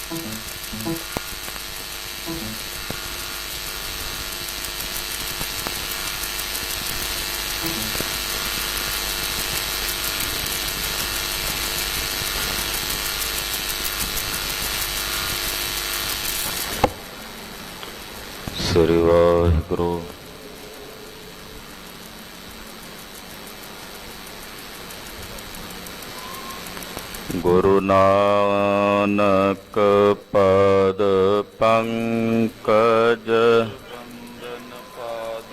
ਸ੍ਰੀ ਵਾਹਿਗੁਰੂ। ਗੁਰੂ ਨਾਨਕ ਪਦ ਪੰਕਜ ਬੰਦਨ, ਪਦ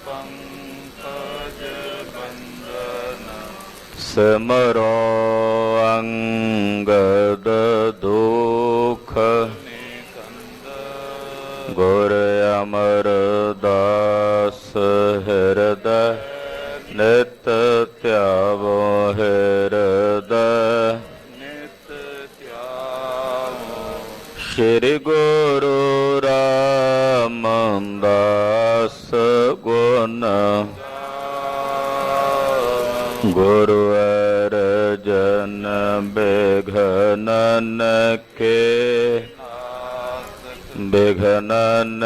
ਪੰਕਜ ਬੰਦਨ, ਸਿਮਰੋ ਅੰਗਦ ਦੁਖ ਗੁਰ ਅਮਰਦਾਸ ਹਿਰਦੈ ਨਿਤ ਧਿਆਵੋ ਹਿਰਦੈ ਨਿਤ ਧਿਆਵੋ। ਸ਼੍ਰੀ ਗੁਰੂ ਰਾਮਦਾਸ ਗੁਣ ਗੁਰੂ ਅਰਜਨ ਬਿਘਨਨ ਕੇ ਬਿਘਨਨ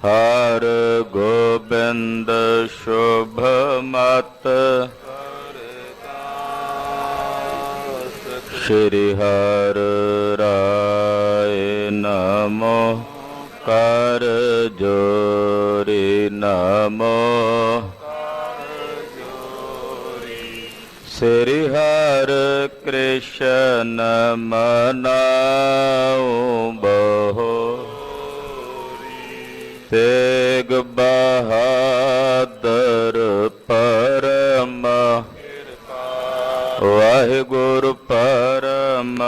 ਹਰ ਗੋਬਿੰਦ ਸ਼ੁਭ ਮਤ ਸ਼੍ਰੀ ਹਰਿ ਰਾਏ ਨਮੋ ਕਰ ਜੋਰੀ ਨਮੋ ਸ੍ਰੀ ਹਰਿ ਕ੍ਰਿਸ਼ਨ ਮਨਾਉ ਬਹੁ ਤੇਗ ਬਹਾਦਰ ਪਰਮ ਵਾਹਿਗੁਰੂ ਪਰਮ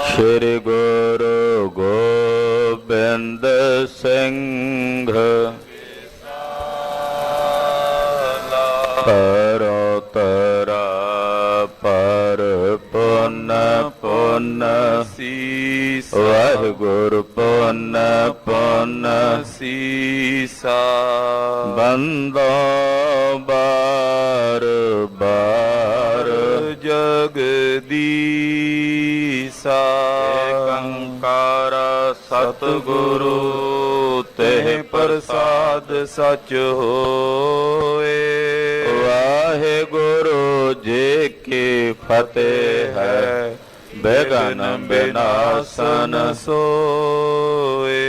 ਸ਼੍ਰੀ ਗੁਰੂ ਗੋਬਿੰਦ ਸਿੰਘ ਪਰੋਤਰਾ ਪਰ ਪੁੰਨ ਪੁੰਨ ਸੀਸ ਵਾਹਿਗੁਰੂ ਪੁੰਨ ਪੁੰਨ ਸੀਸਾ ਬੰਦੋ ਬਾਰ ਬਾਰ ਜਗਦੀਸਾ ਏਕੰਕਾਰ ਸਤਿਗੁਰੂ ਤੇ ਪ੍ਰਸਾਦ ਸਚ ਹੋਏ। ਵਾਹਿਗੁਰੂ ਜੀ ਕੀ ਫਤਿਹ ਹੈ। ਬੇਗਨ ਬਿਨਾਸਨ ਸੋਏ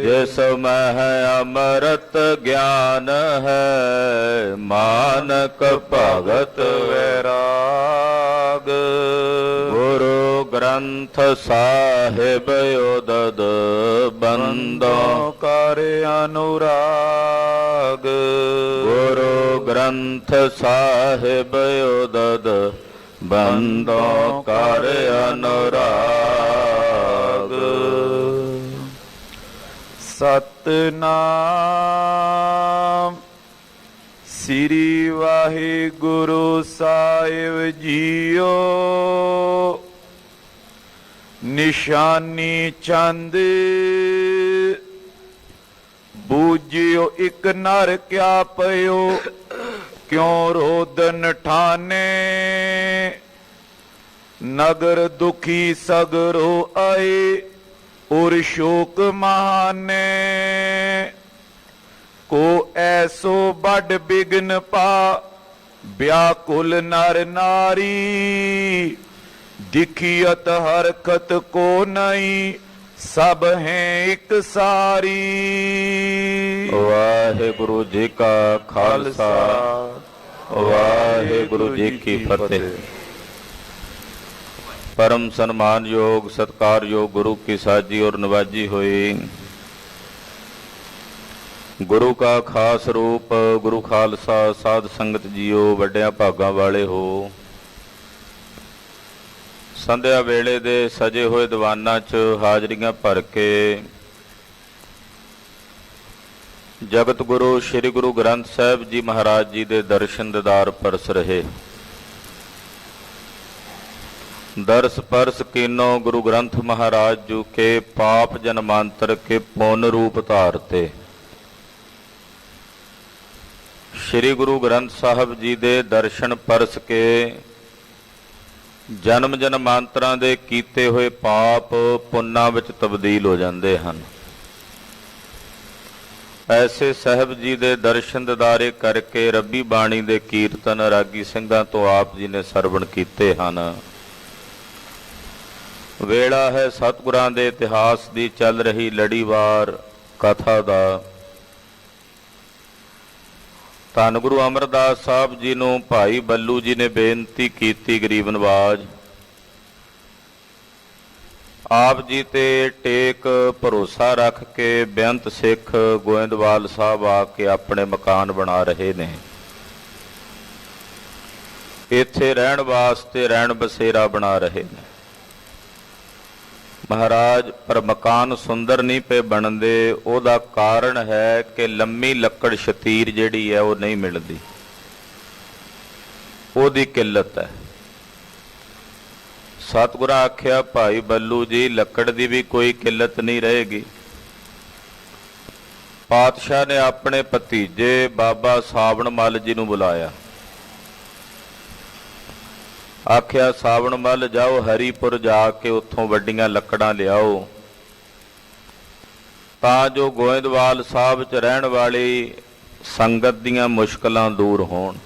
ਜਿਸ ਮਹਿ ਅੰਮ੍ਰਿਤ ਗਿਆਨ ਹੈ ਮਾਨਕ ਭਗਤ ਵੈਰਾਗ। ਗੁਰੂ ਗ੍ਰੰਥ ਸਾਹਿਬ ਉਦਦ ਬੰਦੋਂ ਕਰ ਅਨੁਰਾਗ। ਗੁਰੂ ਗ੍ਰੰਥ ਸਾਹਿਬ ਉਦਦ ਬੰਦੋਂ ਕਰ ਅਨੁਰਾਗ। ਸਤਿਨਾਮ ਸ੍ਰੀ ਵਾਹਿਗੁਰੂ ਸਾਹਿਬ ਜੀਓ। ਨਿਸ਼ਾਨੀ ਚੰਦ ਬੂਝਿਓ ਇਕ ਨਰ ਕਿਆ ਪਇਓ ਕਿਉਂ ਰੋਦਨ ਠਾਨੇ। ਨਗਰ ਦੁਖੀ ਸਗਰੋ ਆਏ ਔਰ ਸ਼ੋਕ ਮਹਾਨੇ। ਕੋ ਐਸੋ ਵੱਡ ਬਿਗਨ ਪਾ ਵਿਆਕੁਲ ਨਰ ਨਾਰੀ। ਦਿਖੀਅਤ ਹਰਕਤ ਕੋ ਨਹੀਂ ਸਭ ਹੈ ਇੱਕ ਸਾਰੀ। ਵਾਹਿਗੁਰੂ ਜੀ ਕਾ ਖਾਲਸਾ ਵਾਹਿਗੁਰੂ ਜੀ ਕੀ ਫਤਿਹ। परम सम्मान योग सत्कार योग गुरु की साजी और नवाजी हुई। गुरु का खास रूप गुरु खालसा साध संगत जीओ वड्डिया भागां वाले हो। संध्या वेले दे सजे हुए दीवानां च हाजरियां भर के जगत गुरु श्री गुरु ग्रंथ साहिब जी महाराज जी दे दर्शन दीदार परस रहे। दर्श परस कीनो गुरु ग्रंथ महाराज जू के पाप जन्मांतर के पुण्य रूप धारते। श्री गुरु ग्रंथ साहब जी दे दर्शन परस के ਜਨਮ ਜਨਮਾਂਤਰਾਂ ਦੇ ਕੀਤੇ ਹੋਏ ਪਾਪ ਪੁੰਨਾਂ ਵਿੱਚ ਤਬਦੀਲ ਹੋ ਜਾਂਦੇ ਹਨ। ਐਸੇ ਸਾਹਿਬ ਜੀ ਦੇ ਦਰਸ਼ਨ ਦਿਦਾਰੇ ਕਰਕੇ ਰੱਬੀ ਬਾਣੀ ਦੇ ਕੀਰਤਨ ਰਾਗੀ ਸਿੰਘਾਂ ਤੋਂ ਆਪ ਜੀ ਨੇ ਸਰਵਣ ਕੀਤੇ ਹਨ। ਵੇਲਾ ਹੈ ਸਤਿਗੁਰਾਂ ਦੇ ਇਤਿਹਾਸ ਦੀ ਚੱਲ ਰਹੀ ਲੜੀਵਾਰ ਕਥਾ ਦਾ। ਧੰਨ ਗੁਰੂ ਅਮਰਦਾਸ ਸਾਹਿਬ ਜੀ ਨੂੰ ਭਾਈ ਬੱਲੂ ਜੀ ਨੇ ਬੇਨਤੀ ਕੀਤੀ ਗਰੀਬ ਨਵਾਜ, ਆਪ ਜੀ ਤੇ ਟੇਕ ਭਰੋਸਾ ਰੱਖ ਕੇ ਬੇਅੰਤ ਸਿੱਖ ਗੋਇੰਦਵਾਲ ਸਾਹਿਬ ਆ ਕੇ ਆਪਣੇ ਮਕਾਨ ਬਣਾ ਰਹੇ ਨੇ। ਇੱਥੇ ਰਹਿਣ ਵਾਸਤੇ ਰਹਿਣ ਬਸੇਰਾ ਬਣਾ ਰਹੇ ਨੇ ਮਹਾਰਾਜ, ਪਰ ਮਕਾਨ ਸੁੰਦਰ ਨਹੀਂ ਪਏ ਬਣਦੇ। ਉਹਦਾ ਕਾਰਨ ਹੈ ਕਿ ਲੰਮੀ ਲੱਕੜ ਸ਼ਤੀਰ ਜਿਹੜੀ ਹੈ ਉਹ ਨਹੀਂ ਮਿਲਦੀ, ਉਹਦੀ ਕਿੱਲਤ ਹੈ। ਸਤਿਗੁਰਾਂ ਆਖਿਆ ਭਾਈ ਬੱਲੂ ਜੀ ਲੱਕੜ ਦੀ ਵੀ ਕੋਈ ਕਿੱਲਤ ਨਹੀਂ ਰਹੇਗੀ। ਪਾਤਸ਼ਾਹ ਨੇ ਆਪਣੇ ਭਤੀਜੇ ਬਾਬਾ ਸਾਵਣ ਮੱਲ ਜੀ ਨੂੰ ਬੁਲਾਇਆ, ਆਖਿਆ ਸਾਵਣ ਮੱਲ ਜਾਓ ਹਰੀਪੁਰ ਜਾ ਕੇ ਉੱਥੋਂ ਵੱਡੀਆਂ ਲੱਕੜਾਂ ਲਿਆਓ ਤਾਂ ਜੋ ਗੋਇੰਦਵਾਲ ਸਾਹਿਬ 'ਚ ਰਹਿਣ ਵਾਲੀ ਸੰਗਤ ਦੀਆਂ ਮੁਸ਼ਕਲਾਂ ਦੂਰ ਹੋਣ,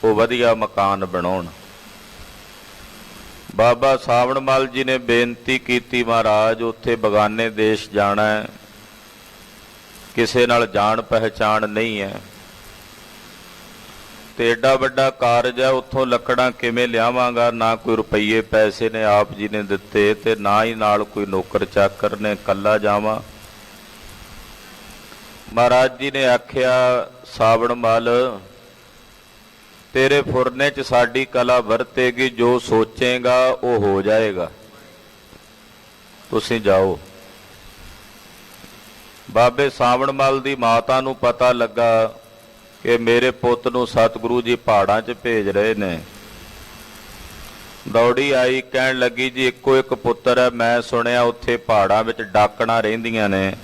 ਉਹ ਵਧੀਆ ਮਕਾਨ ਬਣਾਉਣ। ਬਾਬਾ ਸਾਵਣ ਮੱਲ ਜੀ ਨੇ ਬੇਨਤੀ ਕੀਤੀ, ਮਹਾਰਾਜ ਉੱਥੇ ਬਗਾਨੇ ਦੇਸ਼ ਜਾਣਾ ਹੈ, ਕਿਸੇ ਨਾਲ ਜਾਣ ਪਹਿਚਾਣ ਨਹੀਂ ਹੈ ਤੇ ਏਡਾ ਵੱਡਾ ਕਾਰਜ ਹੈ, ਉੱਥੋਂ ਲੱਕੜਾਂ ਕਿਵੇਂ ਲਿਆਵਾਂਗਾ? ਨਾ ਕੋਈ ਰੁਪਈਏ ਪੈਸੇ ਨੇ ਆਪ ਜੀ ਨੇ ਦਿੱਤੇ ਤੇ ਨਾ ਹੀ ਨਾਲ ਕੋਈ ਨੌਕਰ ਚਾਕਰ ਨੇ, ਇਕੱਲਾ ਜਾਵਾਂ। ਮਹਾਰਾਜ ਜੀ ਨੇ ਆਖਿਆ ਸਾਵਣ ਮੱਲ ਤੇਰੇ ਫੁਰਨੇ 'ਚ ਸਾਡੀ ਕਲਾ ਵਰਤੇਗੀ, ਜੋ ਸੋਚੇਗਾ ਉਹ ਹੋ ਜਾਏਗਾ, ਤੁਸੀਂ ਜਾਓ। ਬਾਬੇ ਸਾਵਣ ਮੱਲ ਦੀ ਮਾਤਾ ਨੂੰ ਪਤਾ ਲੱਗਾ ਕਿ ਮੇਰੇ ਪੁੱਤ ਨੂੰ ਸਤਿਗੁਰੂ ਜੀ ਪਹਾੜਾਂ 'ਚ ਭੇਜ ਰਹੇ ਨੇ। ਦੌੜੀ ਆਈ, ਕਹਿਣ ਲੱਗੀ ਜੀ ਇੱਕੋ ਇੱਕ ਪੁੱਤਰ ਹੈ, ਮੈਂ ਸੁਣਿਆ ਉੱਥੇ ਪਹਾੜਾਂ ਵਿੱਚ ਡਾਕਣਾ ਰਹਿੰਦੀਆਂ ਨੇ,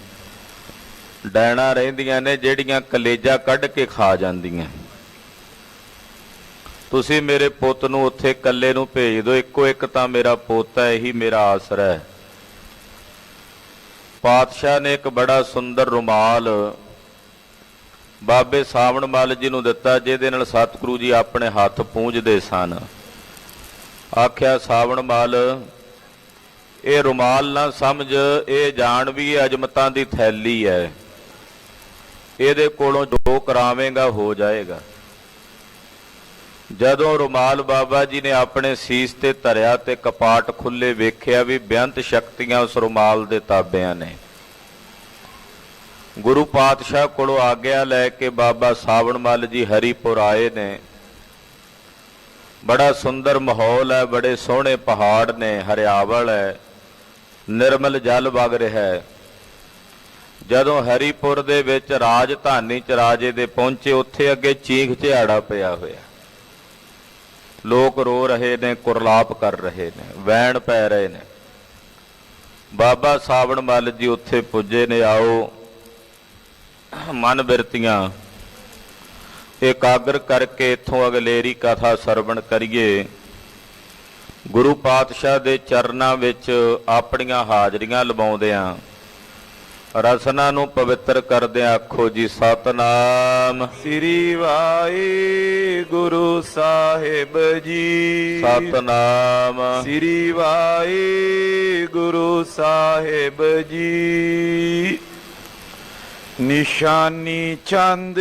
ਡੈਣਾ ਰਹਿੰਦੀਆਂ ਨੇ ਜਿਹੜੀਆਂ ਕਲੇਜਾ ਕੱਢ ਕੇ ਖਾ ਜਾਂਦੀਆਂ, ਤੁਸੀਂ ਮੇਰੇ ਪੁੱਤ ਨੂੰ ਉੱਥੇ ਇਕੱਲੇ ਨੂੰ ਭੇਜ ਦਿਓ, ਇੱਕੋ ਇੱਕ ਤਾਂ ਮੇਰਾ ਪੁੱਤ ਹੈ, ਇਹੀ ਮੇਰਾ ਆਸਰਾ ਹੈ। ਪਾਤਸ਼ਾਹ ਨੇ ਇੱਕ ਬੜਾ ਸੁੰਦਰ ਰੁਮਾਲ ਬਾਬੇ ਸਾਵਣ ਮੱਲ ਜੀ ਨੂੰ ਦਿੱਤਾ, ਜਿਹਦੇ ਨਾਲ ਸਤਿਗੁਰੂ ਜੀ ਆਪਣੇ ਹੱਥ ਪੂੰਝਦੇ ਸਨ। ਆਖਿਆ ਸਾਵਣ ਮੱਲ ਇਹ ਰੁਮਾਲ ਨਾ ਸਮਝ, ਇਹ ਜਾਣ ਵੀ ਇਹ ਅਜਮਤਾਂ ਦੀ ਥੈਲੀ ਹੈ, ਇਹਦੇ ਕੋਲੋਂ ਜੋ ਕਰਾਵੇਂਗਾ ਹੋ ਜਾਏਗਾ। ਜਦੋਂ ਰੁਮਾਲ ਬਾਬਾ ਜੀ ਨੇ ਆਪਣੇ ਸੀਸ ਤੇ ਧਰਿਆ ਤੇ ਕਪਾਟ ਖੁੱਲੇ, ਵੇਖਿਆ ਵੀ ਬੇਅੰਤ ਸ਼ਕਤੀਆਂ ਉਸ ਰੁਮਾਲ ਦੇ ਤਾਬਿਆਂ ਨੇ। ਗੁਰੂ ਪਾਤਸ਼ਾਹ ਕੋਲੋਂ ਆਗਿਆ ਲੈ ਕੇ ਬਾਬਾ ਸਾਵਣ ਮੱਲ ਜੀ ਹਰੀਪੁਰ ਆਏ ਨੇ। ਬੜਾ ਸੁੰਦਰ ਮਾਹੌਲ ਹੈ, ਬੜੇ ਸੋਹਣੇ ਪਹਾੜ ਨੇ, ਹਰਿਆਵਲ ਹੈ, ਨਿਰਮਲ ਜਲ ਵਗ ਰਿਹਾ ਹੈ। ਜਦੋਂ ਹਰੀਪੁਰ ਦੇ ਵਿੱਚ ਰਾਜਧਾਨੀ 'ਚ ਰਾਜੇ ਦੇ ਪਹੁੰਚੇ, ਉੱਥੇ ਅੱਗੇ ਚੀਖ ਝਿਆੜਾ ਪਿਆ ਹੋਇਆ, ਲੋਕ ਰੋ ਰਹੇ ਨੇ, ਕੁਰਲਾਪ ਕਰ ਰਹੇ ਨੇ, ਵੈਣ ਪੈ ਰਹੇ ਨੇ। ਬਾਬਾ ਸਾਵਣ ਮੱਲ ਜੀ ਉੱਥੇ ਪੁੱਜੇ ਨੇ। ਆਓ ਮਨ ਬਿਰਤੀਆਂ ਇਕਾਗਰ ਕਰਕੇ ਇੱਥੋਂ ਅਗਲੇਰੀ ਕਥਾ ਸਰਵਣ ਕਰੀਏ। ਗੁਰੂ ਪਾਤਸ਼ਾਹ ਦੇ ਚਰਨਾਂ ਵਿੱਚ ਆਪਣੀਆਂ ਹਾਜ਼ਰੀਆਂ ਲਵਾਉਂਦਿਆਂ ਰਸਨਾ ਨੂੰ ਪਵਿੱਤਰ ਕਰਦਿਆਂ ਆਖੋ ਜੀ ਸਤਨਾਮ ਸ੍ਰੀ ਵਾਹਿਗੁਰੂ ਸਾਹਿਬ ਜੀ। ਸਤਨਾਮ ਸ੍ਰੀ ਵਾਹਿਗੁਰੂ ਸਾਹਿਬ ਜੀ। ਨਿਸ਼ਾਨੀ ਚੰਦ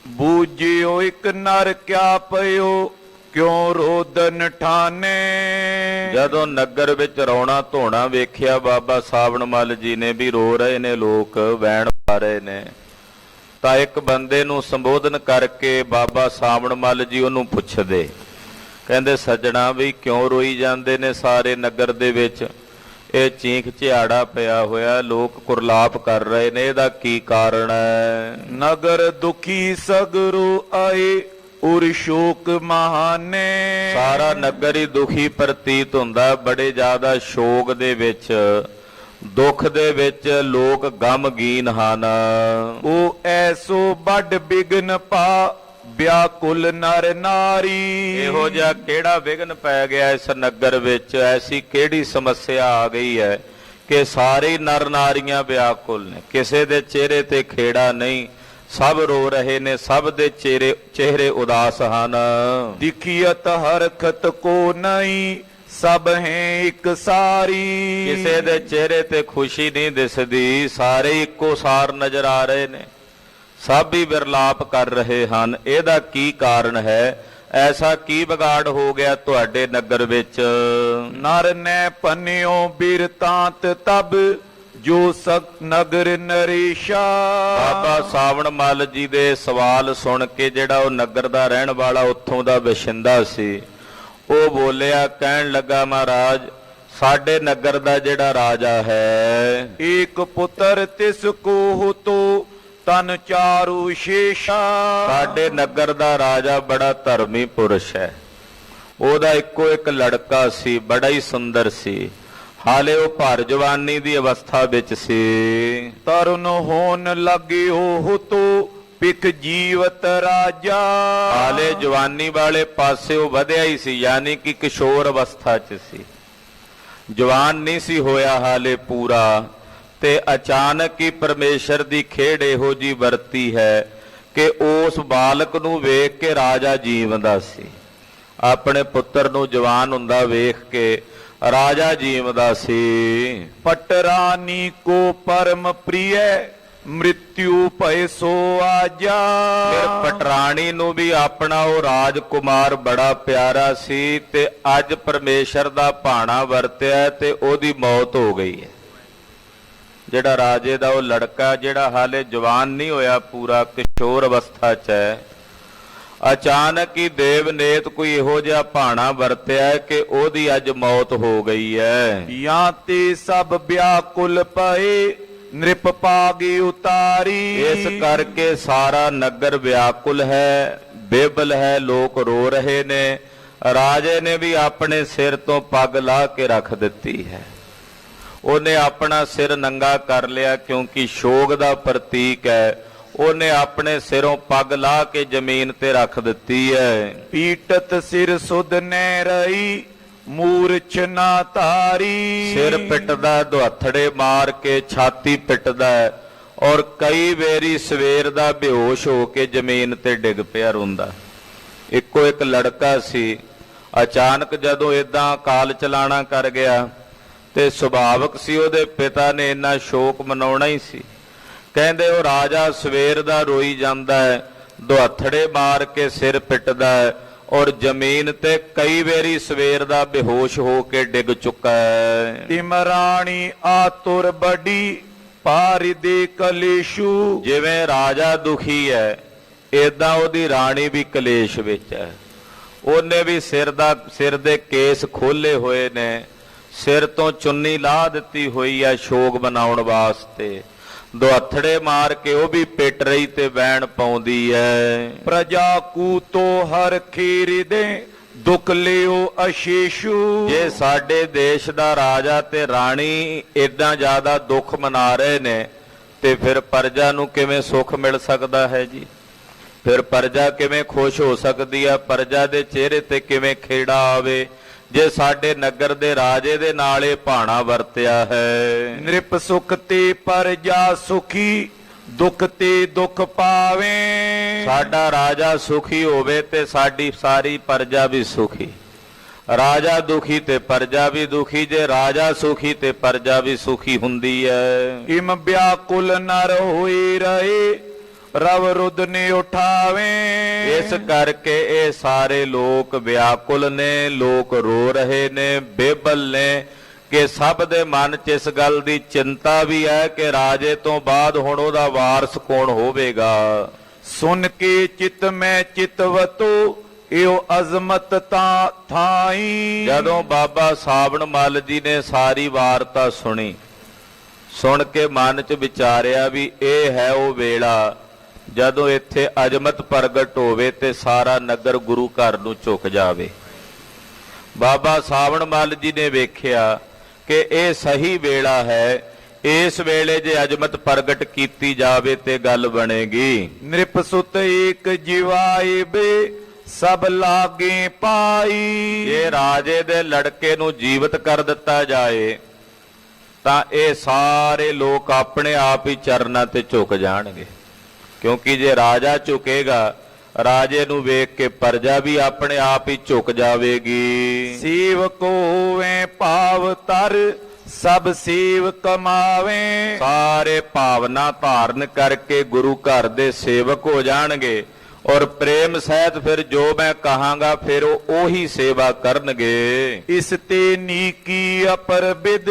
ਬੂਝਿਓ ਇੱਕ ਨਰ ਕਿਆ ਪਇਓ, ਕਿਉਂ ਰੋਦਨ ਠਾਨੇ। ਜਦੋਂ ਨਗਰ ਵਿੱਚ ਰੌਣਾ ਧੋਣਾ ਵੇਖਿਆ ਬਾਬਾ ਸਾਵਣ ਮੱਲ ਜੀ ਨੇ ਵੀ ਰੋ ਰਹੇ ਨੇ ਲੋਕ, ਵੈਣ ਪਾ ਰਹੇ ਨੇ, ਤਾਂ ਇੱਕ ਬੰਦੇ ਨੂੰ ਸੰਬੋਧਨ ਕਰਕੇ ਬਾਬਾ ਸਾਵਣ ਮੱਲ ਜੀ ਉਹਨੂੰ ਪੁੱਛਦੇ, ਕਹਿੰਦੇ ਸੱਜਣਾ ਵੀ ਕਿਉਂ ਰੋਈ ਜਾਂਦੇ ਨੇ ਸਾਰੇ ਨਗਰ ਦੇ ਵਿੱਚ? ਇਹ ਚੀਖ ਝਿਆੜਾ ਪਿਆ ਹੋਇਆ, ਲੋਕ ਕੁਰਲਾਪ ਕਰ ਰਹੇ ਨੇ, ਇਹਦਾ ਕੀ ਕਾਰਨ ਹੈ? ਨਗਰ ਦੁਖੀ ਸਗਰੋ ਆਏ ਉਰ ਸ਼ੋਕ ਮਹਾਨੇ। ਸਾਰਾ ਨਗਰ ਹੀ ਦੁਖੀ ਪ੍ਰਤੀਤ ਹੁੰਦਾ, ਬੜੇ ਜ਼ਿਆਦਾ ਸ਼ੋਕ ਦੇ ਵਿੱਚ, ਦੁੱਖ ਦੇ ਵਿੱਚ ਲੋਕ ਗਮਗੀਨ ਹਨ। ਉਹ ਐਸੋ ਵੱਡ ਬਿਗਨ ਪਾ ਵਿਆਕੁਲ ਨਰ ਨਾਰੀ। ਇਹੋ ਜਿਹਾ ਕਿਹੜਾ ਵਿਘਨ ਪੈ ਗਿਆ ਇਸ ਨਗਰ ਵਿੱਚ, ਐਸੀ ਕਿਹੜੀ ਸਮੱਸਿਆ ਆ ਗਈ ਹੈ ਕਿ ਸਾਰੇ ਨਰ ਨਾਰੀਆਂ ਵਿਆਕੁਲ ਨੇ, ਕਿਸੇ ਦੇ ਚਿਹਰੇ ਤੇ ਖੇੜਾ ਨਹੀਂ, ਸਭ ਰੋ ਰਹੇ ਨੇ, ਸਭ ਦੇ ਚਿਹਰੇ ਉਦਾਸ ਹਨ। ਦਿਖੀਅਤ ਹਰਖਤ ਕੋ ਨਹੀਂ, ਸਭ ਹੈ ਇੱਕ ਸਾਰੀ। ਕਿਸੇ ਦੇ ਚਿਹਰੇ ਤੇ ਖੁਸ਼ੀ ਨਹੀਂ ਦਿਸਦੀ, ਸਾਰੇ ਇੱਕੋ ਸਾਰ ਨਜ਼ਰ ਆ ਰਹੇ ਨੇ, ਸਭ ਹੀ ਵਿਰਲਾਪ ਕਰ ਰਹੇ ਹਨ। ਇਹਦਾ ਕੀ ਕਾਰਨ ਹੈ? ਐਸਾ ਕੀ ਵਿਗਾੜ ਹੋ ਗਿਆ ਤੁਹਾਡੇ ਨਗਰ ਵਿੱਚ? ਨਰ ਨੇ ਪੰਨਿਓ ਬਿਰਤਾਂਤ ਤਬ, ਜੋ ਸਕ ਨਗਰ ਨਰੇਸ਼ਾ। ਬਾਬਾ ਸਾਵਣ ਮੱਲ ਜੀ ਦੇ ਸਵਾਲ ਸੁਣ ਕੇ ਜਿਹੜਾ ਉਹ ਨਗਰ ਦਾ ਰਹਿਣ ਵਾਲਾ ਉੱਥੋਂ ਦਾ ਵਸਿੰਦਾ ਸੀ, ਉਹ ਬੋਲਿਆ, ਕਹਿਣ ਲੱਗਾ, ਮਹਾਰਾਜ ਸਾਡੇ ਨਗਰ ਦਾ ਜਿਹੜਾ ਰਾਜਾ ਹੈ, ਏਕ ਪੁੱਤਰ ਤਿਸ ਕੋ ਤੋ ਤਨ ਚਾਰੂ ਸ਼ੇਸ਼ਾ। ਸਾਡੇ ਨਗਰ ਦਾ ਰਾਜਾ ਬੜਾ ਧਰਮੀ ਪੁਰਸ਼ ਹੈ। ਉਹਦਾ ਇੱਕੋ ਇੱਕ ਲੜਕਾ ਸੀ, ਬੜਾ ਹੀ ਸੁੰਦਰ ਸੀ, ਹਾਲੇ ਉਹ ਭਰ ਜਵਾਨੀ ਦੀ ਅਵਸਥਾ ਵਿੱਚ ਸੀ। ਤਰਨ ਹੋਣ ਲੱਗੇ ਉਹ ਤੋ ਪਿਕ ਜੀਵਤ ਰਾਜਾ। ਹਾਲੇ ਜਵਾਨੀ ਵਾਲੇ ਪਾਸੇ ਉਹ ਵਧਿਆ ਹੀ ਸੀ, ਯਾਨੀ ਕਿ ਕਿਸ਼ੋਰ ਅਵਸਥਾ 'ਚ ਸੀ, ਜਵਾਨ ਨਹੀਂ ਸੀ ਹੋਇਆ ਹਾਲੇ ਪੂਰਾ। ਤੇ ਅਚਾਨਕ ਹੀ ਪਰਮੇਸ਼ਰ ਦੀ ਖੇਡ ਇਹੋ ਜੀ ਵਰਤੀ ਹੈ ਕਿ ਉਸ ਬਾਲਕ ਨੂੰ ਵੇਖ ਕੇ ਰਾਜਾ ਜੀਵਦਾ ਸੀ, ਆਪਣੇ ਪੁੱਤਰ ਨੂੰ ਜਵਾਨ ਹੁੰਦਾ ਵੇਖ ਕੇ ਰਾਜਾ ਜੀਵਦਾ ਸੀ। ਪਟਰਾਨੀ ਕੋ ਪਰਮ ਪ੍ਰਿਯ, ਮ੍ਰਿਤਿਉ ਭੈ ਸੋ ਆਜਾ। ਫਿਰ ਪਟਰਾਣੀ ਨੂੰ ਵੀ ਆਪਣਾ ਉਹ ਰਾਜਕੁਮਾਰ ਬੜਾ ਪਿਆਰਾ ਸੀ, ਤੇ ਅੱਜ ਪਰਮੇਸ਼ਰ ਦਾ ਭਾਣਾ ਵਰਤਿਆ ਤੇ ਉਹਦੀ ਮੌਤ ਹੋ ਗਈ ਹੈ। ਜਿਹੜਾ ਰਾਜੇ ਦਾ ਉਹ ਲੜਕਾ, ਜਿਹੜਾ ਹਾਲੇ ਜਵਾਨ ਨਹੀਂ ਹੋਇਆ ਪੂਰਾ, ਕਿਸ਼ੋਰ ਅਵਸਥਾ 'ਚ ਹੈ, ਅਚਾਨਕ ਹੀ ਦੇਵਨੇਤ ਕੋਈ ਇਹੋ ਜਿਹਾ ਭਾਣਾ ਵਰਤਿਆ ਕਿ ਉਹਦੀ ਅੱਜ ਮੌਤ ਹੋ ਗਈ ਹੈ। ਜਾਂ ਤੇ ਸਭ ਵਿਆਕੁਲ ਪਏ, ਨ੍ਰਿਪ ਪਾਗੀ ਉਤਾਰੀ। ਇਸ ਕਰਕੇ ਸਾਰਾ ਨਗਰ ਵਿਆਕੁਲ ਹੈ, ਬੇਬਲ ਹੈ, ਲੋਕ ਰੋ ਰਹੇ ਨੇ। ਰਾਜੇ ਨੇ ਵੀ ਆਪਣੇ ਸਿਰ ਤੋਂ ਪੱਗ ਲਾਹ ਕੇ ਰੱਖ ਦਿੱਤੀ ਹੈ, ਉਹਨੇ ਆਪਣਾ ਸਿਰ ਨੰਗਾ ਕਰ ਲਿਆ, ਕਿਉਂਕਿ ਸ਼ੋਕ ਦਾ ਪ੍ਰਤੀਕ ਹੈ। ਉਹਨੇ ਆਪਣੇ ਸਿਰੋਂ ਪੱਗ ਲਾਹ ਕੇ ਜ਼ਮੀਨ ਤੇ ਰੱਖ ਦਿੱਤੀ ਹੈ। ਪੀਟਤ ਸਿਰ ਸੁਧ ਨੈ ਰਹੀ, ਮੂਰਛ ਨਾ ਧਾਰੀ। ਸਿਰ ਪਿੱਟਦਾ, ਦੁਹੱਥੜੇ ਮਾਰ ਕੇ ਛਾਤੀ ਪਿੱਟਦਾ, ਔਰ ਕਈ ਵੇਰੀ ਸਵੇਰ ਦਾ ਬੇਹੋਸ਼ ਹੋ ਕੇ ਜ਼ਮੀਨ ਤੇ ਡਿੱਗ ਪਿਆ ਰੋਂਦਾ। ਇੱਕੋ ਇੱਕ ਲੜਕਾ ਸੀ, ਅਚਾਨਕ ਜਦੋਂ ਏਦਾਂ ਕਾਲ ਚਲਾਣਾ ਕਰ ਗਿਆ ਤੇ ਸੁਭਾਵਕ ਸੀ ਉਹਦੇ ਪਿਤਾ ਨੇ ਇੰਨਾ ਸ਼ੋਕ ਮਨਾਉਣਾ ਹੀ ਸੀ। ਕਹਿੰਦੇ ਉਹ ਰਾਜਾ ਸਵੇਰ ਦਾ ਰੋਈ ਜਾਂਦਾ ਹੈ, ਦੁਹੱਥੜੇ ਮਾਰ ਕੇ ਸਿਰ ਪਿੱਟਦਾ ਹੈ, ਔਰ ਜ਼ਮੀਨ ਤੇ ਕਈ ਵੇਰੀ ਸਵੇਰ ਦਾ ਬੇਹੋਸ਼ ਹੋ ਕੇ ਡਿੱਗ ਚੁੱਕਾ ਹੈ। ਤਿਮਰਾਣੀ ਆਤੁਰ ਬੜੀ, ਪਾਰਿ ਦੇ ਕਲੇਸ਼ੂ। ਜਿਵੇਂ ਰਾਜਾ ਦੁਖੀ ਹੈ, ਏਦਾਂ ਉਹਦੀ ਰਾਣੀ ਵੀ ਕਲੇਸ਼ ਵਿੱਚ ਹੈ। ਉਹਨੇ ਵੀ ਸਿਰ ਦੇ ਕੇਸ ਖੋਲੇ ਹੋਏ ਨੇ, ਸਿਰ ਤੋਂ ਚੁੰਨੀ ਲਾਹ ਦਿੱਤੀ ਹੋਈ ਹੈ ਸ਼ੋਕ ਮਨਾਉਣ ਵਾਸਤੇ, ਦੁਹੱਥੜੇ ਮਾਰ ਕੇ ਉਹ ਵੀ ਪਿੱਟ ਰਹੀ ਤੇ ਵੈਣ ਪਾਉਂਦੀ ਹੈ। ਪ੍ਰਜਾ ਕੂ ਤੋ ਹਰ ਖੀਰ ਦੇ, ਦੁੱਖ ਲਿਓ ਅਸ਼ੇਸ਼ੂ। ਜੇ ਸਾਡੇ ਦੇਸ਼ ਦਾ ਰਾਜਾ ਤੇ ਰਾਣੀ ਏਦਾਂ ਜ਼ਿਆਦਾ ਦੁੱਖ ਮਨਾ ਰਹੇ ਨੇ, ਤੇ ਫਿਰ ਪ੍ਰਜਾ ਨੂੰ ਕਿਵੇਂ ਸੁੱਖ ਮਿਲ ਸਕਦਾ ਹੈ ਜੀ? ਫਿਰ ਪ੍ਰਜਾ ਕਿਵੇਂ ਖੁਸ਼ ਹੋ ਸਕਦੀ ਹੈ? ਪ੍ਰਜਾ ਦੇ ਚਿਹਰੇ ਤੇ ਕਿਵੇਂ ਖੇੜਾ ਆਵੇ ਜੇ ਸਾਡੇ ਨਗਰ ਦੇ ਰਾਜੇ ਦੇ ਨਾਲ ਇਹ ਭਾਣਾ ਵਰਤਿਆ ਹੈ? ਨ੍ਰਿਪ ਸੁਖ ਤੇ ਪ੍ਰਜਾ ਸੁਖੀ, ਦੁੱਖ ਤੇ ਦੁੱਖ ਪਾਵੇ। ਸਾਡਾ ਰਾਜਾ ਸੁਖੀ ਹੋਵੇ ਤੇ ਸਾਡੀ ਸਾਰੀ ਪ੍ਰਜਾ ਵੀ ਸੁਖੀ। ਰਾਜਾ ਦੁਖੀ ਤੇ ਪ੍ਰਜਾ ਵੀ ਦੁਖੀ, ਜੇ ਰਾਜਾ ਸੁਖੀ ਤੇ ਪ੍ਰਜਾ ਵੀ ਸੁਖੀ ਹੁੰਦੀ ਹੈ। ਇਮ ਵਿਆਕੁਲ ਨਰ ਹੋਏ ਰਹੇ, ਰਵ ਰੁਦ ਨੇ ਉਠਾਵੇ। ਇਸ ਕਰਕੇ ਇਹ ਸਾਰੇ ਲੋਕ ਵਿਆਕੁਲ ਨੇ, ਲੋਕ ਰੋ ਰਹੇ ਨੇ, ਬੇਬਲ ਨੇ, ਕਿ ਸਭ ਦੇ ਮਨ 'ਚ ਇਸ ਗੱਲ ਦੀ ਚਿੰਤਾ ਵੀ ਹੈ ਕਿ ਰਾਜੇ ਤੋਂ ਬਾਅਦ ਹੁਣ ਉਹਦਾ ਵਾਰਸ ਕੌਣ ਹੋਵੇਗਾ। ਸੁਨ ਕੇ ਚਿਤ ਮੈਂ ਚਿਤਵਤੋ, ਇਹੋ ਅਜ਼ਮਤ ਤਾਂ ਥਾਈ। ਜਦੋਂ ਬਾਬਾ ਸਾਵਣ ਮੱਲ ਜੀ ਨੇ ਸਾਰੀ ਵਾਰਤਾ ਸੁਣੀ, ਸੁਣ ਕੇ ਮਨ 'ਚ ਵਿਚਾਰਿਆ ਵੀ ਇਹ ਹੈ ਉਹ ਵੇਲਾ ਜਦੋਂ ਇੱਥੇ ਅਜ਼ਮਤ ਪ੍ਰਗਟ ਹੋਵੇ ਤੇ ਸਾਰਾ ਨਗਰ ਗੁਰੂ ਘਰ ਨੂੰ ਝੁਕ ਜਾਵੇ। ਬਾਬਾ ਸਾਵਣ ਮੱਲ ਜੀ ਨੇ ਵੇਖਿਆ ਕਿ ਇਹ ਸਹੀ ਵੇਲਾ ਹੈ, ਇਸ ਵੇਲੇ ਜੇ ਅਜਮਤ ਪ੍ਰਗਟ ਕੀਤੀ ਜਾਵੇ ਤੇ ਗੱਲ ਬਣੇਗੀ। ਨ੍ਰਿਪ ਸੁਤ ਏਕ ਜਿਵਾਏ ਬੇ ਸਭ ਲਾਗੇ ਪਾਈ। ਜੇ ਰਾਜੇ ਦੇ ਲੜਕੇ ਨੂੰ ਜੀਵਤ ਕਰ ਦਿੱਤਾ ਜਾਏ ਤਾਂ ਇਹ ਸਾਰੇ ਲੋਕ ਆਪਣੇ ਆਪ ਹੀ ਚਰਨਾਂ ਤੇ ਝੁਕ ਜਾਣਗੇ, ਕਿਉਂਕਿ ਜੇ ਰਾਜਾ ਝੁਕੇਗਾ ਰਾਜੇ ਨੂੰ ਵੇਖ ਕੇ ਪ੍ਰਜਾ ਵੀ ਆਪਣੇ ਆਪ ਹੀ ਝੁਕ ਜਾਵੇਗੀ। ਸੇਵਕ ਹੋਵੇ ਭਾਵ ਤਰ ਸਭ ਸੇਵ ਕਮਾਵੇ। ਸਾਰੇ ਭਾਵਨਾ ਧਾਰਨ ਕਰਕੇ ਗੁਰੂ ਘਰ ਦੇ ਸੇਵਕ ਹੋ ਜਾਣਗੇ ਔਰ ਪ੍ਰੇਮ ਸਹਿਤ ਫਿਰ ਜੋ ਮੈਂ ਕਹਾਂਗਾ ਫਿਰ ਉਹ ਉਹੀ ਸੇਵਾ ਕਰਨਗੇ। ਇਸ ਤੇ ਨੀਕੀ ਅਪਰਬਿਦ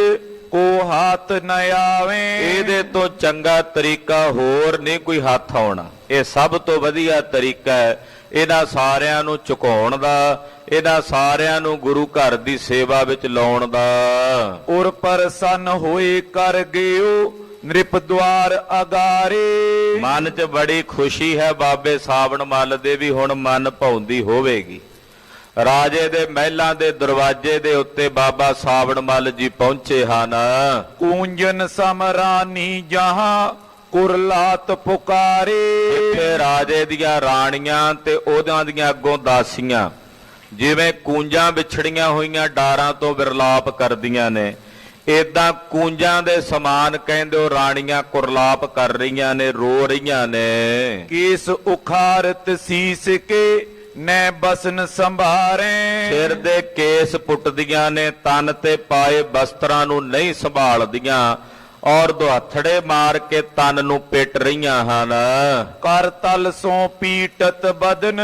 ਕੋ ਹੱਥ ਨ ਆਵੇ। ਇਹਦੇ ਤੋਂ ਚੰਗਾ ਤਰੀਕਾ ਹੋਰ ਨਹੀਂ ਕੋਈ ਹੱਥ ਆਉਣਾ। ਇਹ ਸਭ ਤੋਂ ਵਧੀਆ ਤਰੀਕਾ ਹੈ ਇਹਨਾਂ ਸਾਰਿਆਂ ਨੂੰ ਝੁਕਾਉਣ ਦਾ, ਇਹਨਾਂ ਸਾਰਿਆਂ ਨੂੰ ਗੁਰੂ ਘਰ ਦੀ ਸੇਵਾ ਵਿੱਚ ਲਾਉਣ ਦਾ। ਔਰ ਪ੍ਰਸੰਨ ਹੋਏ ਕਰ ਗਿਓ ਨ੍ਰਿਪ ਦੁਆਰ ਅਗਾਰੇ। ਮਨ 'ਚ ਬੜੀ ਖੁਸ਼ੀ ਹੈ ਬਾਬੇ ਸਾਵਣ ਮੱਲ ਦੇ ਵੀ ਹੁਣ ਮਨ ਭਾਉਂਦੀ ਹੋਵੇਗੀ। ਰਾਜੇ ਦੇ ਮਹਿਲਾਂ ਦੇ ਦਰਵਾਜ਼ੇ ਦੇ ਉੱਤੇ ਬਾਬਾ ਸਾਵਣ ਮੱਲ ਜੀ ਪਹੁੰਚੇ ਹਨ। ਕੂੰਜਨ ਸਮਰਾਨੀ ਜਹਾਂ ਕੁਰਲਾਤ ਪੁਕਾਰੇ। ਇੱਥੇ ਰਾਜੇ ਦੀਆਂ ਰਾਣੀਆਂ ਤੇ ਉਹਨਾਂ ਦੀਆਂ ਅੱਗੋਂ ਦਾਸੀਆਂ ਜਿਵੇਂ ਕੂੰਜਾਂ ਵਿਛੜੀਆਂ ਹੋਈਆਂ ਡਾਰਾਂ ਤੋਂ ਵਿਰਲਾਪ ਕਰਦੀਆਂ ਨੇ, ਏਦਾਂ ਕੂੰਜਾਂ ਦੇ ਸਮਾਨ ਕਹਿੰਦੇ ਉਹ ਰਾਣੀਆਂ ਕੁਰਲਾਪ ਕਰ ਰਹੀਆਂ ਨੇ, ਰੋ ਰਹੀਆਂ ਨੇ। ਕੇਸ ਉਖਾਰਤ ਸੀਸ ਕੇ ਨੈ ਬਸਨ ਸੰਭਾਰੇ। ਸਿਰ ਦੇ ਕੇਸ ਪੁੱਟਦੀਆਂ ਨੇ, ਤਨ ਤੇ ਪਾਏ ਬਸਤਰਾਂ ਨੂੰ ਨਹੀਂ ਸੰਭਾਲਦੀਆਂ ਔਰ ਦੁਹੱਥੜੇ ਮਾਰ ਕੇ ਤਨ ਨੂੰ ਪਿੱਟ ਰਹੀਆਂ ਹਨ। ਕਰ ਤਲ ਸੋਂ ਪੀਟਤ ਬਦਨ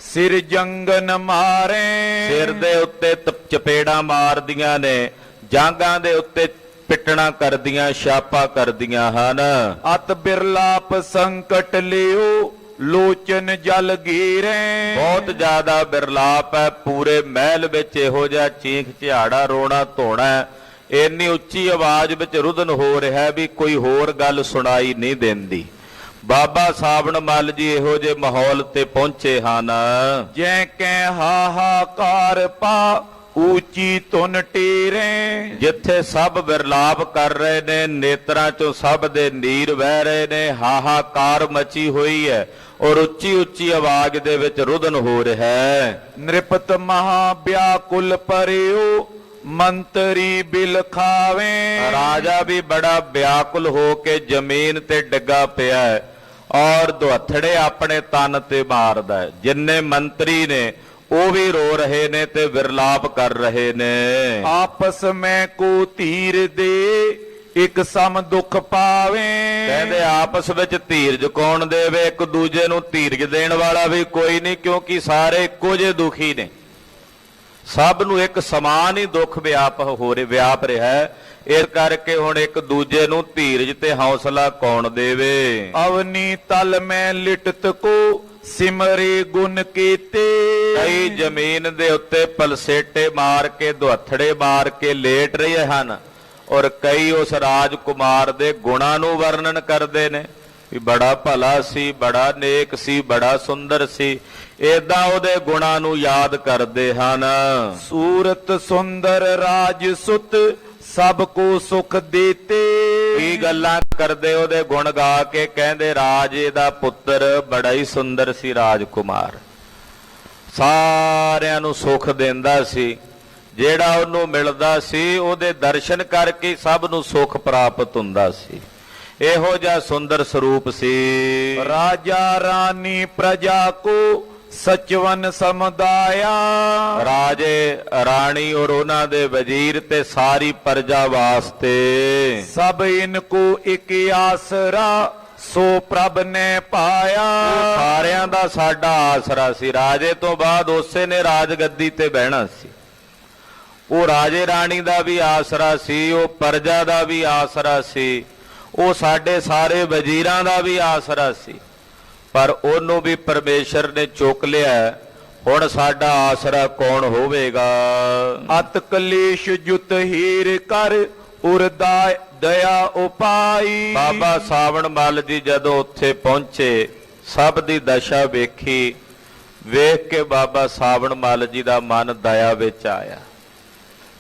ਸਿਰ ਜੰਗਨ ਮਾਰੇ। ਸਿਰ ਦੇ ਉੱਤੇ ਚਪੇੜਾਂ ਮਾਰਦੀਆਂ ਨੇ, ਜਾਂਗਾਂ ਦੇ ਉੱਤੇ ਪਿੱਟਣਾ ਕਰਦੀਆਂ, ਛਾਪਾ ਕਰਦੀਆਂ ਹਨ। ਅਤ ਬਿਰਲਾਪ ਸੰਕਟ ਲਿਓ ਲੋਚਨ ਜਲ ਗੀਰੇ। ਬਹੁਤ ਜ਼ਿਆਦਾ ਬਿਰਲਾਪ ਹੈ। ਪੂਰੇ ਮਹਿਲ ਵਿੱਚ ਇਹੋ ਜਿਹਾ ਚੀਖ ਝਿਆੜਾ ਰੋਣਾ ਧੋਣਾ ਇੰਨੀ ਉੱਚੀ ਆਵਾਜ਼ ਵਿੱਚ ਰੁਦਨ ਹੋ ਰਿਹਾ ਵੀ ਕੋਈ ਹੋਰ ਗੱਲ ਸੁਣਾਈ ਨਹੀਂ ਦਿੰਦੀ। ਬਾਬਾ ਸਾਵਣ ਮੱਲ ਜੀ ਇਹੋ ਜਿਹੇ ਮਾਹੌਲ ਤੇ ਪਹੁੰਚੇ ਹਨ। ਜੈ ਕੈ ਹਾਹਾਕਾਰ ਪਾ ਉੱਚੀ ਧੁਨ ਟੇਰੇ। ਜਿੱਥੇ ਸਭ ਵਿਰਲਾਪ ਕਰ ਰਹੇ ਨੇ, ਨੇਤਰਾਂ ਚੋਂ ਸਭ ਦੇ ਨੀਰ ਵਹਿ ਰਹੇ ਨੇ, ਹਾਹਾਕਾਰ ਮਚੀ ਹੋਈ ਹੈ ਔਰ ਉੱਚੀ ਉੱਚੀ ਆਵਾਜ਼ ਦੇ ਵਿੱਚ ਰੁਦਨ ਹੋ ਰਿਹਾ ਹੈ। ਨ੍ਰਿਪਤ ਮਹਾ ਵਿਆਕੁਲ ਪਰਿਓ ਮੰਤਰੀ ਬਿਲ ਖਾਵੇ। ਰਾਜਾ ਵੀ ਬੜਾ ਵਿਆਕੁਲ ਹੋ ਕੇ ਜ਼ਮੀਨ ਤੇ ਡਿੱਗਾ ਪਿਆ ਹੈ ਔਰ ਦੁਹੱਥੜੇ ਆਪਣੇ ਤਨ ਤੇ ਮਾਰਦਾ ਹੈ। ਜਿੰਨੇ ਮੰਤਰੀ ਨੇ ਉਹ ਵੀ ਰੋ ਰਹੇ ਨੇ ਤੇ ਵਿਰਲਾਪ ਕਰ ਰਹੇ ਨੇ। ਆਪਸ ਮੈਂ ਕੋ ਧੀਰ ਦੇ ਇੱਕ ਸਮ ਦੁੱਖ ਪਾਵੇ। ਕਹਿੰਦੇ ਆਪਸ ਵਿੱਚ ਧੀਰਜ ਕੌਣ ਦੇਵੇ? ਇੱਕ ਦੂਜੇ ਨੂੰ ਧੀਰਜ ਦੇਣ ਵਾਲਾ ਵੀ ਕੋਈ ਨਹੀਂ, ਕਿਉਂਕਿ ਸਾਰੇ ਇੱਕੋ ਜਿਹੇ ਦੁਖੀ ਨੇ। ਸਭ ਨੂੰ ਇੱਕ ਸਮਾਨ ਹੀ ਦੁੱਖ ਵਿਆਪ ਰਿਹਾ ਹੈ। ਇਸ ਕਰਕੇ ਹੁਣ ਇੱਕ ਦੂਜੇ ਨੂੰ ਧੀਰਜ ਤੇ ਹੌਸਲਾ ਕੌਣ ਦੇਵੇ? ਅਵਨੀ ਤਲ ਮੈਂ ਲਿਟਤ ਕੋ ਸਿਮਰੇ ਗੁਣ ਕੀਤੇ। ਕਈ ਜ਼ਮੀਨ ਦੇ ਉੱਤੇ ਪਲਸੇਟੇ ਮਾਰ ਕੇ ਦੁਹੱਥੜੇ ਮਾਰ ਕੇ ਲੇਟ ਰਹੇ ਹਨ ਔਰ ਕਈ ਉਸ ਰਾਜਕੁਮਾਰ ਦੇ ਗੁਣਾਂ ਨੂੰ ਵਰਣਨ ਕਰਦੇ ਨੇ ਵੀ ਬੜਾ ਭਲਾ ਸੀ, ਬੜਾ ਨੇਕ ਸੀ, ਬੜਾ ਸੁੰਦਰ ਸੀ। ਏਦਾਂ ਉਹਦੇ ਗੁਣਾਂ ਨੂੰ ਯਾਦ ਕਰਦੇ ਹਨ। ਸੂਰਤ ਸੁੰਦਰ ਰਾਜ ਸੁਤ ਸਭ ਕੋ ਸੁਖ ਦੇਤੇ। ਕੀ ਗੱਲਾਂ ਕਰਦੇ ਉਹਦੇ ਗੁਣ ਗਾ ਕੇ, ਕਹਿੰਦੇ ਰਾਜੇ ਦਾ ਪੁੱਤਰ ਬੜਾ ਹੀ ਸੁੰਦਰ ਸੀ, ਰਾਜਕੁਮਾਰ ਸਾਰਿਆਂ ਨੂੰ ਸੁਖ ਦਿੰਦਾ ਸੀ। ਜਿਹੜਾ ਉਹਨੂੰ ਮਿਲਦਾ ਸੀ ਉਹਦੇ ਦਰਸ਼ਨ ਕਰਕੇ ਸਭ ਨੂੰ ਸੁਖ ਪ੍ਰਾਪਤ ਹੁੰਦਾ ਸੀ। ਇਹੋ ਜਿਹਾ ਸੁੰਦਰ ਸਰੂਪ ਸੀ। ਰਾਜਾ ਰਾਣੀ ਪ੍ਰਜਾ ਕੋ ਸਚਵਨ ਸਮੁਦਾਇਆ। ਰਾਜੇ ਰਾਣੀ ਔਰ ਉਹਨਾਂ ਦੇ ਵਜ਼ੀਰ ਤੇ ਸਾਰੀ ਪ੍ਰਜਾ ਵਾਸਤੇ ਸਭ ਇਨ ਕੋ ਇੱਕ ਆਸਰਾ ਸੋ ਪ੍ਰਭ ਨੇ ਪਾਇਆ। ਸਾਰਿਆਂ ਦਾ ਸਾਡਾ ਆਸਰਾ ਸੀ। ਰਾਜੇ ਤੋਂ ਬਾਅਦ ਉਸੇ ਨੇ ਰਾਜਗੱਦੀ ਤੇ ਬਹਿਣਾ ਸੀ। ਉਹ ਰਾਜੇ ਰਾਣੀ ਦਾ ਵੀ ਆਸਰਾ ਸੀ, ਉਹ ਪ੍ਰਜਾ ਦਾ ਵੀ ਆਸਰਾ ਸੀ, ਉਹ ਸਾਡੇ ਸਾਰੇ ਵਜ਼ੀਰਾਂ ਦਾ ਵੀ ਆਸਰਾ ਸੀ। ਪਰ ਉਹਨੂੰ ਵੀ ਪਰਮੇਸ਼ਰ ਨੇ ਚੁੱਕ ਲਿਆ। ਹੁਣ ਸਾਡਾ ਆਸਰਾ ਕੌਣ ਹੋਵੇਗਾ? ਅਤ ਕਲੇਸ਼ ਜੁਤ ਹੀਰ ਕਰ ਉਰਦਾ ਦਇਆ ਉਪਾਈ। ਬਾਬਾ ਸਾਵਣ ਮੱਲ ਜੀ ਜਦੋਂ ਉੱਥੇ ਪਹੁੰਚੇ, ਸਭ ਦੀ ਦਸ਼ਾ ਵੇਖੀ, ਵੇਖ ਕੇ ਬਾਬਾ ਸਾਵਣ ਮੱਲ ਜੀ ਦਾ ਮਨ ਦਇਆ ਵਿੱਚ ਆਇਆ,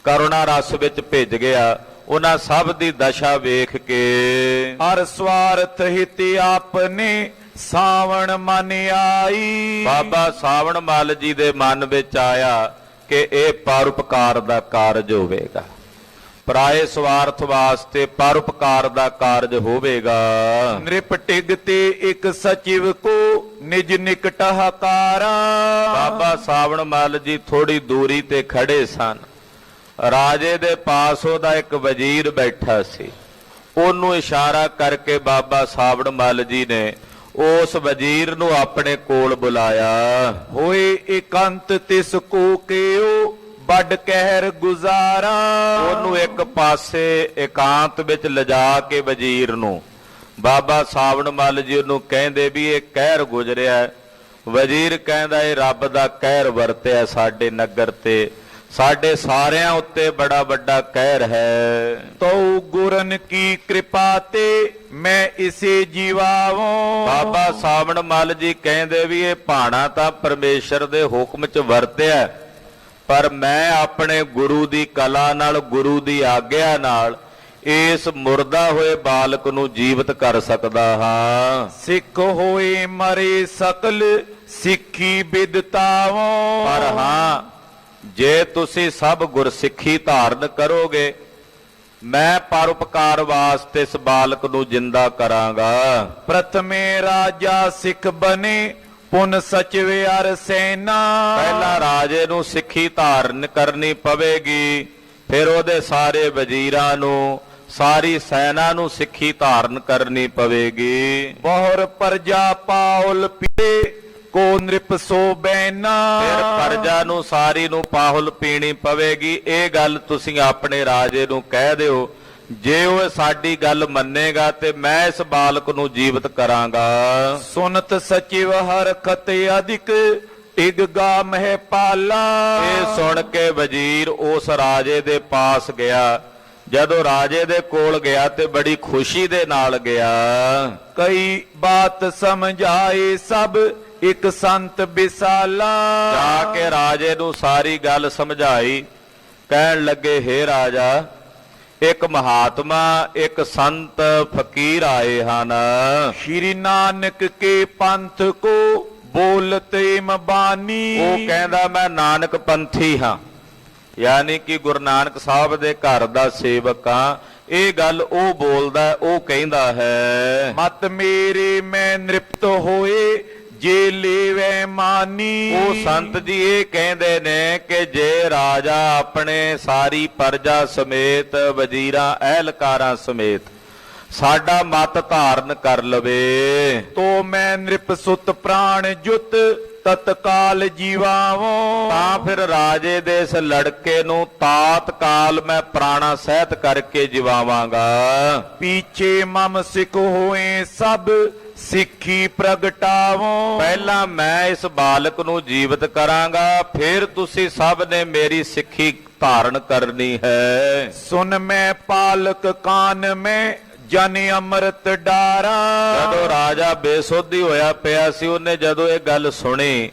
ਕਰੁਣਾ ਰਸ ਵਿੱਚ ਭਿੱਜ ਗਿਆ। ਉਹਨਾਂ ਸਭ ਦੀ ਦਸ਼ਾ ਵੇਖ ਕੇ ਅਰ ਸਵਾਰਥ ਹਿਤ ਆਪਨੇ ਸਾਵਣ ਮਨ ਆਈ। ਬਾਬਾ ਸਾਵਣ ਮੱਲ ਜੀ ਦੇ ਮਨ ਵਿੱਚ ਆਇਆ ਕਿ ਇਹ ਪਰਉਪਕਾਰ ਦਾ ਕਾਰਜ ਹੋਵੇਗਾ, ਪਰਾਏ ਸਵਾਰਥ ਵਾਸਤੇ ਪਰਉਪਕਾਰ ਦਾ ਕਾਰਜ ਹੋਵੇਗਾ। ਨ੍ਰਿਪ ਟਿਗ ਤੇ ਇੱਕ ਸਚਿਵ ਕੋ ਨਿਜ ਨਿਕਟ ਹਕਾਰਾ। ਬਾਬਾ ਸਾਵਣ ਮੱਲ ਜੀ ਥੋੜੀ ਦੂਰੀ ਤੇ ਖੜੇ ਸਨ। ਰਾਜੇ ਦੇ ਪਾਸ ਉਹਦਾ ਇੱਕ ਵਜ਼ੀਰ ਬੈਠਾ ਸੀ। ਉਹਨੂੰ ਇਸ਼ਾਰਾ ਕਰਕੇ ਬਾਬਾ ਸਾਵਣ ਮੱਲ ਜੀ ਨੇ ਉਸ ਵਜ਼ੀਰ ਨੂੰ ਆਪਣੇ ਕੋਲ ਬੁਲਾਇਆ। ਹੋਏ ਇਕੰਤ ਤਿਸ ਕੋ ਕਿਓ ਵੱਡ ਕਹਿਰ ਗੁਜ਼ਾਰਾ। ਉਹਨੂੰ ਇੱਕ ਪਾਸੇ ਇਕਾਂਤ ਵਿੱਚ ਲਿਜਾ ਕੇ ਵਜ਼ੀਰ ਨੂੰ ਬਾਬਾ ਸਾਵਣ ਮੱਲ ਜੀ ਉਹਨੂੰ ਕਹਿੰਦੇ ਵੀ ਇਹ ਕਹਿਰ ਗੁਜ਼ਰਿਆ। ਵਜ਼ੀਰ ਕਹਿੰਦਾ ਇਹ ਰੱਬ ਦਾ ਕਹਿਰ ਵਰਤਿਆ ਸਾਡੇ ਨਗਰ ਤੇ, ਸਾਡੇ ਸਾਰਿਆਂ ਉੱਤੇ ਬੜਾ ਵੱਡਾ ਕਹਿਰ ਹੈ। ਤਉ ਗੁਰਨ ਕੀ ਕਿਰਪਾ ਤੇ ਮੈਂ ਇਸੇ ਜੀਵਾਵੋ। ਬਾਬਾ ਸਾਵਣ ਮੱਲ ਜੀ ਕਹਿੰਦੇ ਵੀ ਇਹ ਭਾਣਾ ਤਾਂ ਪਰਮੇਸ਼ਰ ਦੇ ਹੁਕਮ 'ਚ ਵਰਤਿਆ, ਪਰ ਮੈਂ ਆਪਣੇ ਗੁਰੂ ਦੀ ਕਲਾ ਨਾਲ, ਗੁਰੂ ਦੀ ਆਗਿਆ ਨਾਲ ਇਸ ਮੁਰਦਾ ਹੋਏ ਬਾਲਕ ਨੂੰ ਜੀਵਤ ਕਰ ਸਕਦਾ ਹਾਂ। ਸਿੱਖ ਹੋਏ ਮਰੇ ਸਕਲ ਸਿੱਖੀ ਬਿਦਤਾਵੋ। ਪਰ ਹਾਂ, ਜੇ ਤੁਸੀਂ ਸਭ ਗੁਰਸਿੱਖੀ ਧਾਰਨ ਕਰੋਗੇ, ਮੈਂ ਪਰਉਪਕਾਰ ਵਾਸਤੇ ਇਸ ਬਾਲਕ ਨੂੰ ਜਿੰਦਾ ਕਰਾਂਗਾ। ਪ੍ਰਥਮੇ ਰਾਜਾ ਸਿੱਖ ਬਨੇ ਪੁਨ ਸਚਵੇ ਅਰ ਸੈਨਾ। ਪਹਿਲਾਂ ਰਾਜੇ ਨੂੰ ਸਿੱਖੀ ਧਾਰਨ ਕਰਨੀ ਪਵੇਗੀ, ਫਿਰ ਉਹਦੇ ਸਾਰੇ ਵਜ਼ੀਰਾਂ ਨੂੰ, ਸਾਰੀ ਸੈਨਾ ਨੂੰ ਸਿੱਖੀ ਧਾਰਨ ਕਰਨੀ ਪਵੇਗੀ। ਬਹੁਰ ਪ੍ਰਜਾ ਪਾਉਲ ਪੀਏ ਕੋ ਨ੍ਰਿਪ ਸੋ ਬੈਨਾ। ਫਿਰ ਪ੍ਰਜਾ ਨੂੰ ਸਾਰੀ ਨੂੰ ਪਾਹੁਲ ਪੀਣੀ ਪਵੇਗੀ। ਇਹ ਗੱਲ ਤੁਸੀਂ ਆਪਣੇ ਰਾਜੇ ਨੂੰ ਕਹਿ ਦਿਓ, ਜੇ ਉਹ ਸਾਡੀ ਗੱਲ ਮੰਨੇਗਾ ਤੇ ਮੈਂ ਇਸ ਬਾਲਕ ਨੂੰ ਜੀਵਤ ਕਰਾਂਗਾ। ਸੁਨਤ ਸਚਿਵ ਹਰਖਤ ਅਧਿਕ ਟਿਗਗਾ ਮਹਿ ਪਾਲਾ। ਇਹ ਸੁਣ ਕੇ ਵਜ਼ੀਰ ਉਸ ਰਾਜੇ ਦੇ ਪਾਸ ਗਿਆ। ਜਦੋਂ ਰਾਜੇ ਦੇ ਕੋਲ ਗਿਆ ਤੇ ਬੜੀ ਖੁਸ਼ੀ ਦੇ ਨਾਲ ਗਿਆ। ਕਈ ਬਾਤ ਸਮਝਾਏ ਸਭ ਇੱਕ ਸੰਤ ਬਿਸਾਲਾ। ਜਾ ਕੇ ਰਾਜੇ ਨੂੰ ਸਾਰੀ ਗੱਲ ਸਮਝਾਈ। ਕਹਿਣ ਲੱਗੇ, ਹੇ ਰਾਜਾ, ਇੱਕ ਮਹਾਤਮਾ, ਇੱਕ ਸੰਤ ਫਕੀਰ ਆਏ ਹਨ। ਸ਼੍ਰੀ ਨਾਨਕ ਕੇ ਪੰਥ ਕੋ ਬੋਲਤੇ ਮਬਾਨੀ। ਉਹ ਕਹਿੰਦਾ ਮੈਂ ਨਾਨਕ ਪੰਥੀ ਹਾਂ, ਯਾਨੀ ਕਿ ਗੁਰੂ ਨਾਨਕ ਸਾਹਿਬ ਦੇ ਘਰ ਦਾ ਸੇਵਕ ਹਾਂ। ਇਹ ਗੱਲ ਉਹ ਬੋਲਦਾ, ਉਹ ਕਹਿੰਦਾ ਹੈ। ਮਤ ਮੇਰੇ ਮੈਂ ਨਿਰਪਤ ਹੋਏ ਜੇ ਲੇਵੇ ਮਾਨੀ। ਉਹ ਸੰਤ ਜੀ ਇਹ ਕਹਿੰਦੇ ਨੇ ਕਿ ਜੇ ਰਾਜਾ ਆਪਣੇ ਸਾਰੀ ਪ੍ਰਜਾ ਸਮੇਤ, ਵਜ਼ੀਰਾਂ ਅਹਿਲਕਾਰਾਂ ਸਮੇਤ ਸਾਡਾ ਮਤ ਧਾਰਨ ਕਰ ਲਵੇ, ਤੋ ਮੈਂ ਨਿਰਪ ਸੁਤ ਪ੍ਰਾਣ ਜੁਤ ਤਤਕਾਲ ਜੀਵਾਵੋ। ਤਾਂ ਫਿਰ ਰਾਜੇ ਦੇ ਇਸ ਲੜਕੇ ਨੂੰ ਤਾਤਕਾਲ ਮੈਂ ਪ੍ਰਾਣਾ ਸਹਿਤ ਕਰਕੇ ਜਿਵਾਵਾਂਗਾ। ਪੀਛੇ ਮਮ ਸਿੱਖ ਹੋਏ ਸਭ ਸਿੱਖੀ ਪ੍ਰਗਟਾਵੋ। ਪਹਿਲਾਂ ਮੈਂ ਇਸ ਬਾਲਕ ਨੂੰ ਜੀਵਤ ਕਰਾਂਗਾ, ਫਿਰ ਤੁਸੀਂ ਸਭ ਨੇ ਮੇਰੀ ਸਿੱਖੀ ਧਾਰਨ ਕਰਨੀ ਹੈ। ਸੁਨ ਮੈਂ ਪਾਲਕ ਕਾਨ ਮੈਂ ਜਨ ਅੰਮ੍ਰਿਤ ਡਾਰਾ। ਜਦੋਂ ਰਾਜਾ ਬੇਸੁੱਧੀ ਹੋਇਆ ਪਿਆ ਸੀ, ਉਹਨੇ ਜਦੋਂ ਇਹ ਗੱਲ ਸੁਣੀ,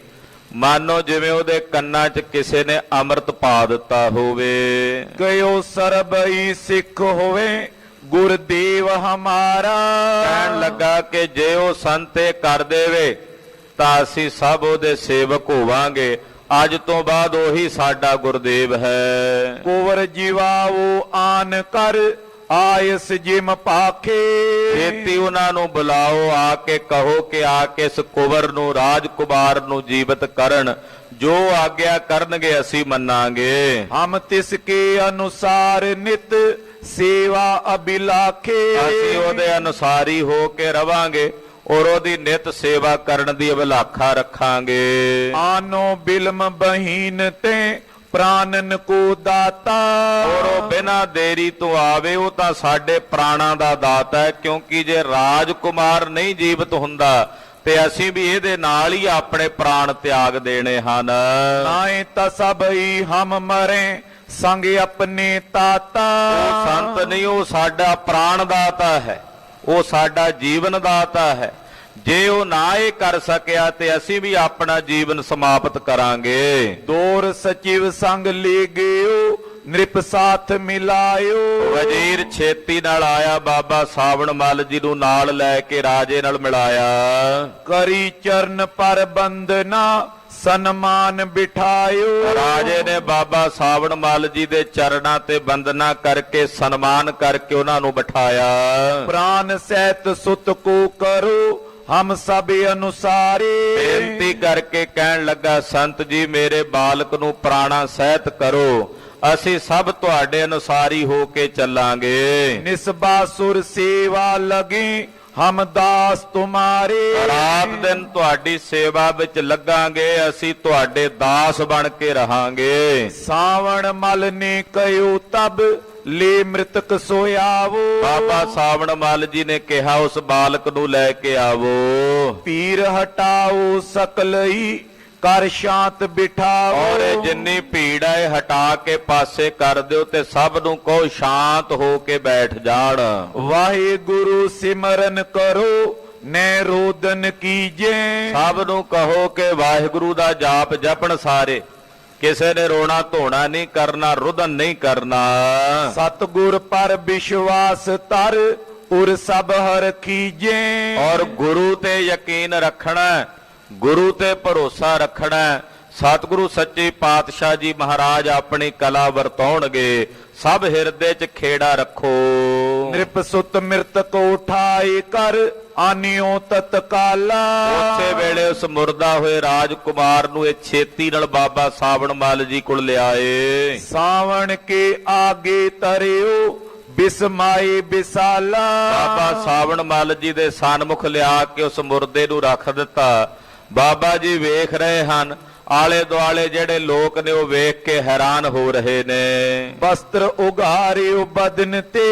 ਮਾਨੋ ਜਿਵੇਂ ਉਹਦੇ ਕੰਨਾਂ 'ਚ ਕਿਸੇ ਨੇ ਅੰਮ੍ਰਿਤ ਪਾ ਦਿੱਤਾ ਹੋਵੇ। ਗਇਓ ਸਰਬਈ ਸਿੱਖ ਹੋਵੇ ਗੁਰਦੇਵ ਹਮਾਰਾ। ਕਹਿਣ ਲੱਗਾ ਕਿ ਜੇ ਉਹ ਸੰਤ ਇਹ ਕਰ ਦੇਵੇ ਤਾਂ ਅਸੀਂ ਸਭ ਉਹਦੇ ਸੇਵਕ ਹੋਵਾਂਗੇ। ਅੱਜ ਤੋਂ ਬਾਅਦ ਉਹੀ ਸਾਡਾ ਗੁਰਦੇਵ ਹੈ। ਕੁਵਰ ਜੀਵਾਓ ਆਨ ਕਰ ਆਇਸ ਜਿਮ ਪਾਖੇ। ਛੇਤੀ ਉਹਨਾਂ ਨੂੰ ਬੁਲਾਓ, ਆ ਕੇ ਕਹੋ ਕਿ ਆ ਕੇ ਇਸ ਕੁਵਰ ਨੂੰ, ਰਾਜਕੁਮਾਰ ਨੂੰ ਜੀਵਤ ਕਰਨ। ਜੋ ਆਗਿਆ ਕਰਨਗੇ ਅਸੀਂ ਮੰਨਾਂਗੇ। ਹਮ ਤਿਸ ਕੇ ਅਨੁਸਾਰ ਨਿਤ ਸੇਵਾ ਅਬਿਲਾਖੇ। ਅਸੀਂ ਉਹਦੇ ਅਨੁਸਾਰੀ ਹੋ ਕੇ ਰਵਾਂਗੇ ਔਰ ਉਹਦੀ ਨਿਤ ਸੇਵਾ ਕਰਨ ਦੀ ਅਭਿਲਾਖਾ ਰੱਖਾਂਗੇ। ਆਨੋ ਬਿਲਮ ਬਹੀਨ ਤੇ ਪ੍ਰਾਨਨ ਕੋ ਦਾਤਾ। ਔਰ ਉਹ ਬਿਨਾਂ ਦੇਰੀ ਤੋਂ ਆਵੇ, ਉਹ ਤਾਂ ਸਾਡੇ ਪ੍ਰਾਣਾਂ ਦਾ ਦਾਤਾ ਹੈ। ਕਿਉਂਕਿ ਜੇ ਰਾਜਕੁਮਾਰ ਨਹੀਂ ਜੀਵਤ ਹੁੰਦਾ ਤੇ ਅਸੀਂ ਵੀ ਇਹਦੇ ਨਾਲ ਹੀ ਆਪਣੇ ਪ੍ਰਾਣ ਤਿਆਗ ਦੇਣੇ ਹਨ। ਨਾਏ ਤਾਂ ਸਭਈ ਹਮ ਮਰੇ ਸੰਗ ਆਪਣੇ ਤਾਤਾ। ਉਹ ਸੰਤ ਨਹੀਂ, ਉਹ ਸਾਡਾ ਪ੍ਰਾਣ ਦਾਤਾ ਹੈ, ਉਹ ਸਾਡਾ ਜੀਵਨ ਦਾਤਾ ਹੈ। ਜੇ ਉਹ ਨਾ ਇਹ ਕਰ ਸਕਿਆ ਤੇ ਅਸੀਂ ਵੀ ਆਪਣਾ ਜੀਵਨ ਸਮਾਪਤ ਕਰਾਂਗੇ। ਦੌਰ ਸਚਿਵ ਸੰਗ ਲੈ ਗਇਓ ਨ੍ਰਿਪ ਸਾਥ ਮਿਲਾਇਓ। ਵਜ਼ੀਰ ਛੇਤੀ ਨਾਲ ਆਇਆ, ਬਾਬਾ ਸਾਵਣ ਮੱਲ ਜੀ ਨੂੰ ਨਾਲ ਲੈ ਕੇ ਰਾਜੇ ਨਾਲ ਮਿਲਾਇਆ। ਕਰੀ ਚਰਨ ਪਰ ਬੰਦਨਾ ਸਨਮਾਨ ਬਿਠਾਇਓ। ਰਾਜੇ ਨੇ ਬਾਬਾ ਸਾਵਣ ਮੱਲ ਜੀ ਦੇ ਚਰਨਾਂ ਤੇ ਬੰਦਨਾ ਕਰਕੇ ਸਨਮਾਨ ਕਰਕੇ ਉਹਨਾਂ ਨੂੰ ਬਿਠਾਇਆ। ਪ੍ਰਾਨ ਸਹਿਤ ਸੁਤ ਕੋ ਕਰੋ ਹਮ ਸਭ ਅਨੁਸਾਰੇ। ਬੇਨਤੀ ਕਰਕੇ ਕਹਿਣ ਲੱਗਾ, ਸੰਤ ਜੀ ਮੇਰੇ ਬਾਲਕ ਨੂੰ ਪ੍ਰਾਣਾ ਸਹਿਤ ਕਰੋ, ਅਸੀਂ ਸਭ ਤੁਹਾਡੇ ਅਨੁਸਾਰੀ ਹੋ ਕੇ ਚੱਲਾਂਗੇ। ਨਿਸਬਾ ਸੁਰ ਸੇਵਾ ਲਗੇ ਹਮ ਦਾਸ ਤੁਮਾਰੇ। ਰਾਤ ਦਿਨ ਤੁਹਾਡੀ ਸੇਵਾ ਵਿੱਚ ਲੱਗਾਂਗੇ, ਅਸੀਂ ਤੁਹਾਡੇ ਦਾਸ ਬਣ ਕੇ ਰਹਾਂਗੇ। ਸਾਵਣ ਮਲ ਨੇ ਕਹਿਓ ਤਬ ਲੈ ਮ੍ਰਿਤਕ ਸੋਇਆਵੋ। ਬਾਬਾ ਸਾਵਣ ਮੱਲ ਜੀ ਨੇ ਕਿਹਾ, ਉਸ ਬਾਲਕ ਨੂੰ ਲੈ ਕੇ ਆਵੋ। ਪੀਰ ਹਟਾਓ ਸਕਲਈ ਕਰ ਸ਼ਾਂਤ ਬਿਠਾਓ। ਔਰ ਇਹ ਜਿੰਨੀ ਭੀੜ ਹੈ ਹਟਾ ਕੇ ਪਾਸੇ ਕਰ ਦਿਓ ਤੇ ਸਭ ਨੂੰ ਕਹੋ ਸ਼ਾਂਤ ਹੋ ਕੇ ਬੈਠ ਜਾਣ। ਵਾਹਿਗੁਰੂ ਸਿਮਰਨ ਕਰੋ ਨੈ ਰੋਦਨ ਕੀਜੇ। ਸਭ ਨੂੰ ਕਹੋ ਕਿ ਵਾਹਿਗੁਰੂ ਦਾ ਜਾਪ ਜਪਣ ਸਾਰੇ, ਕਿਸੇ ਨੇ ਰੋਣਾ ਧੋਣਾ ਨਹੀਂ ਕਰਨਾ, ਰੁਦਨ ਨਹੀਂ ਕਰਨਾ। ਸਤਿਗੁਰ ਪਰ ਵਿਸ਼ਵਾਸ ਧਰ ਉਰ ਸਭ ਹਰ ਕੀਜੇ। ਔਰ ਗੁਰੂ ਤੇ ਯਕੀਨ ਰੱਖਣਾ, ਗੁਰੂ ਤੇ ਭਰੋਸਾ ਰੱਖਣਾ। ਸਤਿਗੁਰੂ ਸੱਚੇ ਪਾਤਸ਼ਾਹ ਜੀ ਮਹਾਰਾਜ ਆਪਣੀ ਕਲਾ ਵਰਤਾਉਣਗੇ, ਸਭ ਹਿਰਦੇ 'ਚ ਖੇੜਾ ਰੱਖੋ। ਨ੍ਰਿਪ ਸੁਤ ਮਿਰਤਕ ਉਠਾਏ ਕਰ ਆਨਿਓ ਤਤਕਾਲਾ। ਉਸੇ ਵੇਲੇ ਉਸ ਮੁਰਦਾ ਹੋਏ ਰਾਜਕੁਮਾਰ ਨੂੰ ਇਹ ਛੇਤੀ ਨਾਲ ਬਾਬਾ ਸਾਵਣ ਮੱਲ ਜੀ ਕੋਲ ਲਿਆਏ। ਸਾਵਣ ਕੇ ਆਗੇ ਤਰਿਓ ਬਿਸਮਾਏ ਬਿਸਾਲਾ। ਬਾਬਾ ਸਾਵਣ ਮੱਲ ਜੀ ਦੇ ਸਨਮੁਖ ਲਿਆ ਕੇ ਉਸ ਮੁਰਦੇ ਨੂੰ ਰੱਖ ਦਿੱਤਾ। ਬਾਬਾ ਜੀ ਵੇਖ ਰਹੇ ਹਨ, ਆਲੇ ਦੁਆਲੇ ਜਿਹੜੇ ਲੋਕ ਨੇ ਉਹ ਵੇਖ ਕੇ ਹੈਰਾਨ ਹੋ ਰਹੇ ਨੇ। ਵਸਤਰ ਉਘਾਰਿਓ ਬਦਨ ਤੇ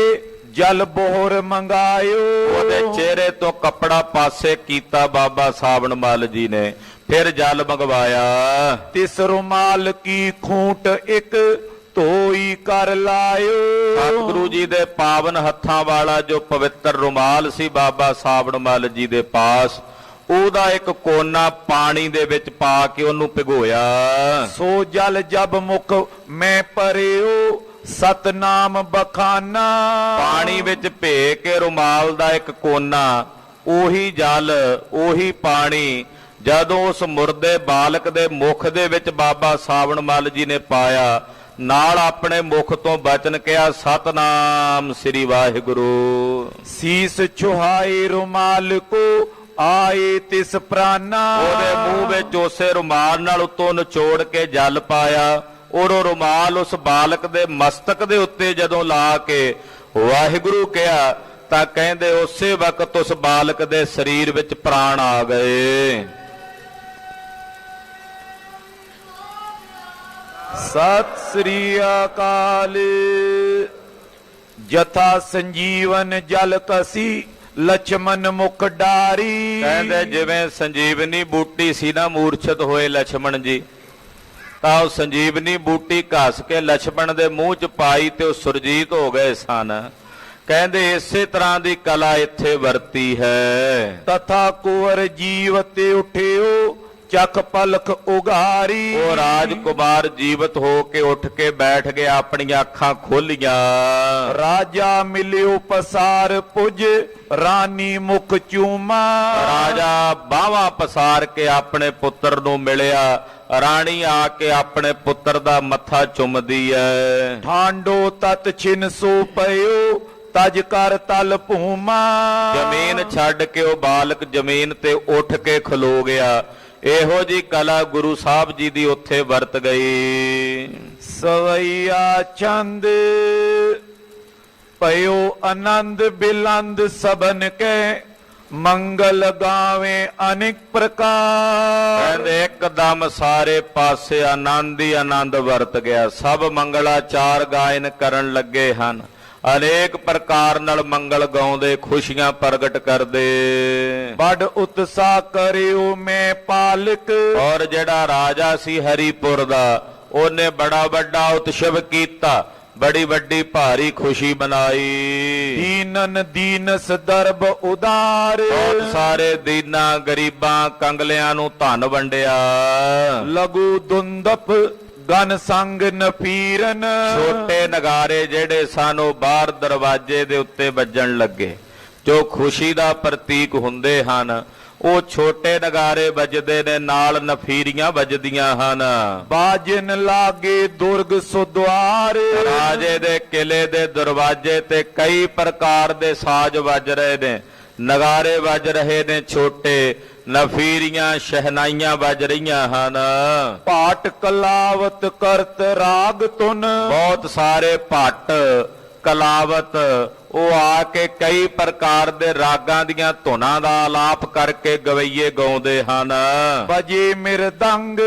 ਜਲ ਬੋਹਰ ਮੰਗਾਇਓ। ਉਹਦੇ ਚਿਹਰੇ ਤੋਂ ਕੱਪੜਾ ਪਾਸੇ ਕੀਤਾ ਬਾਬਾ ਸਾਵਣ ਮੱਲ ਜੀ ਨੇ, ਫਿਰ ਜਲ ਮੰਗਵਾਇਆ। ਤਿਸ ਰੁਮਾਲ ਕੀ ਖੂੰਟ ਇੱਕ ਧੋਈ ਕਰ ਲਾਇਓ। ਸਤਿਗੁਰੂ ਜੀ ਦੇ ਪਾਵਨ ਹੱਥਾਂ ਵਾਲਾ ਜੋ ਪਵਿੱਤਰ ਰੁਮਾਲ ਸੀ ਬਾਬਾ ਸਾਵਣ ਮੱਲ ਜੀ ਦੇ ਪਾਸ, ਉਹਦਾ ਇੱਕ ਕੋਨਾ ਪਾਣੀ ਦੇ ਵਿੱਚ ਪਾ ਕੇ ਉਹਨੂੰ ਭਿਗੋਇਆ। ਸੋ ਜਲ ਜਬ ਮੁਖ ਮੈਂ ਪਰਿਓ ਸਤਨਾਮ ਬਖਾਨਾ। ਪਾਣੀ ਵਿੱਚ ਭੇ ਕੇ ਰੁਮਾਲ ਦਾ ਇੱਕ ਕੋਨਾ, ਉਹੀ ਜਲ ਉਹੀ ਪਾਣੀ ਜਦੋਂ ਉਸ ਮੁਰਦੇ ਬਾਲਕ ਦੇ ਮੁਖ ਦੇ ਵਿੱਚ ਬਾਬਾ ਸਾਵਣ ਮੱਲ ਜੀ ਨੇ ਪਾਇਆ, ਨਾਲ ਆਪਣੇ ਮੁਖ ਤੋਂ ਬਚਨ ਕਿਹਾ, ਸਤਨਾਮ ਸ੍ਰੀ ਵਾਹਿਗੁਰੂ। ਸੀਸ ਛੁਹਾਏ ਰੁਮਾਲ ਕੋ ਆਏ ਤਿਸ ਪ੍ਰਾਨਾ। ਉਹਦੇ ਮੂੰਹ ਵਿੱਚ ਉਸੇ ਰੁਮਾਲ ਨਾਲ ਉੱਤੋਂ ਨਿਚੋੜ ਕੇ ਜਲ ਪਾਇਆ। ਔਰ ਉਹ ਰੁਮਾਲ ਉਸ ਬਾਲਕ ਦੇ ਮਸਤਕ ਦੇ ਉੱਤੇ ਜਦੋਂ ਲਾ ਕੇ ਵਾਹਿਗੁਰੂ ਕਿਹਾ ਤਾਂ ਕਹਿੰਦੇ ਉਸੇ ਵਕਤ ਉਸ ਬਾਲਕ ਦੇ ਸਰੀਰ ਵਿੱਚ ਪ੍ਰਾਣ ਆ ਗਏ। ਸਤਿ ਸ੍ਰੀ ਅਕਾਲ। ਜਥਾ ਸੰਜੀਵਨ ਜਲ ਕਸੀ ਲਛਮਨ ਮੁਖ ਡਾਰੀ। ਕਹਿੰਦੇ ਜਿਵੇਂ ਸੰਜੀਵਨੀ ਬੂਟੀ ਸੀ ਨਾ ਮੂਰਛਤ ਹੋਏ ਲਛਮਣ ਜੀ, ਤਾਂ ਉਹ ਸੰਜੀਵਨੀ ਬੂਟੀ ਘਸ ਕੇ ਲਛਮਣ ਦੇ ਮੂੰਹ 'ਚ ਪਾਈ ਤੇ ਉਹ ਸੁਰਜੀਤ ਹੋ ਗਏ ਸਨ। ਕਹਿੰਦੇ ਇਸੇ ਤਰ੍ਹਾਂ ਦੀ ਕਲਾ ਇੱਥੇ ਵਰਤੀ ਹੈ। ਤਥਾ ਕੁਵਰ ਜੀਵ ਤੇ ਉਠਿਓ ਚੱਕ ਪਲਖ ਉਗਾਰੀ। ਉਹ ਰਾਜਕੁਮਾਰ ਜੀਵਤ ਹੋ ਕੇ ਉੱਠ ਕੇ ਬੈਠ ਗਿਆ, ਆਪਣੀਆਂ ਅੱਖਾਂ ਖੋਲੀਆਂ। ਰਾਜਾ ਮਿਲਿਓ ਪਸਾਰ ਪੁਜ ਰਾਨੀ ਮੁਖ ਚੂਮਾ। ਰਾਜਾ ਬਾਹਾਂ ਪਸਾਰ ਕੇ ਆਪਣੇ ਪੁੱਤਰ ਨੂੰ ਮਿਲਿਆ। ਰਾਣੀ ਆ ਕੇ ਆਪਣੇ ਪੁੱਤਰ ਦਾ ਮੱਥਾ ਚੁੰਮਦੀ ਹੈ। ਠਾਂਡੋ ਤਤ ਛਿਨ ਸੋ ਪਇਓ ਤਜ ਕਰ ਤਲ ਭੂਮਾ। ਜ਼ਮੀਨ ਛੱਡ ਕੇ ਉਹ ਬਾਲਕ ਜ਼ਮੀਨ ਤੇ ਉੱਠ ਕੇ ਖਲੋ ਗਿਆ। ਇਹੋ ਜੀ ਕਲਾ ਗੁਰੂ ਸਾਹਿਬ ਜੀ ਦੀ ਉੱਥੇ ਵਰਤ ਗਈ। ਸਵਈਆ ਚੰਦ ਪਇਓ ਆਨੰਦ ਬਿਲੰਦ ਸਬਨ ਕੇ ਮੰਗਲ ਗਾਵੇ ਅਨੇਕ ਪ੍ਰਕਾਰ। ਕਹਿੰਦੇ ਇੱਕਦਮ ਸਾਰੇ ਪਾਸੇ ਆਨੰਦ ਹੀ ਆਨੰਦ ਵਰਤ ਗਿਆ। ਸਭ ਮੰਗਲਾਚਾਰ ਗਾਇਨ ਕਰਨ ਲੱਗੇ ਹਨ, ਅਨੇਕ ਪ੍ਰਕਾਰ ਨਾਲ ਮੰਗਲ ਗਾਉਂਦੇ, ਖੁਸ਼ੀਆਂ ਪ੍ਰਗਟ ਕਰਦੇ। ਬੜ ਉਤਸਾਹ ਕਰਿਓ ਮੈਂ ਪਾਲਕ। ਔਰ ਜਿਹੜਾ ਰਾਜਾ ਸੀ ਹਰੀਪੁਰ ਦਾ, ਉਹਨੇ ਬੜਾ ਵੱਡਾ ਉਤਸਵ ਕੀਤਾ, ਬੜੀ ਵੱਡੀ ਭਾਰੀ ਖੁਸ਼ੀ ਮਨਾਈ। ਦੀਨਨ ਦੀਨਸ ਦਰਬ ਉਦਾਰ। ਬਹੁਤ ਸਾਰੇ ਦੀਨਾਂ, ਗਰੀਬਾਂ, ਕੰਗਲਿਆਂ ਨੂੰ ਧਨ ਵੰਡਿਆ। ਲਘੂ ਦੁੰਦਪ ਗਨ ਸੰਗ ਨਫੀਰਨ। ਛੋਟੇ ਨਗਾਰੇ ਜਿਹੜੇ ਸਨ ਉਹ ਬਾਹਰ ਦਰਵਾਜ਼ੇ ਦੇ ਉੱਤੇ ਵੱਜਣ ਲੱਗੇ, ਜੋ ਖੁਸ਼ੀ ਦਾ ਪ੍ਰਤੀਕ ਹੁੰਦੇ ਹਨ। ਉਹ ਛੋਟੇ ਨਗਾਰੇ ਵੱਜਦੇ ਨੇ, ਨਾਲ ਨਫੀਰੀਆਂ ਵੱਜਦੀਆਂ ਹਨ। ਬਾਜਨ ਲਾਗੇ ਦੁਰਗ ਸੁਦਵਾਰ। ਰਾਜੇ ਦੇ ਕਿਲੇ ਦੇ ਦਰਵਾਜ਼ੇ ਤੇ ਕਈ ਪ੍ਰਕਾਰ ਦੇ ਸਾਜ਼ ਵੱਜ ਰਹੇ ਨੇ, ਨਗਾਰੇ ਵੱਜ ਰਹੇ ਨੇ ਛੋਟੇ, ਨਫੀਰੀਆਂ ਸ਼ਹਿਨਾਈਆਂ ਵੱਜ ਰਹੀਆਂ ਹਨ। ਪਾਟ ਕਲਾਵਤ ਕਰਤ ਰਾਗ ਤੁਨ। ਬਹੁਤ ਸਾਰੇ ਭੱਟ ਕਲਾਵਤ ਉਹ ਆ ਕੇ ਕਈ ਪ੍ਰਕਾਰ ਦੇ ਰਾਗਾਂ ਦੀਆਂ ਧੁਨਾਂ ਦਾ ਆਲਾਪ ਕਰਕੇ ਗਵਈਏ ਗਾਉਂਦੇ ਹਨ। ਬਜੇ ਮਿਰਦੰਗ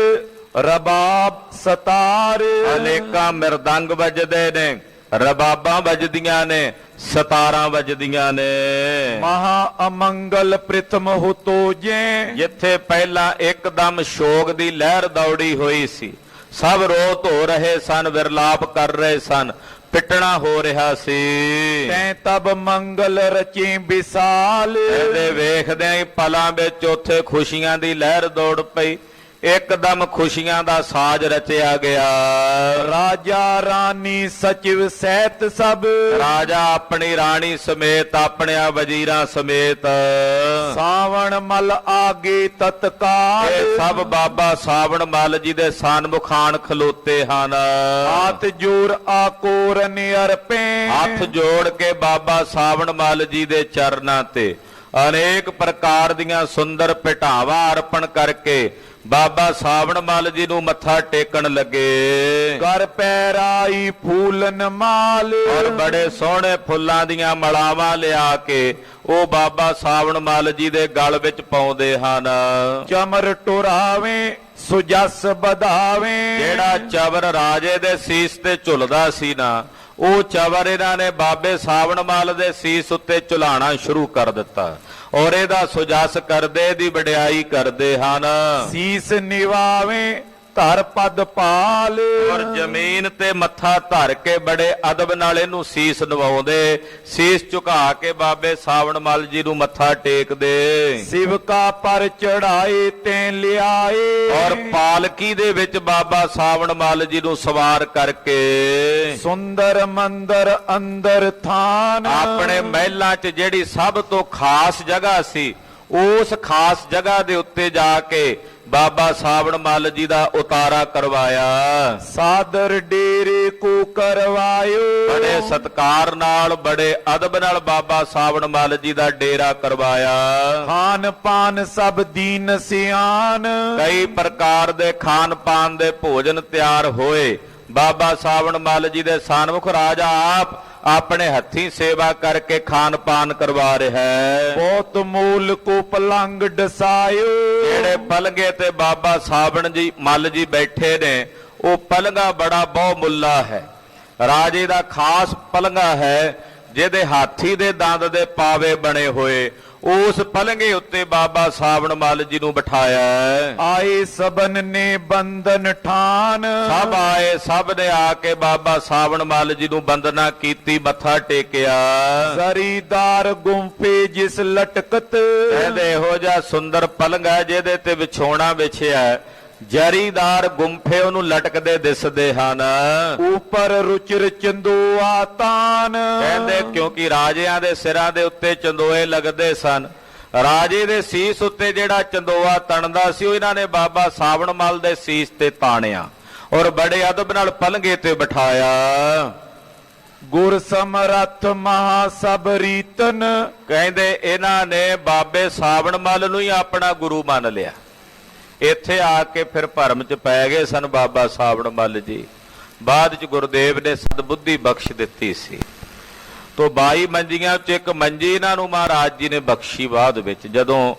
ਰਬਾਬ ਸਤਾਰ। ਅਨੇਕਾਂ ਮਿਰਦੰਗ ਵੱਜਦੇ ਨੇ, ਰਬਾਬਾਂ ਵੱਜਦੀਆਂ ਨੇ, ਸਤਾਰਾਂ ਵੱਜਦੀਆਂ ਨੇ। ਮਹਾ ਅਮੰਗਲ ਪ੍ਰਿਥਮ ਹੁਤੋ ਜੇ। ਜਿੱਥੇ ਪਹਿਲਾਂ ਇੱਕਦਮ ਸ਼ੋਕ ਦੀ ਲਹਿਰ ਦੌੜੀ ਹੋਈ ਸੀ, ਸਭ ਰੋ ਧੋ ਰਹੇ ਸਨ, ਵਿਰਲਾਪ ਕਰ ਰਹੇ ਸਨ, ਪਿੱਟਣਾ ਹੋ ਰਿਹਾ ਸੀ। ਤੈਂ ਤਬ ਮੰਗਲ ਰਚੀ ਵਿਸਾਲ। ਇਹਦੇ ਵੇਖਦਿਆਂ ਹੀ ਪਲਾਂ ਵਿੱਚ ਉੱਥੇ ਖੁਸ਼ੀਆਂ ਦੀ ਲਹਿਰ ਦੌੜ ਪਈ, ਇੱਕਦਮ ਖੁਸ਼ੀਆਂ ਦਾ ਸਾਜ਼ ਰਚਿਆ ਗਿਆ। ਰਾਜਾ ਰਾਣੀ ਸਚਿਵ ਸਹਿਤ ਸਭ। ਰਾਜਾ ਆਪਣੀ ਰਾਣੀ ਸਮੇਤ, ਆਪਣਿਆਂ ਵਜ਼ੀਰਾਂ ਸਮੇਤ। ਸਾਵਣ ਮਲ ਆਗੇ ਤਤਕਾਲ। ਇਹ ਸਭ ਬਾਬਾ ਸਾਵਣ ਮੱਲ ਜੀ ਦੇ ਸਨਮੁਖਾਨ ਖਲੋਤੇ ਹਨ। ਹੱਥ ਜੋੜ ਆਕੋਰ ਨਿਰਪੇ। ਹੱਥ ਜੋੜ ਕੇ ਬਾਬਾ ਸਾਵਣ ਮੱਲ ਜੀ ਦੇ ਚਰਨਾਂ ਤੇ ਅਨੇਕ ਪ੍ਰਕਾਰ ਦੀਆਂ ਸੁੰਦਰ ਭੇਟਾਵਾਂ ਅਰਪਣ ਕਰਕੇ ਬਾਬਾ ਸਾਵਣ ਮੱਲ ਜੀ ਨੂੰ ਮੱਥਾ ਟੇਕਣ ਲੱਗੇ। ਕਰ ਪੈਰਾਈ ਫੂਲਨ ਮਾਲ। ਔਰ ਬੜੇ ਸੋਹਣੇ ਫੁੱਲਾਂ ਦੀਆਂ ਮਲਾਵਾਂ ਲਿਆ ਕੇ ਉਹ ਬਾਬਾ ਸਾਵਣ ਮੱਲ ਜੀ ਦੇ ਗਲ ਵਿੱਚ ਪਾਉਂਦੇ ਹਨ। ਚਮਰ ਟੁਰਾਵੇਂ ਸੁਜਸ ਵਧਾਵੇਂ। ਜਿਹੜਾ ਚਵਰ ਰਾਜੇ ਦੇ ਸੀਸ ਤੇ ਝੁਲਦਾ ਸੀ ਨਾ, ਉਹ ਚਵਰ ਇਹਨਾਂ ਨੇ ਬਾਬੇ ਸਾਵਣ ਮੱਲ ਦੇ ਸੀਸ ਉੱਤੇ ਝੁਲਾਣਾ ਸ਼ੁਰੂ ਕਰ ਦਿੱਤਾ, ਔਰ ਇਹਦਾ ਸੁਜਸ ਕਰਦੇ ਦੀ ਵਡਿਆਈ ਕਰਦੇ ਹਨ। ਸੀਸ ਨਿਵਾਵੇਂ ਧਰ ਪਦ ਪਾਲ। ਔਰ ਜ਼ਮੀਨ ਤੇ ਮੱਥਾ ਧਰ ਕੇ ਬੜੇ ਅਦਬ ਨਾਲ ਇਹਨੂੰ ਸੀਸ ਨਵਾਉਂਦੇ, ਸੀਸ ਝੁਕਾ ਕੇ ਬਾਬੇ ਸਾਵਣ ਮੱਲ ਜੀ ਨੂੰ ਮੱਥਾ ਟੇਕਦੇ। ਸਿਵਕਾ ਪਰ ਚੜਾਏ ਤੈਂ ਲਿਆਏ। ਔਰ ਪਾਲਕੀ ਦੇ ਵਿੱਚ ਬਾਬਾ ਸਾਵਣ ਮੱਲ ਜੀ ਨੂੰ ਸਵਾਰ ਕਰਕੇ ਸੁੰਦਰ ਮੰਦਰ ਅੰਦਰ ਥਾਨ। ਆਪਣੇ ਮਹਿਲਾਂ 'ਚ ਜਿਹੜੀ ਸਭ ਤੋਂ ਖਾਸ ਜਗ੍ਹਾ ਸੀ, ਉਸ ਖਾਸ ਜਗ੍ਹਾ ਦੇ ਉੱਤੇ ਜਾ ਕੇ ਬਾਬਾ ਸਾਵਣ ਮੱਲ ਜੀ ਦਾ ਉਤਾਰਾ ਕਰਵਾਇਆ। ਸਾਦਰ ਡੇਰੇ ਕੋ ਕਰਵਾਇਓ। ਬੜੇ ਸਤਕਾਰ ਨਾਲ, ਬੜੇ ਅਦਬ ਨਾਲ ਬਾਬਾ ਸਾਵਣ ਮੱਲ ਜੀ ਦਾ ਡੇਰਾ ਕਰਵਾਇਆ। ਖਾਨ ਪਾਨ ਸਭ ਦੀਨ ਸਿਆਨ। ਕਈ ਪ੍ਰਕਾਰ ਦੇ ਖਾਨ ਪਾਨ ਦੇ ਭੋਜਨ ਤਿਆਰ ਹੋਏ। ਬਾਬਾ ਸਾਵਣ ਮੱਲ ਜੀ ਦੇ ਸਨਮੁਖ ਰਾਜਾ ਆਪ ਆਪਣੇ ਹੱਥੀਂ ਸੇਵਾ ਕਰਕੇ ਖਾਨ ਪਾਨ ਕਰਵਾ ਰਿਹਾ ਹੈ। ਬਹੁਤ ਮੂਲ ਕੋ ਪਲੰਗ ਡਸਾਇਓ। ਜਿਹੜੇ ਪਲੰਗੇ ਤੇ ਬਾਬਾ ਸਾਵਣ ਜੀ ਮੱਲ ਜੀ ਬੈਠੇ ਨੇ, ਉਹ ਪਲੰਗਾ ਬੜਾ ਬਹੁ ਮੁੱਲਾ ਹੈ। ਰਾਜੇ ਦਾ ਖਾਸ ਪਲੰਗਾ ਹੈ, ਜਿਹਦੇ ਹਾਥੀ ਦੇ ਦੰਦ ਦੇ ਪਾਵੇ ਬਣੇ ਹੋਏ। ਉਸ ਪਲੰਗੇ ਉੱਤੇ ਬਾਬਾ ਸਾਵਣ ਮੱਲ ਜੀ ਨੂੰ ਬਿਠਾਇਆ ਹੈ। ਆਏ ਸਬਨ ਨੇ ਬੰਧਨ ਠਾਨ। ਸਭ ਆਏ, ਸਭ ਨੇ ਆ ਕੇ ਬਾਬਾ ਸਾਵਣ ਮੱਲ ਜੀ ਨੂੰ ਬੰਦਨਾ ਕੀਤੀ, ਮੱਥਾ ਟੇਕਿਆ। ਜ਼ਰੀਦਾਰ ਗੁੰਫੇ ਜਿਸ ਲਟਕਤ। ਇਹਦੇ ਇਹੋ ਜਿਹਾ ਸੁੰਦਰ ਪਲੰਗਾ ਜਿਹਦੇ ਤੇ ਵਿਛੋਣਾ ਵਿਛਿਆ, ਜਰੀਦਾਰ ਗੁੰਫੇ ਉਹਨੂੰ ਲਟਕਦੇ ਦਿਸਦੇ ਹਨ। ਉਪਰ ਰੁਚਿਰ ਚੰਦੋਆ ਤਾਨ। ਕਹਿੰਦੇ ਕਿਉਂਕਿ ਰਾਜਿਆਂ ਦੇ ਸਿਰਾਂ ਦੇ ਉੱਤੇ ਚੰਦੋਏ ਲੱਗਦੇ ਸਨ। ਰਾਜੇ ਦੇ ਸੀਸ ਉੱਤੇ ਜਿਹੜਾ ਚੰਦੋਆ ਤਣਦਾ ਸੀ, ਉਹ ਇਹਨਾਂ ਨੇ ਬਾਬਾ ਸਾਵਣ ਮੱਲ ਦੇ ਸੀਸ ਤੇ ਤਾਣਿਆ, ਔਰ ਬੜੇ ਅਦਬ ਨਾਲ ਪਲੰਗੇ ਤੇ ਬਿਠਾਇਆ। ਗੁਰ ਸਮਰੱਥ ਮਹਾ ਸਭ ਰੀਤਨ। ਕਹਿੰਦੇ ਇਹਨਾਂ ਨੇ ਬਾਬੇ ਸਾਵਣ ਮੱਲ ਨੂੰ ਹੀ ਆਪਣਾ ਗੁਰੂ ਮੰਨ ਲਿਆ। ਇੱਥੇ ਆ ਕੇ ਫਿਰ ਭਰਮ ਚ ਪੈ ਗਏ ਸਨ ਬਾਬਾ ਸਾਵਣ ਮੱਲ ਜੀ। ਬਾਅਦ ਚ ਗੁਰਦੇਵ ਨੇ ਸਦਬੁੱਧੀ ਬਖਸ਼ ਦਿੱਤੀ ਸੀ। ਤੋਂ 22 ਮੰਜੀਆਂ ਚ ਇੱਕ ਮੰਜੀ ਇਹਨਾਂ ਨੂੰ ਮਹਾਰਾਜ ਜੀ ਨੇ ਬਖਸ਼ੀ ਬਾਅਦ ਵਿੱਚ, ਜਦੋਂ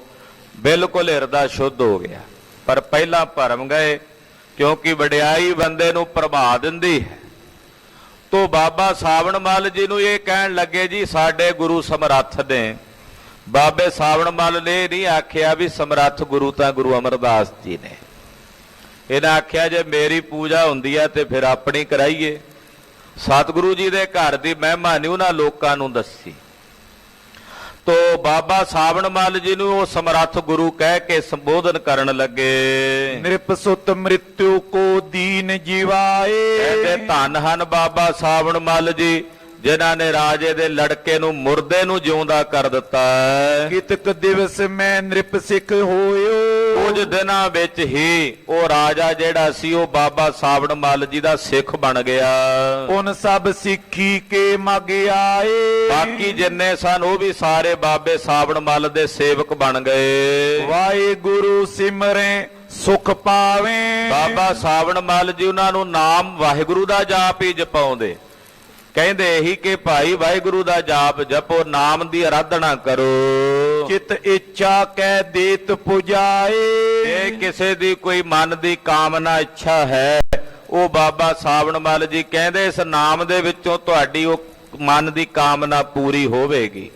ਬਿਲਕੁਲ ਹਿਰਦਾ ਸ਼ੁੱਧ ਹੋ ਗਿਆ। ਪਰ ਪਹਿਲਾਂ ਭਰਮ ਗਏ, ਕਿਉਂਕਿ ਵਡਿਆਈ ਬੰਦੇ ਨੂੰ ਪ੍ਰਭਾ ਦਿੰਦੀ ਹੈ। ਤੋਂ ਬਾਬਾ ਸਾਵਣ ਮੱਲ ਜੀ ਨੂੰ ਇਹ ਕਹਿਣ ਲੱਗੇ, ਜੀ ਸਾਡੇ ਗੁਰੂ ਸਮਰੱਥ ਨੇ। ਬਾਬੇ ਸਾਵਣ ਮੱਲ ਨੇ ਨਹੀਂ ਆਖਿਆ ਵੀ ਸਮਰੱਥ ਗੁਰੂ ਤਾਂ ਗੁਰੂ ਅਮਰਦਾਸ ਜੀ ਨੇ। ਇਹਨਾਂ ਆਖਿਆ ਜੇ ਮੇਰੀ ਪੂਜਾ ਹੁੰਦੀ ਹੈ ਤੇ ਫਿਰ ਆਪਣੀ ਕਰਾਈਏ। ਸਤਿਗੁਰੂ ਜੀ ਦੇ ਘਰ ਦੀ ਮਹਿਮਾ ਨਹੀਂ ਉਹਨਾਂ ਲੋਕਾਂ ਨੂੰ ਦੱਸੀ। ਤੋ ਬਾਬਾ ਸਾਵਣ ਮੱਲ ਜੀ ਨੂੰ ਉਹ ਸਮਰੱਥ ਗੁਰੂ ਕਹਿ ਕੇ ਸੰਬੋਧਨ ਕਰਨ ਲੱਗੇ। ਨਿਰਪਸੁਤ ਮ੍ਰਿਤਿਉ ਕੋ ਦੀਨ ਜਿਵਾਏ। ਕਹਿੰਦੇ ਧੰਨ ਹਨ ਬਾਬਾ ਸਾਵਣ ਮੱਲ ਜੀ, ਜਿਨ੍ਹਾਂ ਨੇ ਰਾਜੇ ਦੇ ਲੜਕੇ ਨੂੰ ਮੁਰਦੇ ਨੂੰ ਜਿਉਂਦਾ ਕਰ ਦਿੱਤਾ ਹੈ। ਕਿਤਕ ਦਿਵਸ ਮੈਂ ਨਿਰਪ ਸਿੱਖ ਹੋਇਓ। ਕੁਝ ਦਿਨਾਂ ਵਿੱਚ ਹੀ ਉਹ ਰਾਜਾ ਜਿਹੜਾ ਸੀ ਉਹ ਬਾਬਾ ਸਾਵਣ ਮੱਲ ਜੀ ਦਾ ਸਿੱਖ ਬਣ ਗਿਆ। ਉਨ ਸਭ ਸਿੱਖੀ ਕੇ ਮਗ ਆਏ। ਬਾਕੀ ਜਿੰਨੇ ਸਨ ਉਹ ਵੀ ਸਾਰੇ ਬਾਬੇ ਸਾਵਣ ਮੱਲ ਦੇ ਸੇਵਕ ਬਣ ਗਏ। ਵਾਹਿਗੁਰੂ ਸਿਮਰੇ ਸੁਖ ਪਾਵੇ। ਬਾਬਾ ਸਾਵਣ ਮੱਲ ਜੀ ਉਹਨਾਂ ਨੂੰ ਨਾਮ ਵਾਹਿਗੁਰੂ ਦਾ ਜਾਪ ਹੀ ਜਪਾਉਂਦੇ। ਕਹਿੰਦੇ ਇਹੀ ਕਿ ਭਾਈ ਵਾਹਿਗੁਰੂ ਦਾ ਜਾਪ ਜਪੋ, ਨਾਮ ਦੀ ਆਰਾਧਨਾ ਕਰੋ। ਚਿਤ ਇੱਛਾ ਕਹਿ ਦੇਤ ਪੁਜਾਏ। ਜੇ ਕਿਸੇ ਦੀ ਕੋਈ ਮਨ ਦੀ ਕਾਮਨਾ ਇੱਛਾ ਹੈ, ਉਹ ਬਾਬਾ ਸਾਵਣ ਮੱਲ ਜੀ ਕਹਿੰਦੇ ਇਸ ਨਾਮ ਦੇ ਵਿੱਚੋਂ ਤੁਹਾਡੀ ਉਹ ਮਨ ਦੀ ਕਾਮਨਾ ਪੂਰੀ ਹੋਵੇਗੀ।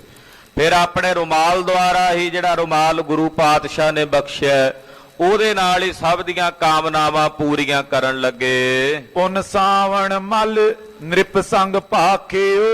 ਫਿਰ ਆਪਣੇ ਰੁਮਾਲ ਦੁਆਰਾ ਹੀ, ਜਿਹੜਾ ਰੁਮਾਲ ਗੁਰੂ ਪਾਤਸ਼ਾਹ ਨੇ ਬਖਸ਼ਿਆ, ਉਹਦੇ ਨਾਲ ਹੀ ਸਭ ਦੀਆਂ ਕਾਮਨਾਵਾਂ ਪੂਰੀਆਂ ਕਰਨ ਲੱਗੇ। ਪੁਨ ਸਾਵਣ ਮਲ ਨਿਰਪ ਸੰਗ ਭਾਖਿਓ।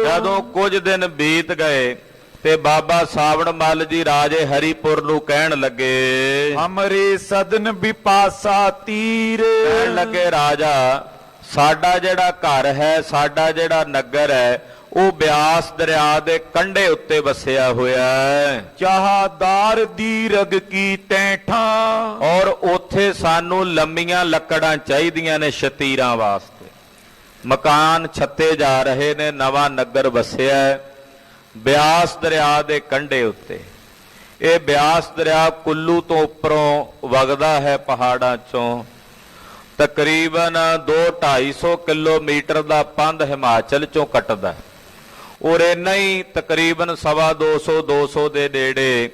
ਜਦੋਂ ਕੁਝ ਦਿਨ ਬੀਤ ਗਏ ਤੇ ਬਾਬਾ ਸਾਵਣ ਮੱਲ ਜੀ ਰਾਜੇ ਹਰੀਪੁਰ ਨੂੰ ਕਹਿਣ ਲੱਗੇ, ਹਮਰੇ ਸਦਨ ਵਿਪਾਸਾ ਤੀਰ। ਕਹਿਣ ਲੱਗੇ ਰਾਜਾ, ਸਾਡਾ ਜਿਹੜਾ ਘਰ ਹੈ, ਸਾਡਾ ਜਿਹੜਾ ਨਗਰ ਹੈ, ਉਹ ਬਿਆਸ ਦਰਿਆ ਦੇ ਕੰਢੇ ਉੱਤੇ ਵਸਿਆ ਹੋਇਆ ਹੈ। ਚਾਹਦਾਰ ਦੀ ਰਗ ਕੀ ਤੈਠਾਂ। ਔਰ ਉੱਥੇ ਸਾਨੂੰ ਲੰਮੀਆਂ ਲੱਕੜਾਂ ਚਾਹੀਦੀਆਂ ਨੇ ਸ਼ਤੀਰਾਂ ਵਾਸਤੇ। ਮਕਾਨ ਛੱਤੇ ਜਾ ਰਹੇ ਨੇ, ਨਵਾਂ ਨਗਰ ਵਸਿਆ ਹੈ ਬਿਆਸ ਦਰਿਆ ਦੇ ਕੰਢੇ ਉੱਤੇ। ਇਹ ਬਿਆਸ ਦਰਿਆ ਕੁੱਲੂ ਤੋਂ ਉੱਪਰੋਂ ਵਗਦਾ ਹੈ ਪਹਾੜਾਂ ਚੋਂ। ਤਕਰੀਬਨ 2-250 ਕਿਲੋਮੀਟਰ ਦਾ ਪੰਧ ਹਿਮਾਚਲ ਚੋਂ ਕੱਟਦਾ ਔਰ ਇੰਨਾ ਹੀ ਤਕਰੀਬਨ 250-200 ਦੇ ਨੇੜੇ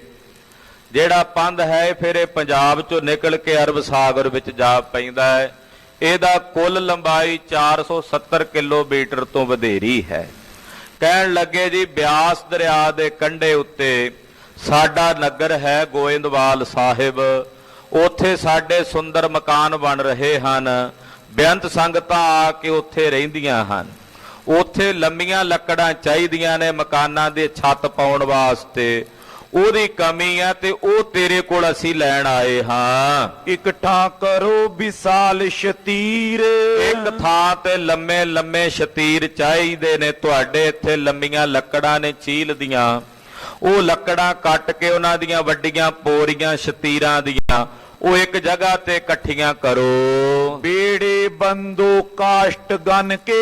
ਜਿਹੜਾ ਪੰਧ ਹੈ, ਫਿਰ ਇਹ ਪੰਜਾਬ ਚੋਂ ਨਿਕਲ ਕੇ ਅਰਬ ਸਾਗਰ ਵਿੱਚ ਜਾ ਪੈਂਦਾ ਹੈ। ਇਹਦਾ ਕੁੱਲ ਲੰਬਾਈ 470 ਕਿਲੋਮੀਟਰ ਤੋਂ ਵਧੇਰੀ ਹੈ। ਕਹਿਣ ਲੱਗੇ ਜੀ, ਬਿਆਸ ਦਰਿਆ ਦੇ ਕੰਢੇ ਉੱਤੇ ਸਾਡਾ ਨਗਰ ਹੈ ਗੋਇੰਦਵਾਲ ਸਾਹਿਬ। ਉੱਥੇ ਸਾਡੇ ਸੁੰਦਰ ਮਕਾਨ ਬਣ ਰਹੇ ਹਨ। ਬੇਅੰਤ ਸੰਗਤਾਂ ਆ ਕੇ ਉੱਥੇ ਰਹਿੰਦੀਆਂ ਹਨ। ਉੱਥੇ ਲੰਮੀਆਂ ਲੱਕੜਾਂ ਚਾਹੀਦੀਆਂ ਨੇ ਮਕਾਨਾਂ ਦੇ ਛੱਤ ਪਾਉਣ ਵਾਸਤੇ। ਉਹਦੀ ਕਮੀ ਹੈ ਤੇ ਉਹ ਤੇਰੇ ਕੋਲ ਅਸੀਂ ਲੈਣ ਆਏ ਹਾਂ। ਇਕੱਠਾ ਕਰੋ ਵਿਸਾਲ ਸ਼ਤੀਰ। ਇੱਕ ਥਾਂ ਤੇ ਲੰਮੇ ਲੰਮੇ ਸ਼ਤੀਰ ਚਾਹੀਦੇ ਨੇ। ਤੁਹਾਡੇ ਇੱਥੇ ਲੰਮੀਆਂ ਲੱਕੜਾਂ ਨੇ ਚੀਲ ਦੀਆਂ, ਉਹ ਲੱਕੜਾਂ ਕੱਟ ਕੇ ਉਹਨਾਂ ਦੀਆਂ ਵੱਡੀਆਂ ਪੋਰੀਆਂ ਸ਼ਤੀਰਾਂ ਦੀਆਂ ਉਹ ਇੱਕ ਜਗ੍ਹਾ ਤੇ ਇਕੱਠੀਆਂ ਕਰੋ। ਬੇੜੇ ਬੰਦੋ ਕਾਸ਼ਟ ਗਨ ਕੇ।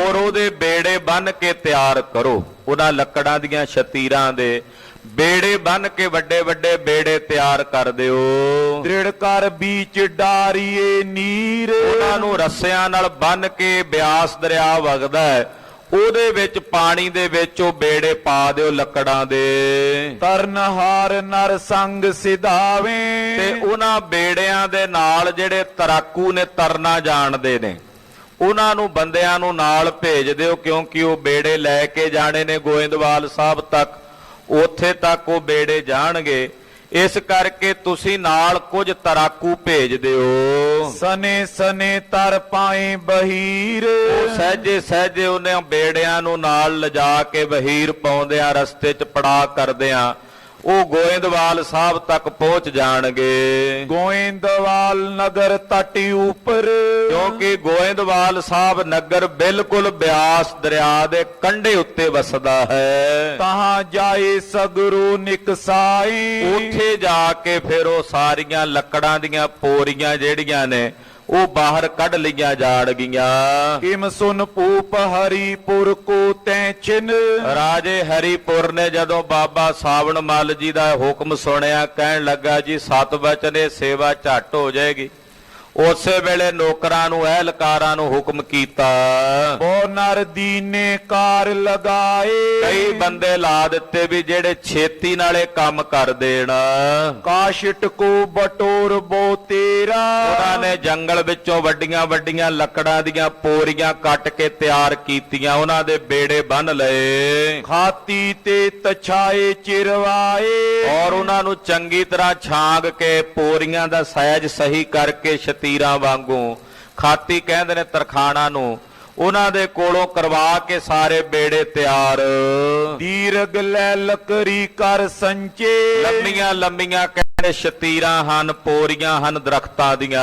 ਔਰ ਉਹਦੇ ਬੇੜੇ ਬੰਨ ਕੇ ਤਿਆਰ ਕਰੋ। ਉਹਨਾਂ ਲੱਕੜਾਂ ਦੀਆਂ ਸ਼ਤੀਰਾਂ ਦੇ ਬੇੜੇ ਬੰਨ ਕੇ ਵੱਡੇ ਵੱਡੇ ਬੇੜੇ ਤਿਆਰ ਕਰ ਦਿਓ। ਦ੍ਰਿੜ ਕਰ ਬੀਚ ਡਾਰੀਏ ਨੀਰ। ਉਹਨਾਂ ਨੂੰ ਰੱਸਿਆਂ ਨਾਲ ਬੰਨ ਕੇ ਬਿਆਸ ਦਰਿਆ ਵਗਦਾ ਹੈ, ਉਹਦੇ ਵਿੱਚ ਪਾਣੀ ਦੇ ਵਿੱਚ ਉਹ ਬੇੜੇ ਪਾ ਦਿਓ ਲੱਕੜਾਂ ਦੇ। ਤਰਨਹਾਰ ਨਰ ਸੰਗ ਸਿਧਾਵੇ। ਤੇ ਉਹਨਾਂ ਬੇੜਿਆਂ ਦੇ ਨਾਲ ਜਿਹੜੇ ਤਰਾਕੂ ਨੇ, ਤਰਨਾ ਜਾਣਦੇ ਨੇ, ਉਹਨਾਂ ਨੂੰ ਬੰਦਿਆਂ ਨੂੰ ਨਾਲ ਭੇਜ ਦਿਓ, ਕਿਉਂਕਿ ਉਹ ਬੇੜੇ ਲੈ ਕੇ ਜਾਣੇ ਨੇ ਗੋਇੰਦਵਾਲ ਸਾਹਿਬ ਤੱਕ। ਉੱਥੇ ਤੱਕ ਉਹ ਬੇੜੇ ਜਾਣਗੇ, ਇਸ ਕਰਕੇ ਤੁਸੀਂ ਨਾਲ ਕੁਝ ਤਰਾਕੂ ਭੇਜ ਦਿਓ। ਸਨੇ ਸਨੇ ਤਰ ਪਾਏ ਬਹੀਰ। ਸਹਿਜੇ ਸਹਿਜੇ ਉਹਨੇ ਬੇੜਿਆਂ ਨੂੰ ਨਾਲ ਲਿਜਾ ਕੇ ਬਹੀਰ ਪਾਉਂਦਿਆਂ ਰਸਤੇ 'ਚ ਪੜਾ ਕਰਦਿਆਂ ਉਹ ਗੋਇੰਦਵਾਲ ਸਾਹਿਬ ਤੱਕ ਪਹੁੰਚ ਜਾਣਗੇ। ਗੋਇੰਦਵਾਲ ਨਗਰ ਤਟ ਉੱਪਰ। ਕਿਉਂਕਿ ਗੋਇੰਦਵਾਲ ਸਾਹਿਬ ਨਗਰ ਬਿਲਕੁਲ ਬਿਆਸ ਦਰਿਆ ਦੇ ਕੰਢੇ ਉੱਤੇ ਵਸਦਾ ਹੈ। ਤਹਾਂ ਜਾਏ ਸਗਰੋ ਨਿਕਸਾਈ। ਉੱਥੇ ਜਾ ਕੇ ਫਿਰ ਉਹ ਸਾਰੀਆਂ ਲੱਕੜਾਂ ਦੀਆਂ ਪੋਰੀਆਂ ਜਿਹੜੀਆਂ ਨੇ ਉਹ ਬਾਹਰ ਕੱਢ ਲਈਆਂ ਜਾਣਗੀਆਂ। ਕਿਮ ਸੁਨ ਪੂਪ ਹਰੀਪੁਰ ਕੋ ਤੈ ਚਿਨ। ਰਾਜੇ ਹਰੀਪੁਰ ਨੇ ਜਦੋਂ ਬਾਬਾ ਸਾਵਣ ਮੱਲ ਜੀ ਦਾ ਹੁਕਮ ਸੁਣਿਆ, ਕਹਿਣ ਲੱਗਾ ਜੀ 7 ਵਚਨੇ ਸੇਵਾ ਝੱਟ ਹੋ ਜਾਏਗੀ। ਉਸੇ ਵੇਲੇ ਨੌਕਰਾਂ ਨੂੰ ਅਹਿਲਕਾਰਾਂ ਨੂੰ ਹੁਕਮ ਕੀਤਾ, ਬੋ ਨਰ ਦੀਨੇ ਕਾਰ ਲਗਾਏ। ਕਈ ਬੰਦੇ ਲਾ ਦਿੱਤੇ ਵੀ ਜਿਹੜੇ ਛੇਤੀ ਨਾਲੇ ਕੰਮ ਕਰ ਦੇਣ। ਕਾਸ਼ਟ ਕੋ ਬਟੋਰ ਬੋ ਤੇਰਾ। ਉਹਨਾਂ ਨੇ ਜੰਗਲ ਵਿੱਚੋਂ ਵੱਡੀਆਂ ਵੱਡੀਆਂ ਲੱਕੜਾਂ ਦੀਆਂ ਪੋਰੀਆਂ ਕੱਟ ਕੇ ਤਿਆਰ ਕੀਤੀਆਂ, ਉਹਨਾਂ ਦੇ ਬੇੜੇ ਬੰਨ ਲਏ। ਖਾਤੀ ਤੇ ਤਛਾਏ ਚਿਰਵਾਏ। ਔਰ ਉਹਨਾਂ ਨੂੰ ਚੰਗੀ ਤਰ੍ਹਾਂ ਛਾਂਗ ਕੇ ਪੋਰੀਆਂ ਦਾ ਸਾਈਜ਼ ਸਹੀ ਕਰਕੇ ਤੀਰਾਂ ਵਾਂਗੂ, ਖਾਤੀ ਕਹਿੰਦੇ ਨੇ ਤਰਖਾਣਾ ਨੂੰ, ਉਹਨਾਂ ਦੇ ਕੋਲੋਂ ਕਰਵਾ ਕੇ ਸਾਰੇ ਬੇੜੇ ਤਿਆਰ। ਦੀਰਘ ਲੈ ਲਕਰੀ ਕਰ ਸੰਚੇ, ਲੰਮੀਆਂ ਲੰਮੀਆਂ ਕਹਿੰਦੇ ਸ਼ਤੀਰਾਂ ਹਨ, ਪੋਰੀਆਂ ਹਨ ਦਰਖਤਾਂ ਦੀਆਂ।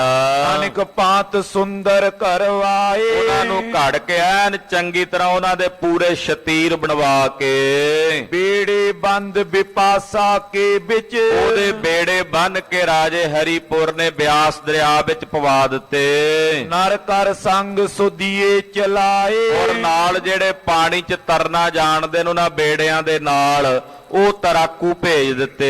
ਅਨੇਕ ਪਾਤ ਸੁੰਦਰ ਕਰਵਾਏ, ਉਹਨਾਂ ਨੂੰ ਘੜ ਕੇ ਐਨ ਚੰਗੀ ਤਰ੍ਹਾਂ ਉਹਨਾਂ ਦੇ ਪੂਰੇ ਸ਼ਤੀਰ ਬਣਵਾ ਕੇ ਬੇੜੇ ਬੰਦ ਵਿਪਾਸਾ ਕੇ ਵਿੱਚ, ਉਹਦੇ ਬੇੜੇ ਬੰਨ ਕੇ ਰਾਜੇ ਹਰੀਪੁਰ ਨੇ ਬਿਆਸ ਦਰਿਆ ਵਿੱਚ ਪਵਾ ਦਿੱਤੇ। ਨਰ ਕਰ ਸੰਗ ਸੁਦੀਏ ਚਲਾਏ, ਔਰ ਨਾਲ ਜਿਹੜੇ ਪਾਣੀ 'ਚ ਤਰਨਾ ਜਾਣਦੇ ਨੇ ਉਹਨਾਂ ਬੇੜਿਆਂ ਦੇ ਨਾਲ ਉਹ ਤਰਾਕੂ ਭੇਜ ਦਿੱਤੇ।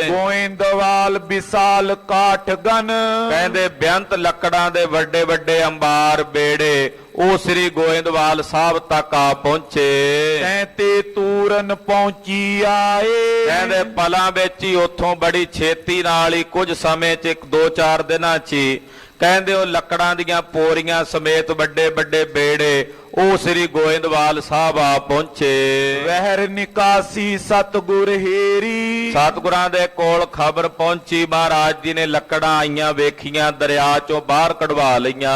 ਗੋਇੰਦਵਾਲ ਵਿਸਾਲ ਕਾਠ ਗਨ, ਕਹਿੰਦੇ ਬੇਅੰਤ ਲੱਕੜਾਂ ਦੇ ਵੱਡੇ ਵੱਡੇ ਅੰਬਾਰ ਬੇੜੇ ਉਹ ਸ੍ਰੀ ਗੋਇੰਦਵਾਲ ਸਾਹਿਬ ਤੱਕ ਆ ਪਹੁੰਚੇ। ਤੇ ਤੂਰਨ ਪਹੁੰਚੀ ਆਏ, ਕਹਿੰਦੇ ਪਲਾਂ ਵਿੱਚ ਹੀ ਉੱਥੋਂ ਬੜੀ ਛੇਤੀ ਨਾਲ ਹੀ ਕੁਝ ਸਮੇਂ 'ਚ 1-2-4 ਦਿਨਾਂ 'ਚ ਹੀ ਕਹਿੰਦੇ ਉਹ ਲੱਕੜਾਂ ਦੀਆਂ ਪੋਰੀਆਂ ਸਮੇਤ ਵੱਡੇ ਵੱਡੇ ਬੇੜੇ ਉਹ ਸ੍ਰੀ ਗੋਇੰਦਵਾਲ ਸਾਹਿਬ ਆ ਪਹੁੰਚੇ। ਵਹਿਰ ਨਿਕਾਸੀ ਸਤਗੁਰ ਹੇਰੀ, ਸਤਿਗੁਰਾਂ ਦੇ ਕੋਲ ਖਬਰ ਪਹੁੰਚੀ, ਮਹਾਰਾਜ ਜੀ ਨੇ ਲੱਕੜਾਂ ਆਈਆਂ ਵੇਖੀਆਂ, ਦਰਿਆ ਚੋਂ ਬਾਹਰ ਕਢਵਾ ਲਈਆਂ।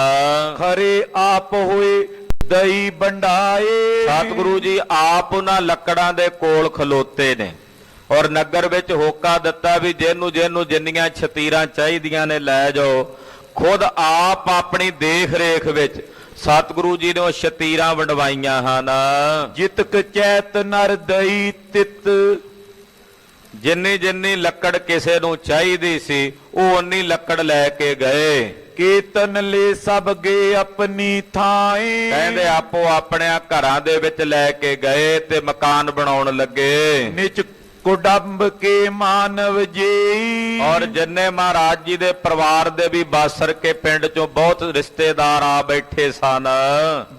ਖਰੇ ਆਪ ਹੋਏ ਦਈ ਬੰਡਾਏ, ਸਤਿਗੁਰੂ ਜੀ ਆਪ ਉਹਨਾਂ ਲੱਕੜਾਂ ਦੇ ਕੋਲ ਖਲੋਤੇ ਨੇ ਔਰ ਨਗਰ ਵਿੱਚ ਹੋਕਾ ਦਿੱਤਾ ਵੀ ਜਿਹਨੂੰ ਜਿਹਨੂੰ ਜਿੰਨੀਆਂ ਛਤੀਰਾਂ ਚਾਹੀਦੀਆਂ ਨੇ ਲੈ ਜਾਓ। ਖੁਦ ਆਪ ਆਪਣੀ ਦੇਖ ਰੇਖ ਵਿੱਚ ਸਤਿਗੁਰੂ ਜੀ ਨੇ ਉਹ ਸ਼ਤੀਰਾਂ ਵੰਡਵਾਈਆਂ ਹਨ। ਜਿਤਕ ਚੈਤ ਨਰ ਦਈ ਤਿਤ, ਜਿੰਨੀ ਜਿੰਨੀ ਲੱਕੜ ਕਿਸੇ ਨੂੰ ਚਾਹੀਦੀ ਸੀ ਉਹ ਉਨੀ ਲੱਕੜ ਲੈ ਕੇ ਗਏ। ਕੀਰਤਨ ਲੈ ਸਭ ਗਏ ਆਪਣੀ ਥਾਈ, ਕਹਿੰਦੇ ਆਪੋ ਆਪਣੇ ਘਰਾਂ ਦੇ ਵਿੱਚ ਲੈ ਕੇ ਗਏ ਤੇ ਮਕਾਨ ਬਣਾਉਣ ਲੱਗੇ। ਨਿਚ ਕੁਡੰਬ ਕੇ ਮਾਨਵ ਜੇਈ, ਔਰ ਜਿੰਨੇ ਮਹਾਰਾਜ ਜੀ ਦੇ ਪਰਿਵਾਰ ਦੇ ਵੀ ਬਾਸਰ ਕੇ ਪਿੰਡ ਚੋਂ ਬਹੁਤ ਰਿਸ਼ਤੇਦਾਰ ਆ ਬੈਠੇ ਸਨ।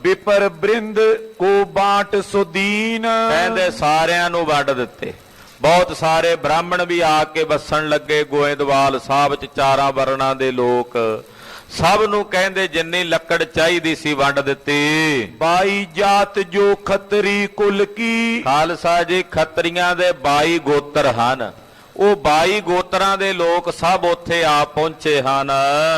ਵਿਪਰ ਬ੍ਰਿੰਦ ਕੋ ਬਾਟ ਸੁਦੀਨ, ਕਹਿੰਦੇ ਸਾਰਿਆਂ ਨੂੰ ਵੰਡ ਦਿੱਤੇ। ਬਹੁਤ ਸਾਰੇ ਬ੍ਰਾਹਮਣ ਵੀ ਆ ਕੇ ਵਸਣ ਲੱਗੇ ਗੋਇੰਦਵਾਲ ਸਾਹਿਬ ਚ, ਚਾਰਾਂ ਵਰਣਾਂ ਦੇ ਲੋਕ। ਸਭ ਨੂੰ ਕਹਿੰਦੇ ਜਿੰਨੀ ਲੱਕੜ ਚਾਹੀਦੀ ਸੀ ਵੰਡ ਦਿੱਤੀ। 22 ਜਾਤ ਜੋ ਖੱਤਰੀ ਕੁਲ ਕੀ, ਖਾਲਸਾ ਜੀ ਖੱਤਰੀਆਂ ਦੇ 22 ਗੋਤਰ ਹਨ। ਉਹ 22 ਗੋਤਰਾਂ ਦੇ ਲੋਕ ਸਭ ਉੱਥੇ ਆ ਪਹੁੰਚੇ ਹਨ।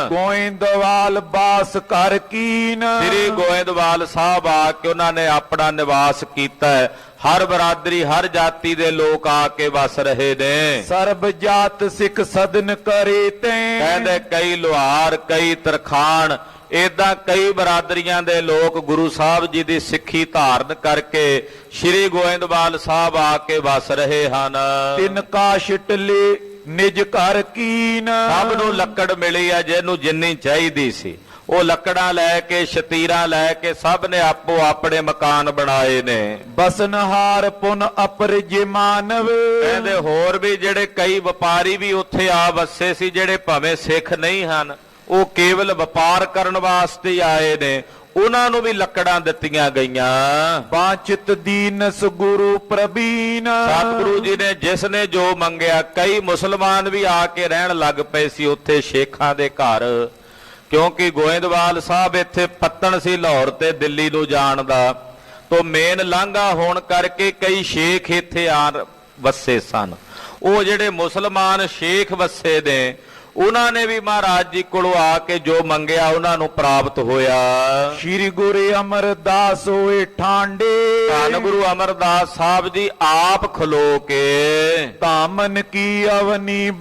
ਗੋਇੰਦਵਾਲ ਬਾਸ ਕਰ ਕੀਨ, ਸ੍ਰੀ ਗੋਇੰਦਵਾਲ ਸਾਹਿਬ ਆ ਕੇ ਉਹਨਾਂ ਨੇ ਆਪਣਾ ਨਿਵਾਸ ਕੀਤਾ ਹੈ। ਹਰ ਬਰਾਦਰੀ ਹਰ ਜਾਤੀ ਦੇ ਲੋਕ ਆ ਕੇ ਵਸ ਰਹੇ ਨੇ। ਸਰਬ ਜਾਤ ਸਿੱਖ ਸਦਨ ਕਰੇ ਤੈ, ਕਹਿੰਦੇ ਕਈ ਲੁਹਾਰ ਕਈ ਤਰਖਾਣ ਏਦਾਂ ਕਈ ਬਰਾਦਰੀਆਂ ਦੇ ਲੋਕ ਗੁਰੂ ਸਾਹਿਬ ਜੀ ਦੀ ਸਿੱਖੀ ਧਾਰਨ ਕਰਕੇ ਸ੍ਰੀ ਗੋਇੰਦਵਾਲ ਸਾਹਿਬ ਆ ਕੇ ਵਸ ਰਹੇ ਹਨ। ਤਿਨ ਕਾਸ਼ਟ ਲੈ ਨਿਜ ਘਰ ਕੀਨ, ਸਭ ਨੂੰ ਲੱਕੜ ਮਿਲੀ ਆ ਜਿਹਨੂੰ ਜਿੰਨੀ ਚਾਹੀਦੀ ਸੀ। ਉਹ ਲੱਕੜਾਂ ਲੈ ਕੇ ਸ਼ਤੀਰਾਂ ਲੈ ਕੇ ਸਭ ਨੇ ਆਪੋ ਆਪਣੇ ਮਕਾਨ ਬਣਾਏ ਨੇ। ਬਸਨਹਾਰ ਪੁਨ ਅਪਰਿਜ ਮਾਨਵ, ਕਹਿੰਦੇ ਹੋਰ ਵੀ ਜਿਹੜੇ ਕਈ ਵਪਾਰੀ ਵੀ ਉੱਥੇ ਆ ਵਸੇ ਸੀ, ਜਿਹੜੇ ਭਾਵੇਂ ਸਿੱਖ ਨਹੀਂ ਹਨ, ਉਹ ਕੇਵਲ ਵਪਾਰ ਕਰਨ ਵਾਸਤੇ ਆਏ ਨੇ। ਉਹਨਾਂ ਨੂੰ ਵੀ ਲੱਕੜਾਂ ਦਿੱਤੀਆਂ ਗਈਆਂ। ਬਾਚਿਤ ਦੀਨਸ ਗੁਰੂ ਪ੍ਰਬੀਨ, ਸਤਿਗੁਰੂ ਜੀ ਨੇ ਜਿਸ ਨੇ ਜੋ ਮੰਗਿਆ। ਕਈ ਮੁਸਲਮਾਨ ਵੀ ਆ ਕੇ ਰਹਿਣ ਲੱਗ ਪਏ ਸੀ ਉੱਥੇ ਸ਼ੇਖਾਂ ਦੇ ਘਰ, ਕਿਉਂਕਿ ਗੋਇੰਦਵਾਲ ਸਾਹਿਬ ਇੱਥੇ ਪੱਤਣ ਸੀ ਲਾਹੌਰ ਤੇ ਦਿੱਲੀ ਨੂੰ ਜਾਣ ਦਾ, ਤੋਂ ਮੇਨ ਲਾਂਘਾ ਹੋਣ ਕਰਕੇ ਕਈ ਸ਼ੇਖ ਇੱਥੇ ਆ ਵਸੇ ਸਨ। ਉਹ ਜਿਹੜੇ ਮੁਸਲਮਾਨ ਸ਼ੇਖ ਵਸੇ ਨੇ ਉਹਨਾਂ ਨੇ ਵੀ ਮਹਾਰਾਜ ਜੀ ਕੋਲੋਂ ਆ ਕੇ ਜੋ ਮੰਗਿਆ ਉਹਨਾਂ ਨੂੰ ਪ੍ਰਾਪਤ ਹੋਇਆ। ਸ਼੍ਰੀ ਗੁਰੂ ਅਮਰਦਾਸ ਹੋਏ ਠਾਂਡੇ, ਧੰਨ ਗੁਰੂ ਅਮਰਦਾਸ ਸਾਹਿਬ ਜੀ ਆਪ ਖਲੋ ਕੇ ਧਾਮਨ ਕੀ ਅਵਨੀ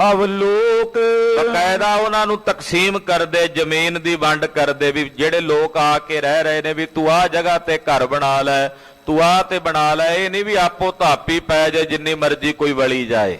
ਅਵਲੋਕ, ਬਕਾਇਦਾ ਉਹਨਾਂ ਨੂੰ ਤਕਸੀਮ ਕਰਦੇ, ਜ਼ਮੀਨ ਦੀ ਵੰਡ ਕਰਦੇ ਵੀ ਜਿਹੜੇ ਲੋਕ ਆ ਕੇ ਰਹਿ ਰਹੇ ਨੇ ਵੀ ਤੂੰ ਆਹ ਜਗ੍ਹਾ ਤੇ ਘਰ ਬਣਾ ਲੈ, ਤੂੰ ਆਹ ਤੇ ਬਣਾ ਲੈ। ਇਹ ਨਹੀਂ ਵੀ ਆਪੋ ਧਾਪੀ ਪੈ ਜਾਏ ਜਿੰਨੀ ਮਰਜ਼ੀ ਕੋਈ ਵਲੀ ਜਾਏ।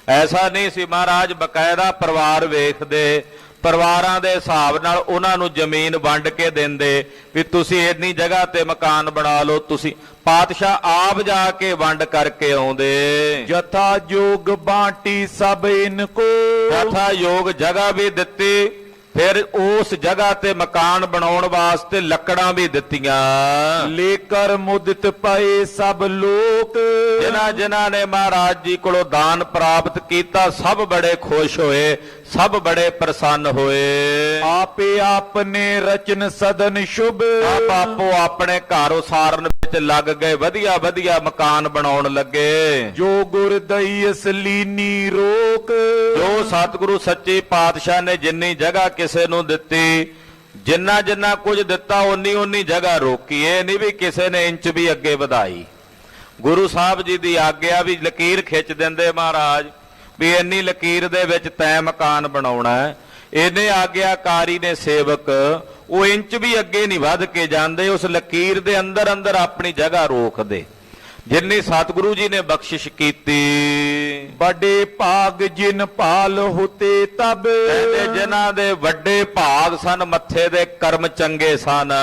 ਐਸਾ ਨਹੀਂ ਸੀ। ਮਹਾਰਾਜ ਬਕਾਇਦਾ ਪਰਿਵਾਰ ਵੇਖਦੇ, ਪਰਿਵਾਰਾਂ ਦੇ ਹਿਸਾਬ ਨਾਲ ਉਹਨਾਂ ਨੂੰ ਜ਼ਮੀਨ ਵੰਡ ਕੇ ਦਿੰਦੇ ਵੀ ਤੁਸੀਂ ਇੰਨੀ ਜਗ੍ਹਾ ਤੇ ਮਕਾਨ ਬਣਾ ਲਓ। ਤੁਸੀਂ ਪਾਤਸ਼ਾਹ ਆਪ ਜਾ ਕੇ ਵੰਡ ਕਰਕੇ ਆਉਂਦੇ। ਜਥਾ ਜੋਗ ਬਾਟੀ ਸਭ ਇਨ ਕੋ, ਜਥਾ ਯੋਗ ਜਗ੍ਹਾ ਵੀ ਦਿੱਤੀ, ਫਿਰ ਉਸ ਜਗ੍ਹਾ ਤੇ ਮਕਾਨ ਬਣਾਉਣ ਵਾਸਤੇ ਲੱਕੜਾਂ ਵੀ ਦਿੱਤੀਆਂ। ਲੇਕਰ ਮੁਦਤ ਪਏ ਸਭ ਲੋਕ, ਜਿਨ੍ਹਾਂ ਜਿਨ੍ਹਾਂ ਨੇ ਮਹਾਰਾਜ ਜੀ ਕੋਲੋਂ ਦਾਨ ਪ੍ਰਾਪਤ ਕੀਤਾ ਸਭ ਬੜੇ ਖੁਸ਼ ਹੋਏ, ਸਭ ਬੜੇ ਪ੍ਰਸੰਨ ਹੋਏ। ਆਪੇ ਆਪਨੇ ਰਚਨ ਸਦਨ ਸ਼ੁਭ, ਆਪ ਆਪੋ ਆਪਣੇ ਘਰ ਉਸਾਰਨ ਵਿੱਚ ਲੱਗ ਗਏ, ਵਧੀਆ ਵਧੀਆ ਮਕਾਨ ਬਣਾਉਣ ਲੱਗੇ। ਜੋ ਗੁਰ ਦਈ ਅਸਲੀਨੀ ਰੋਕ, ਜੋ ਸਤਿਗੁਰੂ ਸੱਚੇ ਪਾਤਸ਼ਾਹ ਨੇ ਜਿੰਨੀ ਜਗ੍ਹਾ ਕਿਸੇ ਨੂੰ ਦਿੱਤੀ ਜਿੰਨਾ ਜਿੰਨਾ ਕੁਝ ਦਿੱਤਾ ਉਨੀ ਉਨੀ ਜਗ੍ਹਾ ਰੋਕੀ। ਇਹ ਨਹੀਂ ਵੀ ਕਿਸੇ ਨੇ ਇੰਚ ਵੀ ਅੱਗੇ ਵਧਾਈ। ਗੁਰੂ ਸਾਹਿਬ ਜੀ ਦੀ ਆਗਿਆ ਵੀ ਲਕੀਰ ਖਿੱਚ ਦਿੰਦੇ ਮਹਾਰਾਜ ਵੀ ਇੰਨੀ ਲਕੀਰ ਦੇ ਵਿੱਚ ਤੈਂ ਮਕਾਨ ਬਣਾਉਣਾ ਹੈ। ਇਹਨੇ ਆਗਿਆਕਾਰੀ ਨੇ ਸੇਵਕ ਉਹ ਇੰਚ ਵੀ ਅੱਗੇ ਨਹੀਂ ਵੱਧ ਕੇ ਜਾਂਦੇ, ਉਸ ਲਕੀਰ ਦੇ ਅੰਦਰ ਅੰਦਰ ਆਪਣੀ ਜਗ੍ਹਾ ਰੋਕਦੇ। ਜਿੰਨੀ ਸਤਿਗੁਰੂ ਜੀ ਨੇ ਬਖਸ਼ਿਸ਼ ਕੀਤੀ। ਵੱਡੇ ਭਾਗ ਜਿਨ ਪਾਲ ਹੁਤੇ ਤਬ, ਕਹਿੰਦੇ ਜਿਨ੍ਹਾਂ ਦੇ ਵੱਡੇ ਭਾਗ ਸਨ, ਮੱਥੇ ਦੇ ਕਰਮ ਚੰਗੇ ਸਨ।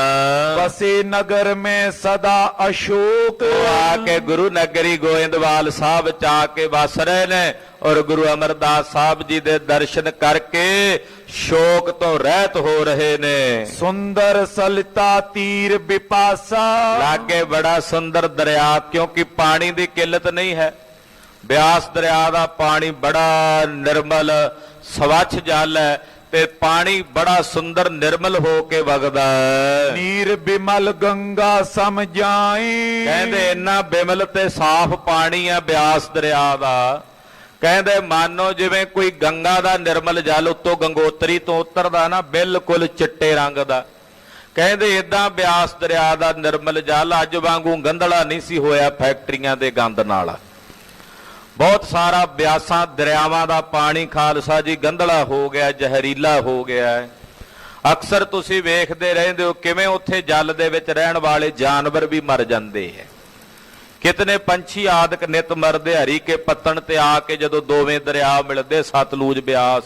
ਬਸੇ ਨਗਰ ਮੈਂ ਸਦਾ ਅਸ਼ੋਕ, ਆ ਕੇ ਗੁਰੂ ਨਗਰੀ ਗੋਇੰਦਵਾਲ ਸਾਹਿਬ ਚ ਆ ਕੇ ਵਸ ਰਹੇ ਨੇ ਔਰ ਗੁਰੂ ਅਮਰਦਾਸ ਸਾਹਿਬ ਜੀ ਦੇ ਦਰਸ਼ਨ ਕਰਕੇ ਸ਼ੋਕ ਤੋਂ ਰਹਿਤ ਹੋ ਰਹੇ ਨੇ। ਸੁੰਦਰ ਸਲਿਤਾ ਤੀਰ ਬਿਪਾਸਾ, ਲਾਗੇ ਬੜਾ ਸੁੰਦਰ ਦਰਿਆ, ਕਿਉਂਕਿ ਪਾਣੀ ਦੀ ਕਿੱਲਤ ਨਹੀਂ ਹੈ। ਬਿਆਸ ਦਰਿਆ ਦਾ ਪਾਣੀ ਬੜਾ ਨਿਰਮਲ ਸਵੱਛ ਜਲ ਹੈ ਤੇ ਪਾਣੀ ਬੜਾ ਸੁੰਦਰ ਨਿਰਮਲ ਹੋ ਕੇ ਵਗਦਾ ਹੈ। ਨੀਰ ਬਿਮਲ ਗੰਗਾ ਸਮ ਜਾਈ, ਕਹਿੰਦੇ ਇੰਨਾ ਬਿਮਲ ਤੇ ਸਾਫ਼ ਪਾਣੀ ਆ ਬਿਆਸ ਦਰਿਆ ਦਾ। ਕਹਿੰਦੇ ਮਾਨੋ ਜਿਵੇਂ ਕੋਈ ਗੰਗਾ ਦਾ ਨਿਰਮਲ ਜਲ ਉੱਤੋਂ ਗੰਗੋਤਰੀ ਤੋਂ ਉਤਰਦਾ ਨਾ, ਬਿਲਕੁਲ ਚਿੱਟੇ ਰੰਗ ਦਾ। ਕਹਿੰਦੇ ਇਦਾਂ ਬਿਆਸ ਦਰਿਆ ਦਾ ਨਿਰਮਲ ਜਲ ਅੱਜ ਵਾਂਗੂ ਗੰਧਲਾ ਨਹੀਂ ਸੀ ਹੋਇਆ ਫੈਕਟਰੀਆਂ ਦੇ ਗੰਦ ਨਾਲ। ਬਹੁਤ ਸਾਰਾ ਬਿਆਸਾਂ ਦਰਿਆਵਾਂ ਦਾ ਪਾਣੀ ਖਾਲਸਾ ਜੀ ਗੰਧਲਾ ਹੋ ਗਿਆ, ਜ਼ਹਿਰੀਲਾ ਹੋ ਗਿਆ। ਅਕਸਰ ਤੁਸੀਂ ਵੇਖਦੇ ਰਹਿੰਦੇ ਹੋ ਕਿਵੇਂ ਉੱਥੇ ਜਲ ਦੇ ਵਿੱਚ ਰਹਿਣ ਵਾਲੇ ਜਾਨਵਰ ਵੀ ਮਰ ਜਾਂਦੇ ਹੈ। ਕਿਤਨੇ ਪੰਛੀ ਆਦਿਕ ਨਿਤ ਮਰਦੇ। ਹਰੀ ਕੇ ਪੱਤਣ ਤੇ ਆ ਕੇ ਜਦੋਂ ਦੋਵੇਂ ਦਰਿਆ ਮਿਲਦੇ ਸਤਲੁਜ ਬਿਆਸ,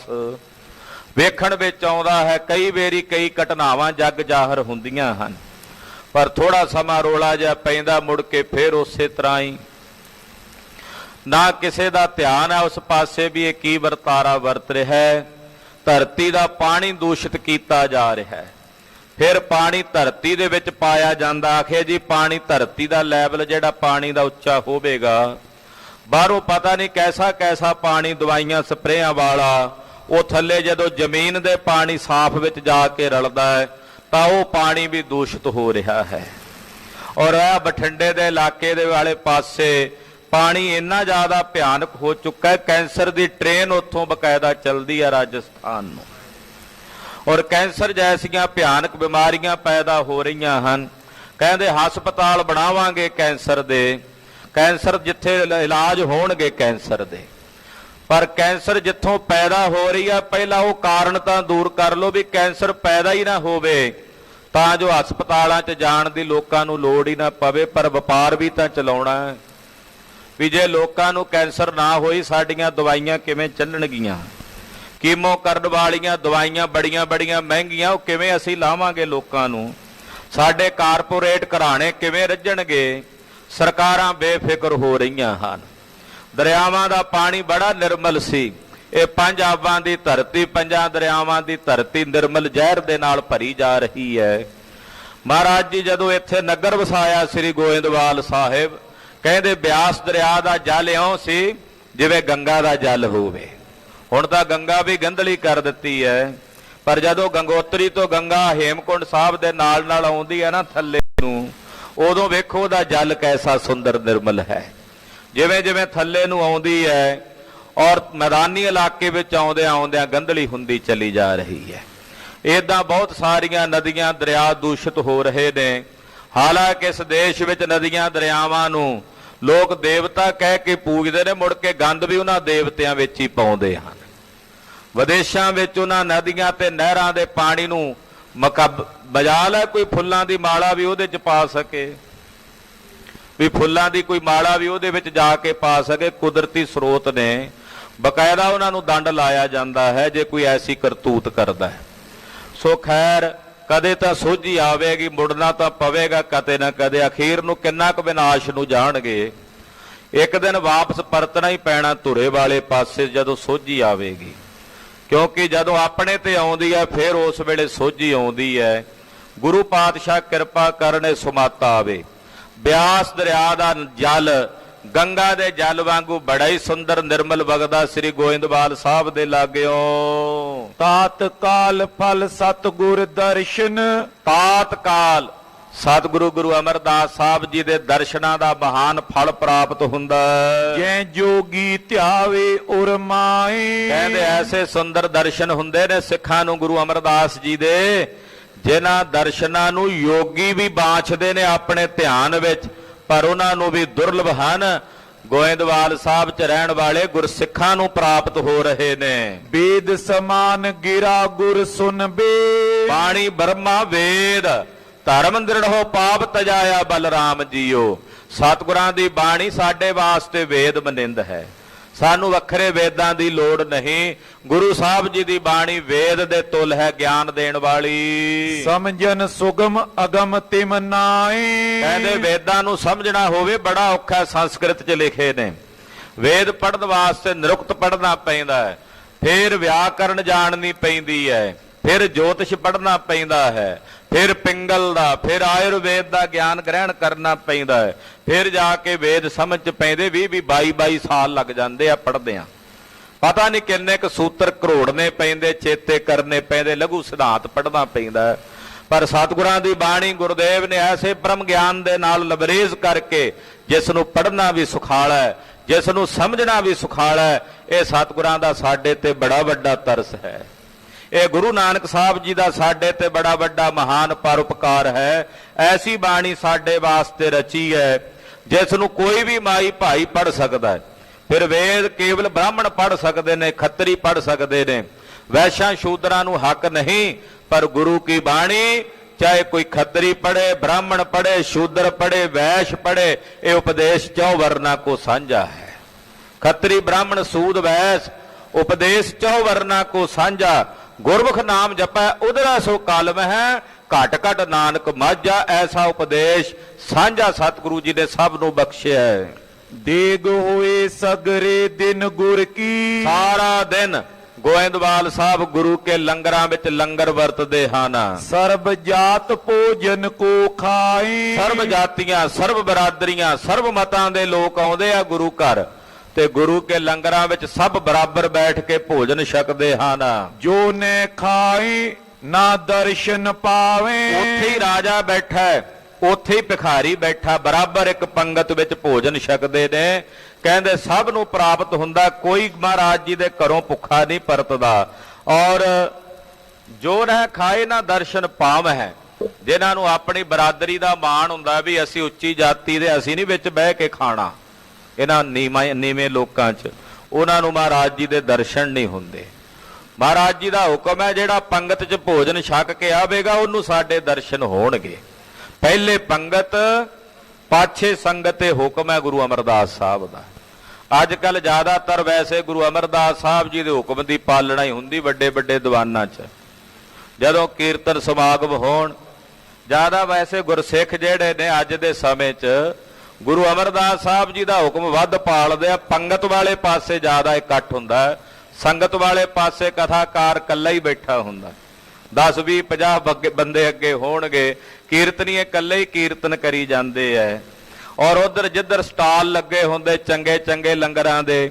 ਵੇਖਣ ਵਿੱਚ ਆਉਂਦਾ ਹੈ। ਕਈ ਵੇਰੀ ਕਈ ਘਟਨਾਵਾਂ ਜਗ ਜ਼ਾਹਰ ਹੁੰਦੀਆਂ ਹਨ, ਪਰ ਥੋੜਾ ਸਮਾਂ ਰੋਲਾ ਜਿਹਾ ਪੈਂਦਾ, ਮੁੜ ਕੇ ਫੇਰ ਉਸੇ ਤਰ੍ਹਾਂ ਹੀ। ਨਾ ਕਿਸੇ ਦਾ ਧਿਆਨ ਹੈ ਉਸ ਪਾਸੇ ਵੀ ਇਹ ਕੀ ਵਰਤਾਰਾ ਵਰਤ ਰਿਹਾ ਹੈ। ਧਰਤੀ ਦਾ ਪਾਣੀ ਦੂਸ਼ਿਤ ਕੀਤਾ ਜਾ ਰਿਹਾ ਹੈ। ਫਿਰ ਪਾਣੀ ਧਰਤੀ ਦੇ ਵਿੱਚ ਪਾਇਆ ਜਾਂਦਾ। ਆਖੇ ਜੀ ਪਾਣੀ ਧਰਤੀ ਦਾ ਲੈਵਲ ਜਿਹੜਾ ਪਾਣੀ ਦਾ ਉੱਚਾ ਹੋਵੇਗਾ, ਬਾਹਰੋਂ ਪਤਾ ਨਹੀਂ ਕੈਸਾ ਕੈਸਾ ਪਾਣੀ ਦਵਾਈਆਂ ਸਪਰੇਆਂ ਵਾਲਾ, ਉਹ ਥੱਲੇ ਜਦੋਂ ਜ਼ਮੀਨ ਦੇ ਪਾਣੀ ਸਾਫ਼ ਵਿੱਚ ਜਾ ਕੇ ਰਲਦਾ ਹੈ ਤਾਂ ਉਹ ਪਾਣੀ ਵੀ ਦੂਸ਼ਿਤ ਹੋ ਰਿਹਾ ਹੈ। ਔਰ ਇਹ ਬਠਿੰਡੇ ਦੇ ਇਲਾਕੇ ਦੇ ਵਾਲੇ ਪਾਸੇ ਪਾਣੀ ਇੰਨਾ ਜ਼ਿਆਦਾ ਭਿਆਨਕ ਹੋ ਚੁੱਕਾ ਹੈ, ਕੈਂਸਰ ਦੀ ਟ੍ਰੇਨ ਉੱਥੋਂ ਬਕਾਇਦਾ ਚੱਲਦੀ ਹੈ ਰਾਜਸਥਾਨ ਨੂੰ। ਔਰ ਕੈਂਸਰ ਜੈਸੀਆਂ ਭਿਆਨਕ ਬਿਮਾਰੀਆਂ ਪੈਦਾ ਹੋ ਰਹੀਆਂ ਹਨ। ਕਹਿੰਦੇ ਹਸਪਤਾਲ ਬਣਾਵਾਂਗੇ ਕੈਂਸਰ ਦੇ, ਕੈਂਸਰ ਜਿੱਥੇ ਇਲਾਜ ਹੋਣਗੇ ਕੈਂਸਰ ਦੇ, ਪਰ ਕੈਂਸਰ ਜਿੱਥੋਂ ਪੈਦਾ ਹੋ ਰਹੀ ਆ ਪਹਿਲਾਂ ਉਹ ਕਾਰਨ ਤਾਂ ਦੂਰ ਕਰ ਲਓ ਵੀ ਕੈਂਸਰ ਪੈਦਾ ਹੀ ਨਾ ਹੋਵੇ, ਤਾਂ ਜੋ ਹਸਪਤਾਲਾਂ 'ਚ ਜਾਣ ਦੀ ਲੋਕਾਂ ਨੂੰ ਲੋੜ ਹੀ ਨਾ ਪਵੇ। ਪਰ ਵਪਾਰ ਵੀ ਤਾਂ ਚਲਾਉਣਾ ਹੈ ਵੀ ਜੇ ਲੋਕਾਂ ਨੂੰ ਕੈਂਸਰ ਨਾ ਹੋਈ ਸਾਡੀਆਂ ਦਵਾਈਆਂ ਕਿਵੇਂ ਚੱਲਣਗੀਆਂ। ਕੀਮੋ ਕਰਨ ਵਾਲੀਆਂ ਦਵਾਈਆਂ ਬੜੀਆਂ ਬੜੀਆਂ ਮਹਿੰਗੀਆਂ, ਉਹ ਕਿਵੇਂ ਅਸੀਂ ਲਾਵਾਂਗੇ ਲੋਕਾਂ ਨੂੰ। ਸਾਡੇ ਕਾਰਪੋਰੇਟ ਘਰਾਣੇ ਕਿਵੇਂ ਰੱਜਣਗੇ। ਸਰਕਾਰਾਂ ਬੇਫਿਕਰ ਹੋ ਰਹੀਆਂ ਹਨ। ਦਰਿਆਵਾਂ ਦਾ ਪਾਣੀ ਬੜਾ ਨਿਰਮਲ ਸੀ। ਇਹ ਪੰਜ ਆਬਾਂ ਦੀ ਧਰਤੀ, ਪੰਜਾਂ ਦਰਿਆਵਾਂ ਦੀ ਧਰਤੀ ਨਿਰਮਲ ਜ਼ਹਿਰ ਦੇ ਨਾਲ ਭਰੀ ਜਾ ਰਹੀ ਹੈ। ਮਹਾਰਾਜ ਜੀ ਜਦੋਂ ਇੱਥੇ ਨਗਰ ਵਸਾਇਆ ਸ੍ਰੀ ਗੋਇੰਦਵਾਲ ਸਾਹਿਬ, ਕਹਿੰਦੇ ਬਿਆਸ ਦਰਿਆ ਦਾ ਜਲ ਇਉਂ ਸੀ ਜਿਵੇਂ ਗੰਗਾ ਦਾ ਜਲ ਹੋਵੇ। ਹੁਣ ਤਾਂ ਗੰਗਾ ਵੀ ਗੰਧਲੀ ਕਰ ਦਿੱਤੀ ਹੈ, ਪਰ ਜਦੋਂ ਗੰਗੋਤਰੀ ਤੋਂ ਗੰਗਾ ਹੇਮਕੁੰਡ ਸਾਹਿਬ ਦੇ ਨਾਲ ਨਾਲ ਆਉਂਦੀ ਹੈ ਨਾ ਥੱਲੇ ਨੂੰ, ਉਦੋਂ ਵੇਖੋ ਉਹਦਾ ਜਲ ਕੈਸਾ ਸੁੰਦਰ ਨਿਰਮਲ ਹੈ। ਜਿਵੇਂ ਜਿਵੇਂ ਥੱਲੇ ਨੂੰ ਆਉਂਦੀ ਹੈ ਔਰ ਮੈਦਾਨੀ ਇਲਾਕੇ ਵਿੱਚ ਆਉਂਦਿਆਂ ਆਉਂਦਿਆਂ ਗੰਧਲੀ ਹੁੰਦੀ ਚਲੀ ਜਾ ਰਹੀ ਹੈ। ਇਦਾਂ ਬਹੁਤ ਸਾਰੀਆਂ ਨਦੀਆਂ ਦਰਿਆ ਦੂਸ਼ਿਤ ਹੋ ਰਹੇ ਨੇ। ਹਾਲਾਂਕਿ ਇਸ ਦੇਸ਼ ਵਿੱਚ ਨਦੀਆਂ ਦਰਿਆਵਾਂ ਨੂੰ ਲੋਕ ਦੇਵਤਾ ਕਹਿ ਕੇ ਪੂਜਦੇ ਨੇ, ਮੁੜ ਕੇ ਗੰਦ ਵੀ ਉਹਨਾਂ ਦੇਵਤਿਆਂ ਵਿੱਚ ਹੀ ਪਾਉਂਦੇ ਹਨ। ਵਿਦੇਸ਼ਾਂ ਵਿੱਚ ਉਹਨਾਂ ਨਦੀਆਂ ਤੇ ਨਹਿਰਾਂ ਦੇ ਪਾਣੀ ਨੂੰ ਮਜਾਲ ਹੈ ਕੋਈ ਫੁੱਲਾਂ ਦੀ ਮਾਲਾ ਵੀ ਉਹਦੇ 'ਚ ਪਾ ਸਕੇ, ਵੀ ਫੁੱਲਾਂ ਦੀ ਕੋਈ ਮਾਲਾ ਵੀ ਉਹਦੇ ਵਿੱਚ ਜਾ ਕੇ ਪਾ ਸਕੇ। ਕੁਦਰਤੀ ਸਰੋਤ ਨੇ, ਬਕਾਇਦਾ ਉਹਨਾਂ ਨੂੰ ਦੰਡ ਲਾਇਆ ਜਾਂਦਾ ਹੈ ਜੇ ਕੋਈ ਐਸੀ ਕਰਤੂਤ ਕਰਦਾ ਹੈ। ਸੋ ਖੈਰ, ਕਦੇ ਤਾਂ ਸੋਝੀ ਆਵੇਗੀ, ਮੁੜਨਾ ਤਾਂ ਪਵੇਗਾ ਕਦੇ ਨਾ ਕਦੇ। ਅਖੀਰ ਨੂੰ ਕਿੰਨਾ ਕੁ ਵਿਨਾਸ਼ ਨੂੰ ਜਾਣਗੇ। ਇੱਕ ਦਿਨ ਵਾਪਸ ਪਰਤਣਾ ਹੀ ਪੈਣਾ ਧੁਰੇ ਵਾਲੇ ਪਾਸੇ ਜਦੋਂ ਸੋਝੀ ਆਵੇਗੀ, ਕਿਉਂਕਿ ਜਦੋਂ ਆਪਣੇ ਤੇ ਆਉਂਦੀ ਹੈ ਫਿਰ ਉਸ ਵੇਲੇ ਸੋਝੀ ਆਉਂਦੀ ਹੈ। ਗੁਰੂ ਪਾਤਸ਼ਾਹ ਕਿਰਪਾ ਕਰਨੇ ਸੁਮਾਤਾ ਆਵੇ। ਬਿਆਸ ਦਰਿਆ ਦਾ ਜਲ ਗੰਗਾ ਦੇ ਜਲ ਵਾਂਗੂ ਬੜਾ ਹੀ ਸੁੰਦਰ ਨਿਰਮਲ ਵਗਦਾ ਸ੍ਰੀ ਗੋਇੰਦਵਾਲ ਸਾਹਿਬ ਦੇ ਲਾਗਿਓ। ਤਾਤਕਾਲ ਫਲ ਸਤਿਗੁਰ ਦਰਸ਼ਨ, ਤਾਤਕਾਲ ਸਤਿਗੁਰੂ ਗੁਰੂ ਅਮਰਦਾਸ ਸਾਹਿਬ ਜੀ ਦੇ ਦਰਸ਼ਨਾਂ ਦਾ ਮਹਾਨ ਫਲ ਪ੍ਰਾਪਤ ਹੁੰਦਾ ਹੈ। ਜੈ ਜੋਗੀ ਧਿਆਵੇ ਉਰਮਾਏ, ਕਹਿੰਦੇ ਐਸੇ ਸੁੰਦਰ ਦਰਸ਼ਨ ਹੁੰਦੇ ਨੇ ਸਿੱਖਾਂ ਨੂੰ ਗੁਰੂ ਅਮਰਦਾਸ ਜੀ ਦੇ, ਜਿਨ੍ਹਾਂ ਦਰਸ਼ਨਾਂ ਨੂੰ ਯੋਗੀ ਵੀ ਬਾਛਦੇ ਨੇ ਆਪਣੇ ਧਿਆਨ ਵਿੱਚ, ਪਰ ਉਹਨਾਂ ਨੂੰ ਵੀ ਦੁਰਲਭ ਹਨ। ਗੋਇੰਦਵਾਲ ਸਾਹਿਬ 'ਚ ਰਹਿਣ ਵਾਲੇ ਗੁਰਸਿੱਖਾਂ ਨੂੰ ਪ੍ਰਾਪਤ ਹੋ ਰਹੇ ਨੇ। वेद समान गिरा गुर सुन बे, ਬਾਣੀ ਬ੍ਰਹਮਾ ਵੇਦ, ਧਰਮ ਦ੍ਰਿੜ੍ਹੋ ਪਾਪ ਤਜਾਇਆ ਬਲਰਾਮ ਜੀਓ। ਸਤਿਗੁਰਾਂ ਦੀ ਬਾਣੀ ਸਾਡੇ ਵਾਸਤੇ ਵੇਦ ਮਨਿੰਦ ਹੈ, ਸਾਨੂੰ ਵੱਖਰੇ ਵੇਦਾਂ ਦੀ ਲੋੜ ਨਹੀਂ। ਗੁਰੂ ਸਾਹਿਬ ਜੀ ਦੀ ਬਾਣੀ ਵੇਦ ਦੇ ਤੁਲ ਹੈ, ਗਿਆਨ ਦੇਣ ਵਾਲੀ। समझन सुगम अगम तिम नाई, ਕਹਿੰਦੇ ਵੇਦਾਂ ਨੂੰ ਸਮਝਣਾ ਹੋਵੇ ਬੜਾ ਔਖਾ, ਸੰਸਕ੍ਰਿਤ 'ਚ ਲਿਖੇ ਨੇ। ਵੇਦ ਪੜ੍ਹਨ ਵਾਸਤੇ ਨਿਰੁਕਤ ਪੜ੍ਹਨਾ ਪੈਂਦਾ ਹੈ, ਫਿਰ ਵਿਆਕਰਨ ਜਾਣਨੀ ਪੈਂਦੀ ਹੈ, ਫਿਰ ਜੋਤਿਸ਼ ਪੜ੍ਹਨਾ ਪੈਂਦਾ ਹੈ, ਫਿਰ ਪਿੰਗਲ ਦਾ, ਫਿਰ ਆਯੁਰਵੇਦ ਦਾ ਗਿਆਨ ਗ੍ਰਹਿਣ ਕਰਨਾ ਪੈਂਦਾ ਹੈ, ਫਿਰ ਜਾ ਕੇ ਵੇਦ ਸਮਝ 'ਚ ਪੈਂਦੇ 22 ਸਾਲ ਲੱਗ ਜਾਂਦੇ ਆ ਪੜ੍ਹਦੇ ਆ। ਪਤਾ ਨਹੀਂ ਕਿੰਨੇ ਕੁ ਸੂਤਰ ਕਰੋੜਨੇ ਪੈਂਦੇ, ਚੇਤੇ ਕਰਨੇ ਪੈਂਦੇ, ਲਘੂ ਸਿਧਾਂਤ ਪੜ੍ਹਨਾ ਪੈਂਦਾ ਹੈ। ਪਰ ਸਤਿਗੁਰਾਂ ਦੀ ਬਾਣੀ ਗੁਰਦੇਵ ਨੇ ਐਸੇ ਬ੍ਰਹਮ ਗਿਆਨ ਦੇ ਨਾਲ ਲਬਰੇਜ਼ ਕਰਕੇ ਜਿਸ ਨੂੰ ਪੜ੍ਹਨਾ ਵੀ ਸੁਖਾਲਾ ਹੈ, ਜਿਸ ਨੂੰ ਸਮਝਣਾ ਵੀ ਸੁਖਾਲਾ ਹੈ, ਇਹ ਸਤਿਗੁਰਾਂ ਦਾ ਸਾਡੇ ਤੇ ਬੜਾ ਵੱਡਾ ਤਰਸ ਹੈ। ਇਹ ਗੁਰੂ ਨਾਨਕ ਸਾਹਿਬ ਜੀ ਦਾ ਸਾਡੇ ਤੇ ਬੜਾ ਵੱਡਾ ਮਹਾਨ ਪਰਉਪਕਾਰ ਹੈ। ਐਸੀ ਬਾਣੀ ਸਾਡੇ ਵਾਸਤੇ ਰਚੀ ਹੈ ਜਿਸ ਨੂੰ ਕੋਈ ਵੀ ਮਾਈ ਭਾਈ ਪੜ੍ਹ ਸਕਦਾ ਹੈ। ਫਿਰ ਵੇਦ ਕੇਵਲ ਬ੍ਰਾਹਮਣ ਪੜ੍ਹ ਸਕਦੇ ਨੇ, ਖੱਤਰੀ ਪੜ੍ਹ ਸਕਦੇ ਨੇ, ਵੈਸ਼ਾਂ ਸ਼ੂਦਰਾਂ ਨੂੰ ਹੱਕ ਨਹੀਂ। ਪਰ ਗੁਰੂ ਕੀ ਬਾਣੀ ਚਾਹੇ ਕੋਈ ਖੱਤਰੀ ਪੜ੍ਹੇ, ਬ੍ਰਾਹਮਣ ਪੜ੍ਹੇ, ਸ਼ੂਦਰ ਪੜ੍ਹੇ, ਵੈਸ਼ ਪੜ੍ਹੇ, ਇਹ ਉਪਦੇਸ਼ ਚੌ ਵਰਨਾ ਕੋ ਸਾਂਝਾ ਹੈ। ਖੱਤਰੀ ਬ੍ਰਾਹਮਣ ਸੂਦ ਵੈਸ ਉਪਦੇਸ਼ ਚੌ ਵਰਨਾ ਕੋ ਸਾਂਝਾ। ਗੁਰਮੁਖ ਨਾਮ ਜਪੈ ਉਦਰਾ ਸੋ ਕਾਲਮ ਹੈ, ਘਟ ਘਟ ਨਾਨਕ ਮਾਝਾ। ਐਸਾ ਉਪਦੇਸ਼ ਸਾਂਝਾ ਸਤਿਗੁਰੂ ਜੀ ਨੇ ਸਭ ਨੂੰ ਬਖਸ਼ਿਆ ਹੈ। देग होए सगरे दिन गुर की, ਸਾਰਾ ਦਿਨ ਗੋਇੰਦਵਾਲ ਸਾਹਿਬ ਗੁਰੂ ਕੇ ਲੰਗਰਾਂ ਵਿੱਚ ਲੰਗਰ ਵਰਤਦੇ ਹਨ। सर्ब जात भोजन को खाए, ਸਰਬ ਜਾਤੀਆਂ, ਸਰਬ ਬਰਾਦਰੀਆਂ, ਸਰਬ ਮਤਾਂ ਦੇ ਲੋਕ ਆਉਂਦੇ ਆ ਗੁਰੂ ਘਰ, ਤੇ ਗੁਰੂ ਕੇ ਲੰਗਰਾਂ ਵਿੱਚ ਸਭ ਬਰਾਬਰ ਬੈਠ ਕੇ ਭੋਜਨ ਛਕਦੇ ਹਨ। जो ने खाए ना दर्शन पावे, ਉੱਥੇ ਹੀ ਰਾਜਾ ਬੈਠਾ ਹੈ, ਉੱਥੇ ਹੀ ਭਿਖਾਰੀ ਬੈਠਾ, ਬਰਾਬਰ ਇੱਕ ਪੰਗਤ ਵਿੱਚ ਭੋਜਨ ਛਕਦੇ ਨੇ। ਕਹਿੰਦੇ ਸਭ ਨੂੰ ਪ੍ਰਾਪਤ ਹੁੰਦਾ, ਕੋਈ ਮਹਾਰਾਜ ਜੀ ਦੇ ਘਰੋਂ ਭੁੱਖਾ ਨਹੀਂ ਪਰਤਦਾ। ਔਰ ਜੋ ਰਹਿ ਖਾਏ ਨਾ ਦਰਸ਼ਨ ਪਾਵ ਹੈ, ਜਿਨ੍ਹਾਂ ਨੂੰ ਆਪਣੀ ਬਰਾਦਰੀ ਦਾ ਮਾਣ ਹੁੰਦਾ ਵੀ ਅਸੀਂ ਉੱਚੀ ਜਾਤੀ ਦੇ, ਅਸੀਂ ਨਹੀਂ ਵਿੱਚ ਬਹਿ ਕੇ ਖਾਣਾ ਇਹਨਾਂ ਨੀਵੇਂ ਲੋਕਾਂ 'ਚ, ਉਹਨਾਂ ਨੂੰ ਮਹਾਰਾਜ ਜੀ ਦੇ ਦਰਸ਼ਨ ਨਹੀਂ ਹੁੰਦੇ। ਮਹਾਰਾਜ ਜੀ ਦਾ ਹੁਕਮ ਹੈ ਜਿਹੜਾ ਪੰਗਤ 'ਚ ਭੋਜਨ ਛਕ ਕੇ ਆਵੇਗਾ ਉਹਨੂੰ ਸਾਡੇ ਦਰਸ਼ਨ ਹੋਣਗੇ। ਪਹਿਲੇ ਪੰਗਤ ਪਾਛੇ ਸੰਗਤ ਤੇ ਹੁਕਮ ਹੈ ਗੁਰੂ ਅਮਰਦਾਸ ਸਾਹਿਬ ਦਾ। ਅੱਜ ਕੱਲ ਜ਼ਿਆਦਾਤਰ ਵੈਸੇ ਗੁਰੂ ਅਮਰਦਾਸ ਸਾਹਿਬ ਜੀ ਦੇ ਹੁਕਮ ਦੀ ਪਾਲਣਾ ਹੀ ਹੁੰਦੀ ਵੱਡੇ ਵੱਡੇ ਦੀਵਾਨਾਂ 'ਚ। ਜਦੋਂ ਕੀਰਤਨ ਸਮਾਗਮ ਹੋਣ, ਜ਼ਿਆਦਾ ਵੈਸੇ ਗੁਰਸਿੱਖ ਜਿਹੜੇ ਨੇ ਅੱਜ ਦੇ ਸਮੇਂ 'ਚ ਗੁਰੂ ਅਮਰਦਾਸ ਸਾਹਿਬ ਜੀ ਦਾ ਹੁਕਮ ਵੱਧ ਪਾਲਦੇ ਆ। ਪੰਗਤ ਵਾਲੇ ਪਾਸੇ ਜ਼ਿਆਦਾ ਇਕੱਠ ਹੁੰਦਾ, ਸੰਗਤ ਵਾਲੇ ਪਾਸੇ ਕਥਾਕਾਰ ਇਕੱਲਾ ਹੀ ਬੈਠਾ ਹੁੰਦਾ। 10 20 50 ਬੰਦੇ ਅੱਗੇ ਹੋਣਗੇ, ਕੀਰਤਨੀਏ ਇਕੱਲੇ ਹੀ ਕੀਰਤਨ ਕਰੀ ਜਾਂਦੇ ਐ। ਔਰ ਉਧਰ ਜਿੱਧਰ ਸਟਾਲ ਲੱਗੇ ਹੁੰਦੇ ਚੰਗੇ ਚੰਗੇ ਲੰਗਰਾਂ ਦੇ,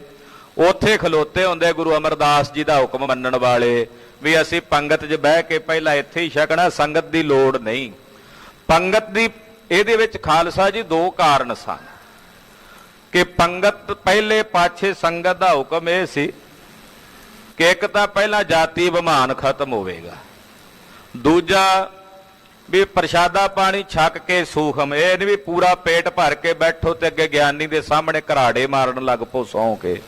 ਉੱਥੇ ਖਲੋਤੇ ਹੁੰਦੇ ਗੁਰੂ ਅਮਰਦਾਸ ਜੀ ਦਾ ਹੁਕਮ ਮੰਨਣ ਵਾਲੇ ਵੀ ਅਸੀਂ ਪੰਗਤ 'ਚ ਬਹਿ ਕੇ ਪਹਿਲਾਂ ਇੱਥੇ ਹੀ ਛਕਣਾ, ਸੰਗਤ ਦੀ ਲੋੜ ਨਹੀਂ। ਪੰਗਤ ਦੀ ਇਹਦੇ ਵਿੱਚ ਖਾਲਸਾ ਜੀ 2 ਕਾਰਨ ਸਨ ਕਿ ਪੰਗਤ ਪਹਿਲੇ ਪਾਛੇ ਸੰਗਤ ਦਾ ਹੁਕਮ ਇਹ ਸੀ ਕਿ ਇੱਕ ਤਾਂ ਪਹਿਲਾਂ ਜਾਤੀ ਅਭਿਮਾਨ ਖਤਮ ਹੋਵੇਗਾ, ਦੂਜਾ ਵੀ ਪ੍ਰਸ਼ਾਦਾ ਪਾਣੀ ਛਕ ਕੇ ਸੂਖਮ, ਇਹ ਨਹੀਂ ਵੀ ਪੂਰਾ ਪੇਟ ਭਰ ਕੇ ਬੈਠੋ ਤੇ ਅੱਗੇ ਗਿਆਨੀ ਦੇ ਸਾਹਮਣੇ ਘਰਾੜੇ ਮਾਰਨ ਲੱਗ ਪੋ ਸੌਂ ਕੇ,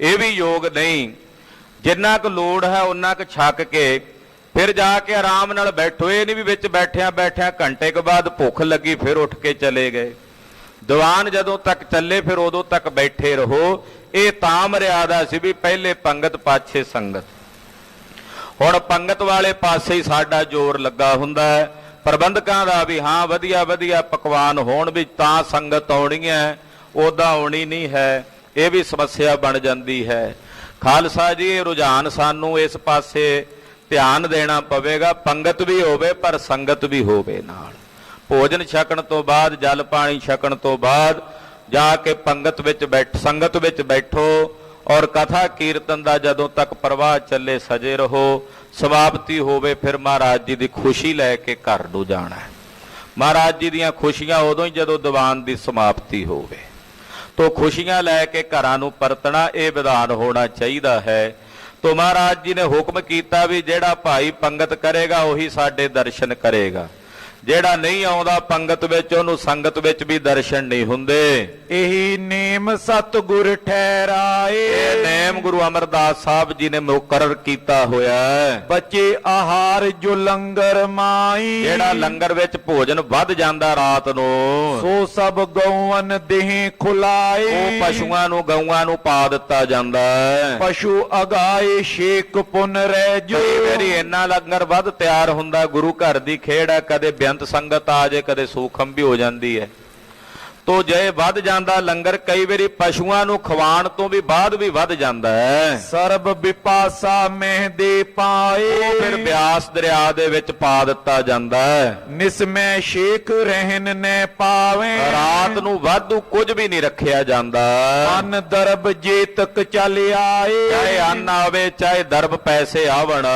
ਇਹ ਵੀ ਯੋਗ ਨਹੀਂ। ਜਿੰਨਾ ਕੁ ਲੋੜ ਹੈ ਉਹਨਾਂ ਕੁ ਛਕ ਕੇ ਫਿਰ ਜਾ ਕੇ ਆਰਾਮ ਨਾਲ ਬੈਠੋ। ਇਹ ਨਹੀਂ ਵੀ ਵਿੱਚ ਬੈਠਿਆਂ ਘੰਟੇ ਕੁ ਬਾਅਦ ਭੁੱਖ ਲੱਗੀ ਫਿਰ ਉੱਠ ਕੇ ਚਲੇ ਗਏ। ਦੀਵਾਨ ਜਦੋਂ ਤੱਕ ਚੱਲੇ ਫਿਰ ਉਦੋਂ ਤੱਕ ਬੈਠੇ ਰਹੋ। ਇਹ ਤਾਂ ਮਰਿਆਦਾ ਸੀ ਵੀ ਪਹਿਲੇ ਪੰਗਤ ਪਾਛੇ ਸੰਗਤ। ਹੁਣ ਪੰਗਤ ਵਾਲੇ ਪਾਸੇ ਹੀ ਸਾਡਾ ਜ਼ੋਰ ਲੱਗਾ ਹੁੰਦਾ ਹੈ, ਪ੍ਰਬੰਧਕਾਂ ਦਾ ਵੀ ਹਾਂ ਵਧੀਆ ਵਧੀਆ ਪਕਵਾਨ ਹੋਣ ਵੀ ਤਾਂ ਸੰਗਤ ਆਉਣੀ ਹੈ, ਉਦਾਂ ਆਉਣੀ ਨਹੀਂ ਹੈ, ਇਹ ਵੀ ਸਮੱਸਿਆ ਬਣ ਜਾਂਦੀ ਹੈ। ਖਾਲਸਾ ਜੀ ਇਹ ਰੁਝਾਨ ਸਾਨੂੰ ਇਸ ਪਾਸੇ ਧਿਆਨ ਦੇਣਾ ਪਵੇਗਾ। ਪੰਗਤ ਵੀ ਹੋਵੇ ਪਰ ਸੰਗਤ ਵੀ ਹੋਵੇ ਨਾਲ। ਭੋਜਨ ਛਕਣ ਤੋਂ ਬਾਅਦ, ਜਲ ਪਾਣੀ ਛਕਣ ਤੋਂ ਬਾਅਦ ਜਾ ਕੇ ਸੰਗਤ ਵਿੱਚ ਬੈਠੋ ਔਰ ਕਥਾ ਕੀਰਤਨ ਦਾ ਜਦੋਂ ਤੱਕ ਪ੍ਰਵਾਹ ਚੱਲੇ ਸਜੇ ਰਹੋ। ਸਮਾਪਤੀ ਹੋਵੇ ਫਿਰ ਮਹਾਰਾਜ ਜੀ ਦੀ ਖੁਸ਼ੀ ਲੈ ਕੇ ਘਰ ਨੂੰ ਜਾਣਾ ਹੈ। ਮਹਾਰਾਜ ਜੀ ਦੀਆਂ ਖੁਸ਼ੀਆਂ ਉਦੋਂ ਹੀ ਜਦੋਂ ਦੀਵਾਨ ਦੀ ਸਮਾਪਤੀ ਹੋਵੇ, ਤੋ ਖੁਸ਼ੀਆਂ ਲੈ ਕੇ ਘਰਾਂ ਨੂੰ ਪਰਤਣਾ, ਇਹ ਵਿਧਾਨ ਹੋਣਾ ਚਾਹੀਦਾ ਹੈ। ਤੋ ਮਹਾਰਾਜ ਜੀ ਨੇ ਹੁਕਮ ਕੀਤਾ ਵੀ ਜਿਹੜਾ ਭਾਈ ਪੰਗਤ ਕਰੇਗਾ ਉਹੀ ਸਾਡੇ ਦਰਸ਼ਨ ਕਰੇਗਾ, ਜਿਹੜਾ ਨਹੀਂ ਆਉਂਦਾ ਪੰਗਤ ਵਿੱਚ ਉਹਨੂੰ ਸੰਗਤ ਵਿੱਚ ਵੀ ਦਰਸ਼ਨ ਨਹੀਂ ਹੁੰਦੇ। ਇਹੀ ਨੇਮ ਸਤਿਗੁਰ ਠਹਿਰਾਏ, ਇਹ ਨੇਮ ਗੁਰੂ ਅਮਰਦਾਸ ਸਾਹਿਬ ਜੀ ਨੇ ਮੁਕਰਰ ਕੀਤਾ ਹੋਇਆ ਹੈ। ਬਚੇ ਆਹਾਰ ਜੋ ਲੰਗਰ ਮਾਈ, ਜਿਹੜਾ ਲੰਗਰ ਵਿੱਚ ਭੋਜਨ ਵੱਧ ਜਾਂਦਾ ਰਾਤ ਨੂੰ, ਸੋ ਸਭ ਗਊਨ ਦੇਹ ਖੁਲਾਏ, ਉਹ ਪਸ਼ੂਆਂ ਨੂੰ ਗਊਆਂ ਨੂੰ ਪਾ ਦਿੱਤਾ ਜਾਂਦਾ ਹੈ। ਪਸ਼ੂ ਅਗਾਏ ਛੇਕ ਪੁਨ ਰਹਿ ਜੋ। ਕਈ ਵਾਰੀ ਇੰਨਾ ਲੰਗਰ ਵੱਧ ਤਿਆਰ ਹੁੰਦਾ, ਗੁਰੂ ਘਰ ਦੀ ਖੇਡ ਹੈ, ਕਦੇ ਬੇਅੰਤ ਸੰਗਤ ਆ ਜੇ, ਕਦੇ ਸੂਖਮ ਵੀ ਹੋ ਜਾਂਦੀ ਹੈ। ਤੋ ਜੇ ਵੱਧ ਜਾਂਦਾ ਲੰਗਰ, ਕਈ ਵਾਰੀ ਪਸ਼ੂਆਂ ਨੂੰ ਖਵਾਣ ਤੋਂ ਵੀ ਬਾਅਦ ਵੀ ਵੱਧ ਜਾਂਦਾ ਹੈ। ਸਰਬ ਵਿਪਾਸਾ ਮਹਿ ਦੇ ਪਾਏ, ਫਿਰ ਬਿਆਸ ਦਰਿਆ ਦੇ ਵਿੱਚ ਪਾ ਦਿੱਤਾ ਜਾਂਦਾ ਹੈ। ਨਿਸਮੈ ਛੇਕ ਰਹਿਨ ਨੈ ਪਾਵੇ, ਰਾਤ ਨੂੰ ਵਾਧੂ ਕੁਝ ਵੀ ਨਹੀਂ ਰੱਖਿਆ ਜਾਂਦਾ। ਅੰਨ ਦਰਬ ਜੇ ਤੱਕ ਚੱਲ ਆਏ, ਚਾਹੇ ਅੰਨ ਆਵੇ ਚਾਹੇ ਦਰਬ ਪੈਸੇ ਆਵਣ,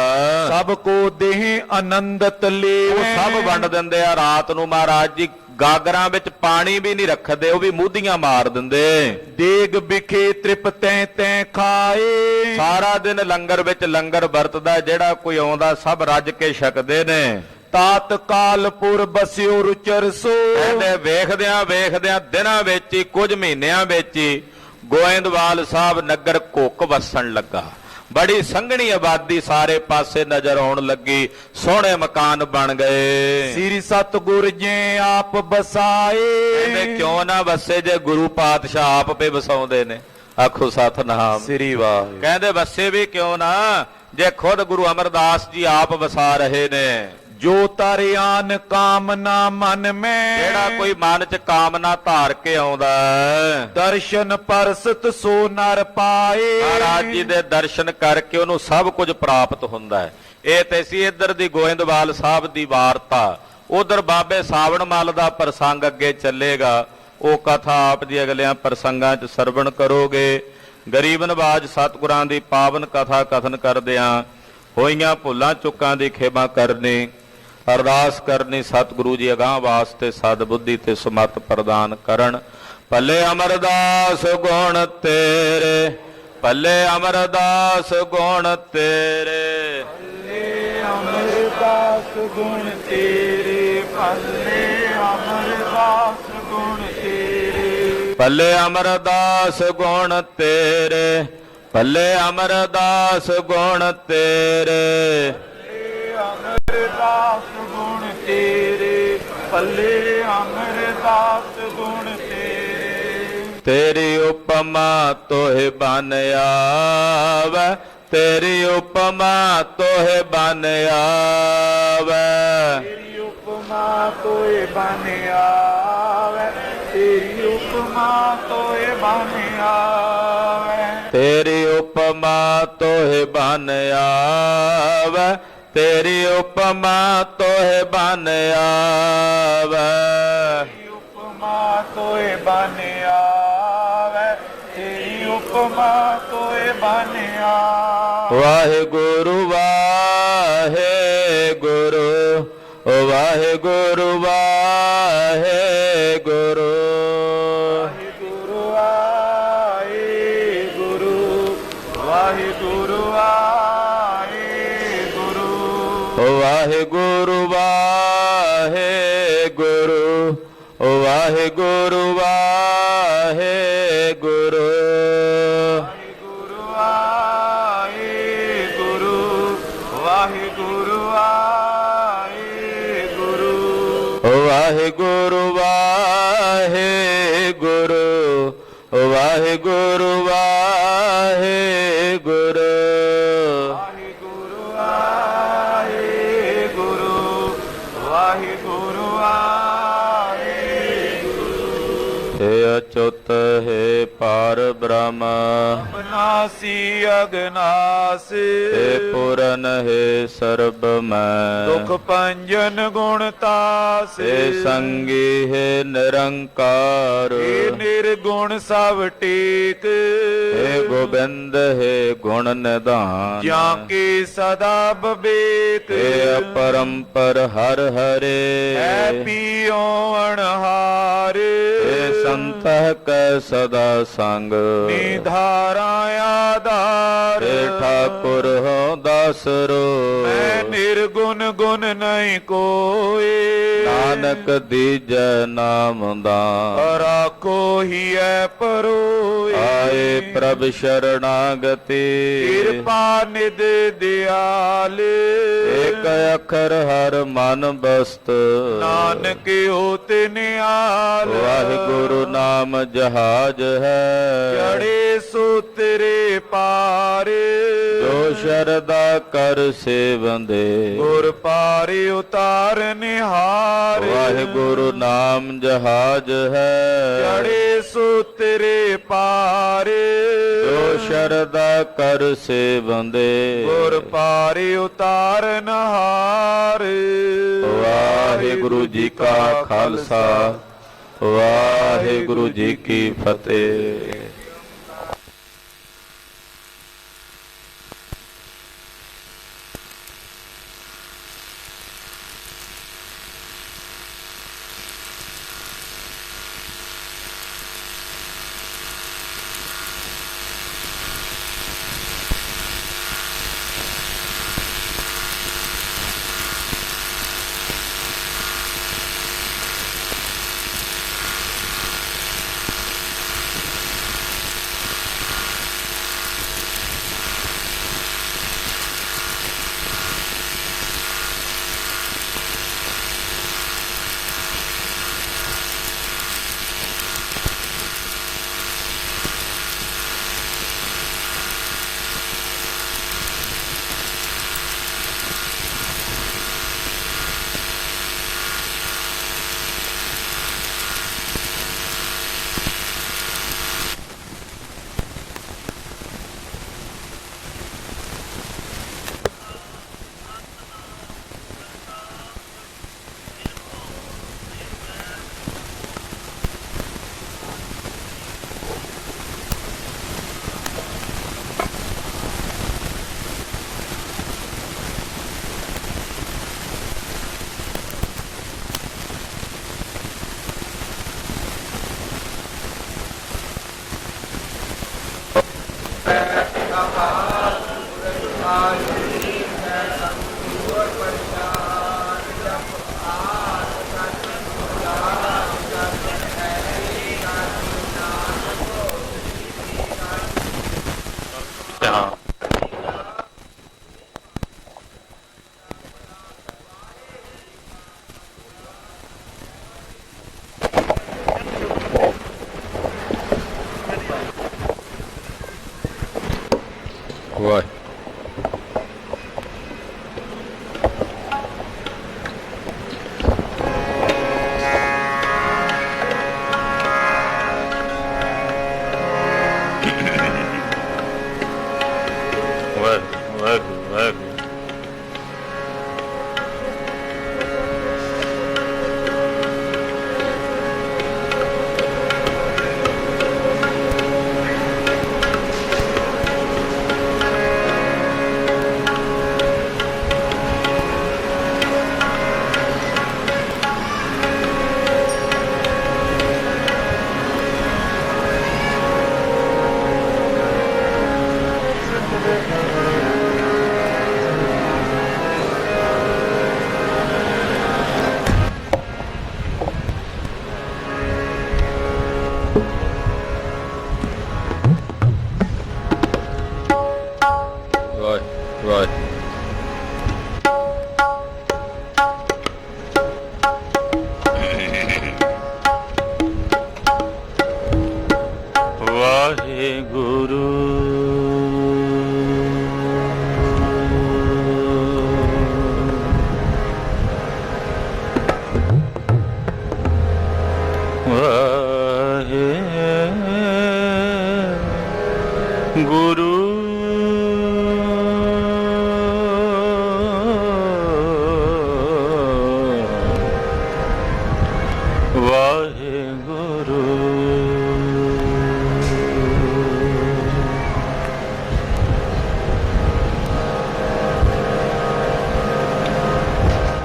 ਸਭ ਕੋ ਦੇਹ ਆਨੰਦਤ ਲੇਵੇ। ਉਹ ਸਭ ਵੰਡ ਦਿੰਦੇ ਆ। ਰਾਤ ਨੂੰ ਮਹਾਰਾਜ ਜੀ ਗਾਗਰਾਂ ਵਿੱਚ ਪਾਣੀ ਵੀ ਨਹੀਂ ਰੱਖਦੇ, ਉਹ ਵੀ ਮੂਧੀਆਂ ਮਾਰ ਦਿੰਦੇ। ਦੇਗ ਵਿਖੇ ਤ੍ਰਿਪਤੈ ਤੈ ਖਾਏ, ਸਾਰਾ ਦਿਨ ਲੰਗਰ ਵਿੱਚ ਲੰਗਰ ਵਰਤਦਾ, ਜਿਹੜਾ ਕੋਈ ਆਉਂਦਾ ਸਭ ਰੱਜ ਕੇ ਛਕਦੇ ਨੇ। ਤਾਤ ਕਾਲਪੁਰ ਬਸਿਓ ਰੁਚਰ ਸੋ, ਕਹਿੰਦੇ ਵੇਖਦਿਆਂ ਵੇਖਦਿਆਂ ਦਿਨਾਂ ਵਿੱਚ ਹੀ, ਕੁਝ ਮਹੀਨਿਆਂ ਵਿੱਚ ਹੀ ਗੋਇੰਦਵਾਲ ਸਾਹਿਬ ਨਗਰ ਘੁੱਕ ਵਸਣ ਲੱਗਾ। ਬੜੀ ਸੰਘਣੀ ਆਬਾਦੀ ਸਾਰੇ ਪਾਸੇ ਨਜ਼ਰ ਆਉਣ ਲੱਗੀ, ਸੋਹਣੇ ਮਕਾਨ ਬਣ ਗਏ। ਸ੍ਰੀ ਸਤਿਗੁਰ ਜੀ ਆਪ ਬਸਾਏ, ਕਹਿੰਦੇ ਕਿਉਂ ਨਾ ਵਸੇ ਜੇ ਗੁਰੂ ਪਾਤਸ਼ਾਹ ਆਪ ਪੇ ਵਸਾਉਂਦੇ ਨੇ। ਆਖੋ ਸਤਿਨਾਮ ਸ੍ਰੀ ਵਾਹਿਗੁਰੂ। ਕਹਿੰਦੇ ਵਸੇ ਵੀ ਕਿਉਂ ਨਾ ਜੇ ਖੁਦ ਗੁਰੂ ਅਮਰਦਾਸ ਜੀ ਆਪ ਵਸਾ ਰਹੇ ਨੇ। ਜੋ ਤਰਿਆਨ ਕਾਮਨਾ ਮਨ ਮੈਂ, ਜਿਹੜਾ ਕੋਈ ਮਨ ਚ ਕਾਮਨਾ ਧਾਰ ਕੇ ਆਉਂਦਾ, ਦਰਸ਼ਨ ਪਰਸਤ ਸੋ ਨਰ ਪਾਏ। ਮਹਾਰਾਜ ਜੀ ਦੇ ਦਰਸ਼ਨ ਕਰਕੇ ਉਹਨੂੰ ਸਭ ਕੁਝ ਪ੍ਰਾਪਤ ਹੁੰਦਾ ਹੈ। ਇਹ ਤੇ ਸੀ ਇੱਧਰ ਦੀ ਗੋਇੰਦਵਾਲ ਸਾਹਿਬ ਦੀ ਵਾਰਤਾ। ਉਧਰ ਬਾਬੇ ਸਾਵਣ ਮੱਲ ਦਾ ਪ੍ਰਸੰਗ ਅੱਗੇ ਚੱਲੇਗਾ, ਉਹ ਕਥਾ ਆਪ ਜੀ ਅਗਲਿਆਂ ਪ੍ਰਸੰਗਾਂ 'ਚ ਸਰਵਣ ਕਰੋਗੇ। ਗਰੀਬ ਨਵਾਜ ਸਤਿਗੁਰਾਂ ਦੀ ਪਾਵਨ ਕਥਾ ਕਥਨ ਕਰਦਿਆਂ ਹੋਈਆਂ ਭੁੱਲਾਂ ਚੁੱਕਾਂ ਦੀ ਖੇਮਾ ਕਰਨੀ, ਅਰਦਾਸ ਕਰਨੀ ਸਤਿਗੁਰੂ ਜੀ ਅਗਾਂਹ ਵਾਸਤੇ ਸਦ ਬੁੱਧੀ ਤੇ ਸਮਤ ਪ੍ਰਦਾਨ ਕਰਨ। ਭੱਲੇ ਅਮਰਦਾਸ ਗੁਣ ਤੇਰੇ, ਭੱਲੇ ਅਮਰਦਾਸ ਗੁਣ ਤੇਰੇ, ਭੱਲੇ ਅਮਰਦਾਸ ਗੁਣ ਤੇਰੇ, ਭੱਲੇ ਅਮਰਦਾਸ ਗੁਣ ਤੇਰੇ, ਭੱਲੇ ਅਮਰਦਾਸ ਗੁਣ ਤੇਰੇ, ਭੱਲੇ ਅਮਰਦਾਸ ਗੁਣ ਤੇਰੇ, ਅਮਰਦਾਸ ਗੁਣ ਤੇਰੇ, ਭੱਲੇ ਅਮਰਦਾਸ ਗੁਣ ਤੇਰੇ। ਤੇਰੀ ਉਪਮਾ ਤੋਹਿ ਬਨ ਆਵੈ, ਤੇਰੀ ਉਪਮਾ ਤੋਹਿ ਬਨ ਆਵੈ, ਤੇਰੀ ਉਪਮਾ ਤੋਏ ਬਨ ਆਵੈ, ਤੇਰੀ ਉਪਮਾ ਤੋਏ ਬਨ ਆਵੈ, ਤੇਰੀ ਉਪਮਾ ਤੋਹਿ ਬਨ ਆਵੈ, ਤੇਰੀ ਉਪਮਾ ਤੋਹਿ ਬਨ ਆਵੈ, ਤੇਰੀ ਉਪਮਾ ਤੋਏ ਬਨ ਆਵੈ, ਤੇਰੀ ਉਪਮਾ ਤੋਏ ਬਨ ਆਵੈ। ਵਾਹਿਗੁਰੂ ਵਾਹਿਗੁਰੂ, ਵਾਹਿਗੁਰੂ ਵਾਹਿਗੁਰੂ, ਵਾਹਿਗੁਰੂ ਵਾਹਿਗੁਰੂ, ਵਾਹਿਗੁਰੂ ਵਾਹਿਗੁਰੂ, ਵਾਹਿਗੁਰੂ ਵਾਹਿਗੁਰੂ, ਵਾਹਿਗੁਰੂ ਵਾਹਿਗੁਰੂ, ਵਾਹਿਗੁਰੂ ਵਾਹਿਗੁਰੂ, ਵਾਹਿਗੁਰੂ ਵਾਹਿਗੁਰੂ, ਵਾਹਿਗੁਰੂ ਵਾਹਿਗੁਰੂ, ਵਾਹਿਗੁਰੂ ਵਾਹਿਗੁਰੂ। ਹੇ ਅਚੁੱਤ ਹੈ ਪਾਰ ਬ੍ਰਹਮ, ਅਬਨਾਸੀ ਅਗਨਾਸ, ਹੇ ਪੂਰਨ ਹੈ ਸਰਬ ਮੈਂ, ਦੁਖ ਭੰਜਨ ਗੁਣ ਤਾਸ, ਹੇ ਸੰਗੀ ਹੈ ਨਿਰੰਕਾਰ, ਹੇ ਨਿਰਗੁਣ ਸਭ ਟੇਕ, ਹੇ ਗੋਬਿੰਦ ਹੈ ਗੁਣ ਨਿਧਾਨ, ਜਾਂ ਕੇ ਸਦਾ ਬਵੇਕ, ਹੇ ਅਪਰੰਪਰ ਹਰ ਹਰੇ, ਹੈ ਪੀਓ ਅਣਹਾਰ, ਹੇ ਸੰਤਹ ਕੈ ਸਦਾ ਸੰਗ ਨਿਧਾਰਾ ਆਧਾਰ ਏ ਠਾਕੁਰ ਹੋ ਦਾਸਰੋ ਮੈਂ ਨਿਰਗੁਣ ਗੁਣ ਨਹੀਂ ਕੋਏ ਨਾਨਕ ਦੀਜੈ ਨਾਮ ਦਾ ਰਾਖੋ ਹੀ ਐ ਪਰੋਏ ਆਏ ਪ੍ਰਭ ਸ਼ਰਣਾਗਤੀ ਕਿਰਪਾ ਨਿਧ ਦਿਆਲ ਏਕ ਅੱਖਰ ਹਰ ਮਨ ਬਸਤ ਨਾਨਕ ਹੋਤੇ ਨਿਆਲ ਵਾਹਿਗੁਰੂ ਨਾਮ ਜਹਾਜ ਹੈ ਚੜੇ ਸੋ ਤੇਰੇ ਪਾਰ ਜੋ ਸ਼ਰਦਾ ਕਰ ਸੇਵੰਦੇ ਗੁਰ ਪਾਰੇ ਉਤਾਰ ਨਿਹਾਰ ਵਾਹਿਗੁਰੂ ਨਾਮ ਜਹਾਜ ਹੈ ਚੜੇ ਸੋ ਤੇਰੇ ਪਾਰ ਜੋ ਸ਼ਰਦਾ ਕਰ ਸੇਵੰਦੇ ਗੁਰ ਪਾਰੇ ਉਤਾਰ ਨਹਾਰ ਵਾਹਿਗੁਰੂ ਜੀ ਕਾ ਖਾਲਸਾ ਵਾਹਿਗੁਰੂ ਜੀ ਕੀ ਫਤਿਹ।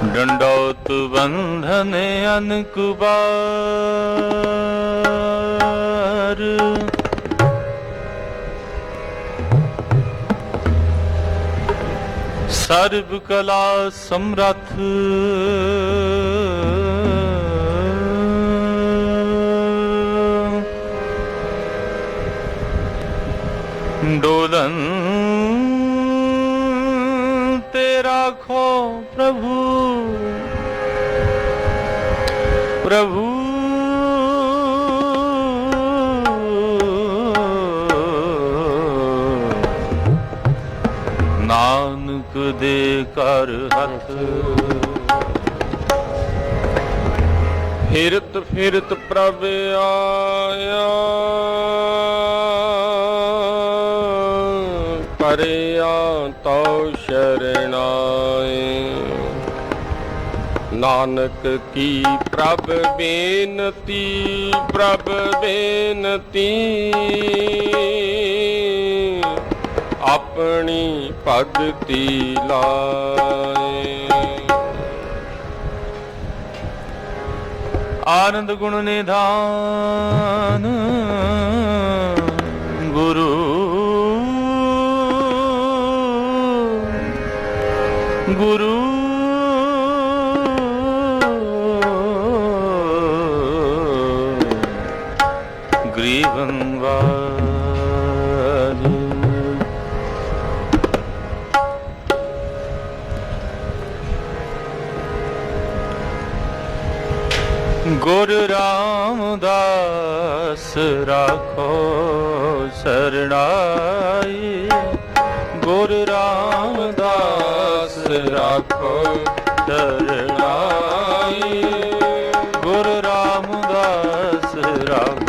ਡੰਡੋਤ ਬੰਧਨ ਅਨਕੁਬਾਰ ਸਰਬ ਕਲਾ ਸਮਰੱਥ ਡੋਲਨ ਤੇ ਰਾਖੋ ਪ੍ਰਭੂ ਪ੍ਰਭੂ ਨਾਨਕ ਦੇ ਕਰ ਹੱਥ ਫਿਰਤ ਫਿਰਤ ਪ੍ਰਭ ਆਇਆ ਪਰਿਆ ਤਉ ਸ਼ਰਣਾਏ ਨਾਨਕ ਕੀ ਪ੍ਰਭ ਬੇਨਤੀ ਆਪਣੀ ਭਗਤੀ ਲਾਏ ਆਨੰਦ ਗੁਣ ਨਿਧਾਨ ਗੁਰੂ ਗੁਰੂ ਗਰੀਬੰਵਾਜ ਗੁਰ ਰਾਮਦਾਸ ਰਾਖੋ ਸਰਣਾਈ ਗੁਰ ਰਾਮਦਾਸ ਰਾਖੋ ਸਰਣਾਈ ਗੁਰ ਰਾਮਦਾਸ ਰਾਖੋ